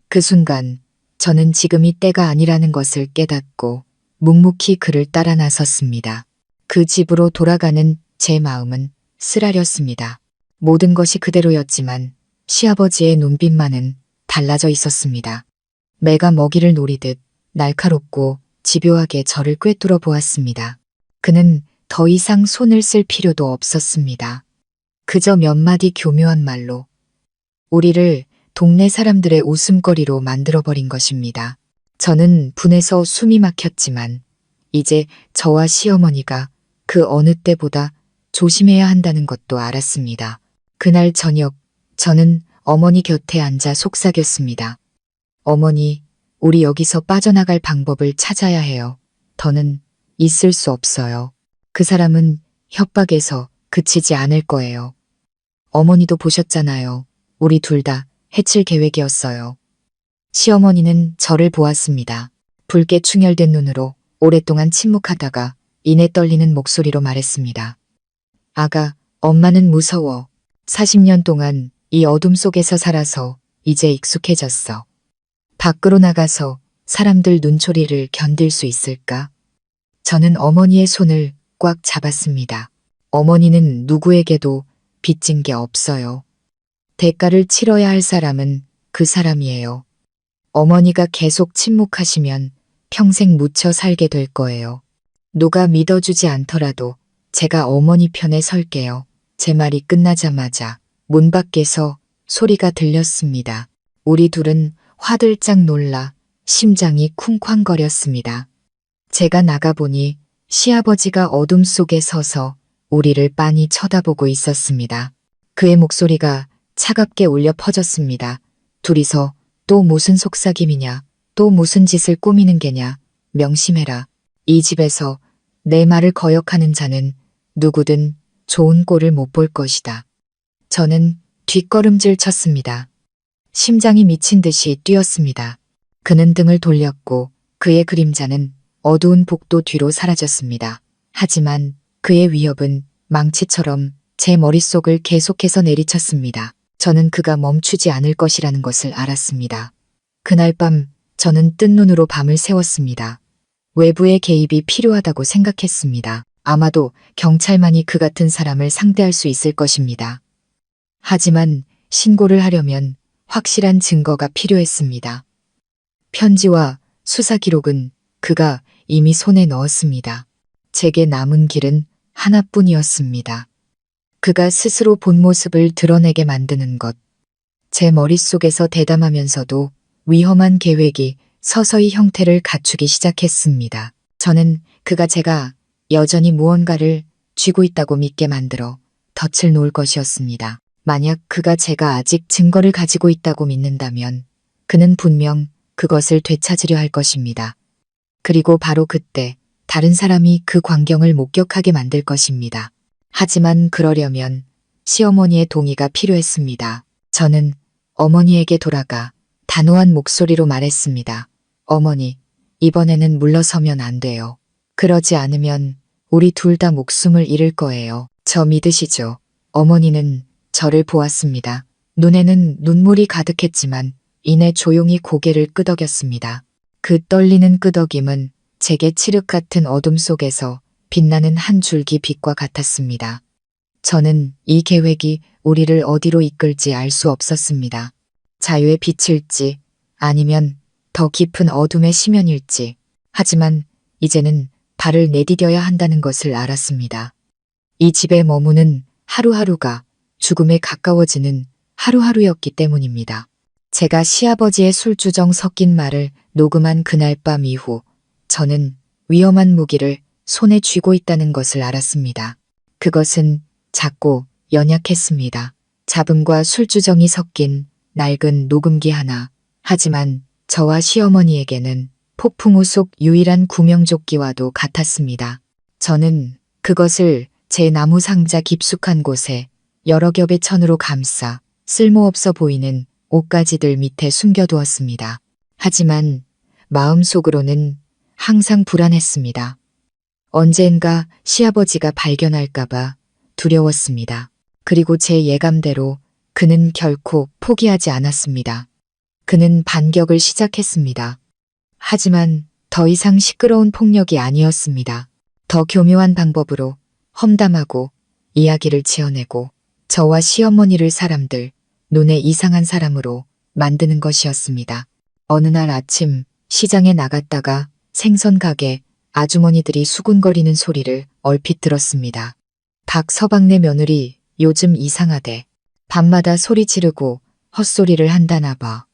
그 순간 저는 지금이 때가 아니라는 것을 깨닫고 묵묵히 그를 따라 나섰습니다. 그 집으로 돌아가는 제 마음은 쓰라렸습니다. 모든 것이 그대로였지만 시아버지의 눈빛만은 달라져 있었습니다. 매가 먹이를 노리듯 날카롭고 집요하게 저를 꿰뚫어 보았습니다. 그는 더 이상 손을 쓸 필요도 없었습니다. 그저 몇 마디 교묘한 말로 우리를 동네 사람들의 웃음거리로 만들어버린 것입니다. 저는 분해서 숨이 막혔지만 이제 저와 시어머니가 그 어느 때보다 조심해야 한다는 것도 알았습니다. 그날 저녁 저는 어머니 곁에 앉아 속삭였습니다. 어머니, 우리 여기서 빠져나갈 방법을 찾아야 해요. 더는 있을 수 없어요. 그 사람은 협박에서 그치지 않을 거예요. 어머니도 보셨잖아요. 우리 둘 다 해칠 계획이었어요. 시어머니는 저를 보았습니다. 붉게 충혈된 눈으로 오랫동안 침묵하다가 이내 떨리는 목소리로 말했습니다. 아가, 엄마는 무서워. 40년 동안 이 어둠 속에서 살아서 이제 익숙해졌어. 밖으로 나가서 사람들 눈초리를 견딜 수 있을까? 저는 어머니의 손을 꽉 잡았습니다. 어머니는 누구에게도 빚진 게 없어요. 대가를 치러야 할 사람은 그 사람이에요. 어머니가 계속 침묵하시면 평생 묻혀 살게 될 거예요. 누가 믿어주지 않더라도 제가 어머니 편에 설게요. 제 말이 끝나자마자 문 밖에서 소리가 들렸습니다. 우리 둘은 화들짝 놀라 심장이 쿵쾅거렸습니다. 제가 나가보니 시아버지가 어둠 속에 서서 우리를 빤히 쳐다보고 있었습니다. 그의 목소리가 차갑게 울려 퍼졌습니다. 둘이서 또 무슨 속삭임이냐, 또 무슨 짓을 꾸미는 게냐, 명심해라. 이 집에서 내 말을 거역하는 자는 누구든 좋은 꼴을 못 볼 것이다. 저는 뒷걸음질 쳤습니다. 심장이 미친 듯이 뛰었습니다. 그는 등을 돌렸고 그의 그림자는 어두운 복도 뒤로 사라졌습니다. 하지만 그의 위협은 망치처럼 제 머릿속을 계속해서 내리쳤습니다. 저는 그가 멈추지 않을 것이라는 것을 알았습니다. 그날 밤 저는 뜬 눈으로 밤을 새웠습니다. 외부의 개입이 필요하다고 생각했습니다. 아마도 경찰만이 그 같은 사람을 상대할 수 있을 것입니다. 하지만 신고를 하려면 확실한 증거가 필요했습니다. 편지와 수사 기록은 그가 이미 손에 넣었습니다. 제게 남은 길은 하나뿐이었습니다. 그가 스스로 본 모습을 드러내게 만드는 것. 제 머릿속에서 대담하면서도 위험한 계획이 서서히 형태를 갖추기 시작했습니다. 저는 그가 제가 여전히 무언가를 쥐고 있다고 믿게 만들어 덫을 놓을 것이었습니다. 만약 그가 제가 아직 증거를 가지고 있다고 믿는다면 그는 분명 그것을 되찾으려 할 것입니다. 그리고 바로 그때 다른 사람이 그 광경을 목격하게 만들 것입니다. 하지만 그러려면 시어머니의 동의가 필요했습니다. 저는 어머니에게 돌아가 단호한 목소리로 말했습니다. 어머니, 이번에는 물러서면 안 돼요. 그러지 않으면 우리 둘 다 목숨을 잃을 거예요. 저 믿으시죠? 어머니는 저를 보았습니다. 눈에는 눈물이 가득했지만 이내 조용히 고개를 끄덕였습니다. 그 떨리는 끄덕임은 제게 칠흑 같은 어둠 속에서 빛나는 한 줄기 빛과 같았습니다. 저는 이 계획이 우리를 어디로 이끌지 알 수 없었습니다. 자유의 빛일지 아니면 더 깊은 어둠의 심연일지. 하지만 이제는 발을 내디뎌야 한다는 것을 알았습니다. 이 집에 머무는 하루하루가 죽음에 가까워지는 하루하루였기 때문입니다. 제가 시아버지의 술주정 섞인 말을 녹음한 그날 밤 이후 저는 위험한 무기를 손에 쥐고 있다는 것을 알았습니다. 그것은 작고 연약했습니다. 잡음과 술주정이 섞인 낡은 녹음기 하나. 하지만 저와 시어머니에게는 폭풍우 속 유일한 구명조끼와도 같았습니다. 저는 그것을 제 나무 상자 깊숙한 곳에 여러 겹의 천으로 감싸 쓸모없어 보이는 옷가지들 밑에 숨겨두었습니다. 하지만 마음속으로는 항상 불안했습니다. 언젠가 시아버지가 발견할까봐 두려웠습니다. 그리고 제 예감대로 그는 결코 포기하지 않았습니다. 그는 반격을 시작했습니다. 하지만 더 이상 시끄러운 폭력이 아니었습니다. 더 교묘한 방법으로 험담하고 이야기를 지어내고 저와 시어머니를 사람들 눈에 이상한 사람으로 만드는 것이었습니다. 어느 날 아침 시장에 나갔다가 생선 가게 아주머니들이 수군거리는 소리를 얼핏 들었습니다. 박 서방네 며느리 요즘 이상하대. 밤마다 소리 지르고 헛소리를 한다나 봐.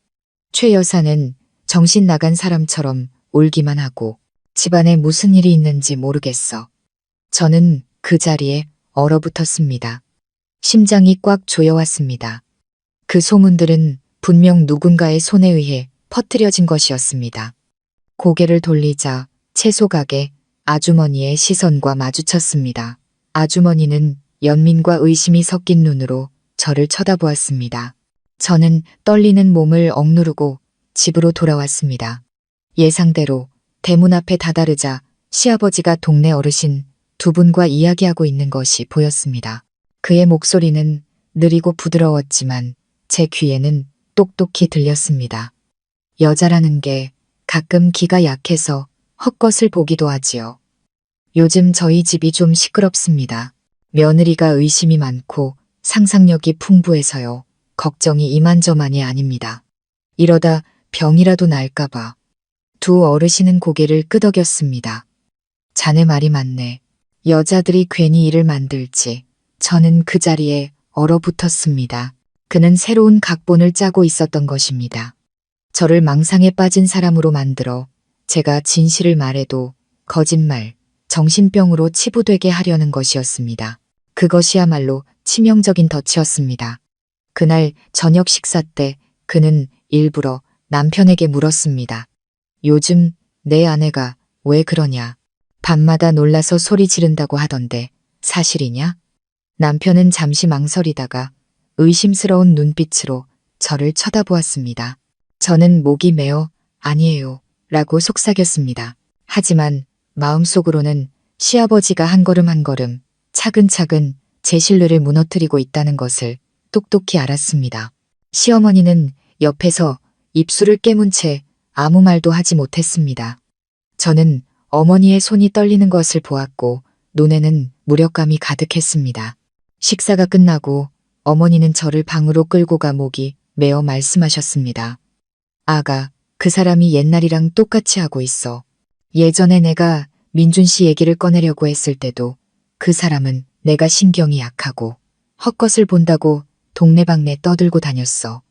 최 여사는 정신 나간 사람처럼 울기만 하고 집안에 무슨 일이 있는지 모르겠어. 저는 그 자리에 얼어붙었습니다. 심장이 꽉 조여왔습니다. 그 소문들은 분명 누군가의 손에 의해 퍼뜨려진 것이었습니다. 고개를 돌리자 채소 가게 아주머니의 시선과 마주쳤습니다. 아주머니는 연민과 의심이 섞인 눈으로 저를 쳐다보았습니다. 저는 떨리는 몸을 억누르고 집으로 돌아왔습니다. 예상대로 대문 앞에 다다르자 시아버지가 동네 어르신 두 분과 이야기하고 있는 것이 보였습니다. 그의 목소리는 느리고 부드러웠지만 제 귀에는 똑똑히 들렸습니다. 여자라는 게 가끔 기가 약해서 헛것을 보기도 하지요. 요즘 저희 집이 좀 시끄럽습니다. 며느리가 의심이 많고 상상력이 풍부해서요. 걱정이 이만저만이 아닙니다. 이러다 병이라도 날까봐. 두 어르신은 고개를 끄덕였습니다. 자네 말이 맞네. 여자들이 괜히 일을 만들지. 저는 그 자리에 얼어붙었습니다. 그는 새로운 각본을 짜고 있었던 것입니다. 저를 망상에 빠진 사람으로 만들어 제가 진실을 말해도 거짓말, 정신병으로 치부되게 하려는 것이었습니다. 그것이야말로 치명적인 덫이었습니다. 그날 저녁 식사 때 그는 일부러 남편에게 물었습니다. 요즘 내 아내가 왜 그러냐? 밤마다 놀라서 소리 지른다고 하던데 사실이냐? 남편은 잠시 망설이다가 의심스러운 눈빛으로 저를 쳐다보았습니다. 저는 목이 메어 아니에요 라고 속삭였습니다. 하지만 마음속으로는 시아버지가 한 걸음 한 걸음 차근차근 제 신뢰를 무너뜨리고 있다는 것을 똑똑히 알았습니다. 시어머니는 옆에서 입술을 깨문 채 아무 말도 하지 못했습니다. 저는 어머니의 손이 떨리는 것을 보았고 눈에는 무력감이 가득했습니다. 식사가 끝나고 어머니는 저를 방으로 끌고 가 목이 메어 말씀하셨습니다. 아가, 그 사람이 옛날이랑 똑같이 하고 있어. 예전에 내가 민준 씨 얘기를 꺼내려고 했을 때도 그 사람은 내가 신경이 약하고 헛것을 본다고 동네방네 떠들고 다녔어.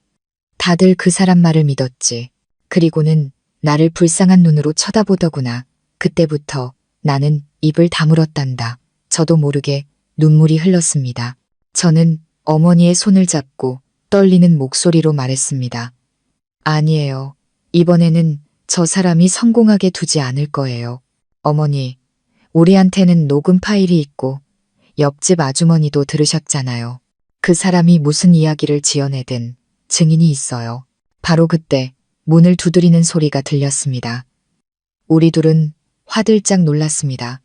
다들 그 사람 말을 믿었지. 그리고는 나를 불쌍한 눈으로 쳐다보더구나. 그때부터 나는 입을 다물었단다. 저도 모르게 눈물이 흘렀습니다. 저는 어머니의 손을 잡고 떨리는 목소리로 말했습니다. 아니에요. 이번에는 저 사람이 성공하게 두지 않을 거예요. 어머니, 우리한테는 녹음 파일이 있고 옆집 아주머니도 들으셨잖아요. 그 사람이 무슨 이야기를 지어내든 증인이 있어요. 바로 그때 문을 두드리는 소리가 들렸습니다. 우리 둘은 화들짝 놀랐습니다.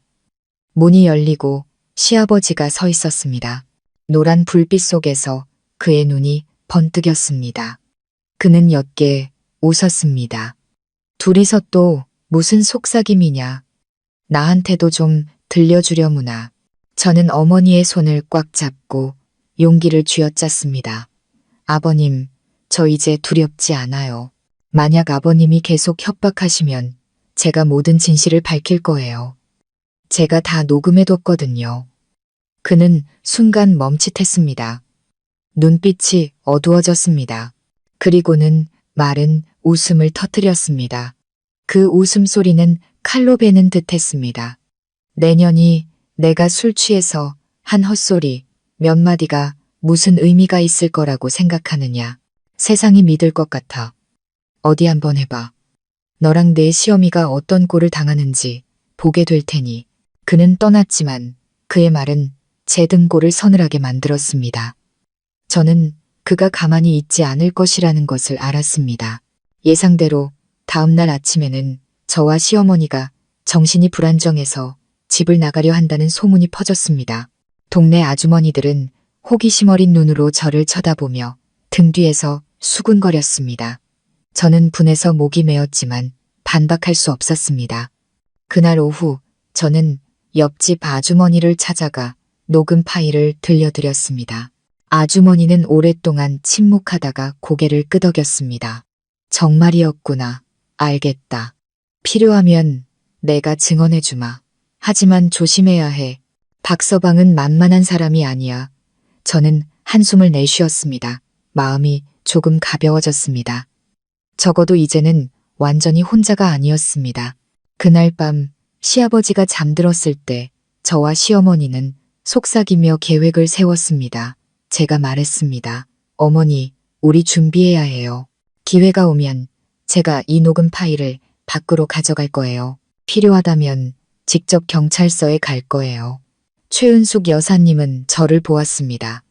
문이 열리고 시아버지가 서 있었습니다. 노란 불빛 속에서 그의 눈이 번뜩였습니다. 그는 옅게 웃었습니다. 둘이서 또 무슨 속삭임이냐. 나한테도 좀 들려주려무나. 저는 어머니의 손을 꽉 잡고 용기를 쥐어짰습니다. 아버님, 저 이제 두렵지 않아요. 만약 아버님이 계속 협박하시면 제가 모든 진실을 밝힐 거예요. 제가 다 녹음해뒀거든요. 그는 순간 멈칫했습니다. 눈빛이 어두워졌습니다. 그리고는 마른 웃음을 터뜨렸습니다. 그 웃음소리는 칼로 베는 듯 했습니다. 내년이 내가 술 취해서 한 헛소리 몇 마디가 무슨 의미가 있을 거라고 생각하느냐. 세상이 믿을 것 같아. 어디 한번 해봐. 너랑 내 시어미가 어떤 꼴을 당하는지 보게 될 테니. 그는 떠났지만 그의 말은 제 등골을 서늘하게 만들었습니다. 저는 그가 가만히 있지 않을 것이라는 것을 알았습니다. 예상대로 다음날 아침에는 저와 시어머니가 정신이 불안정해서 집을 나가려 한다는 소문이 퍼졌습니다. 동네 아주머니들은 호기심 어린 눈으로 저를 쳐다보며 등 뒤에서 수군거렸습니다. 저는 분해서 목이 메었지만 반박할 수 없었습니다. 그날 오후 저는 옆집 아주머니를 찾아가 녹음 파일을 들려드렸습니다. 아주머니는 오랫동안 침묵하다가 고개를 끄덕였습니다. 정말이었구나. 알겠다. 필요하면 내가 증언해주마. 하지만 조심해야 해. 박서방은 만만한 사람이 아니야. 저는 한숨을 내쉬었습니다. 마음이 조금 가벼워졌습니다. 적어도 이제는 완전히 혼자가 아니었습니다. 그날 밤 시아버지가 잠들었을 때 저와 시어머니는 속삭이며 계획을 세웠습니다. 제가 말했습니다. 어머니, 우리 준비해야 해요. 기회가 오면 제가 이 녹음 파일을 밖으로 가져갈 거예요. 필요하다면 직접 경찰서에 갈 거예요. 최은숙 여사님은 저를 보았습니다.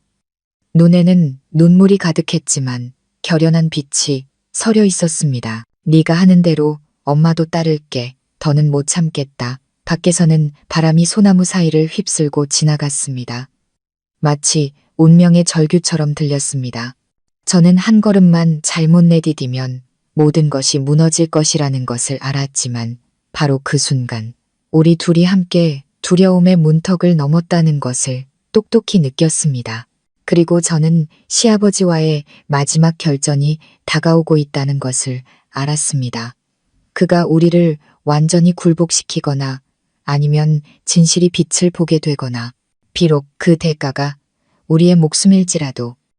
눈에는 눈물이 가득했지만 결연한 빛이 서려 있었습니다. 네가 하는 대로 엄마도 따를게. 더는 못 참겠다. 밖에서는 바람이 소나무 사이를 휩쓸고 지나갔습니다. 마치 운명의 절규처럼 들렸습니다. 저는 한 걸음만 잘못 내디디면 모든 것이 무너질 것이라는 것을 알았지만 바로 그 순간 우리 둘이 함께 두려움의 문턱을 넘었다는 것을 똑똑히 느꼈습니다. 그리고 저는 시아버지와의 마지막 결전이 다가오고 있다는 것을 알았습니다. 그가 우리를 완전히 굴복시키거나 아니면 진실이 빛을 보게 되거나 비록 그 대가가 우리의 목숨일지라도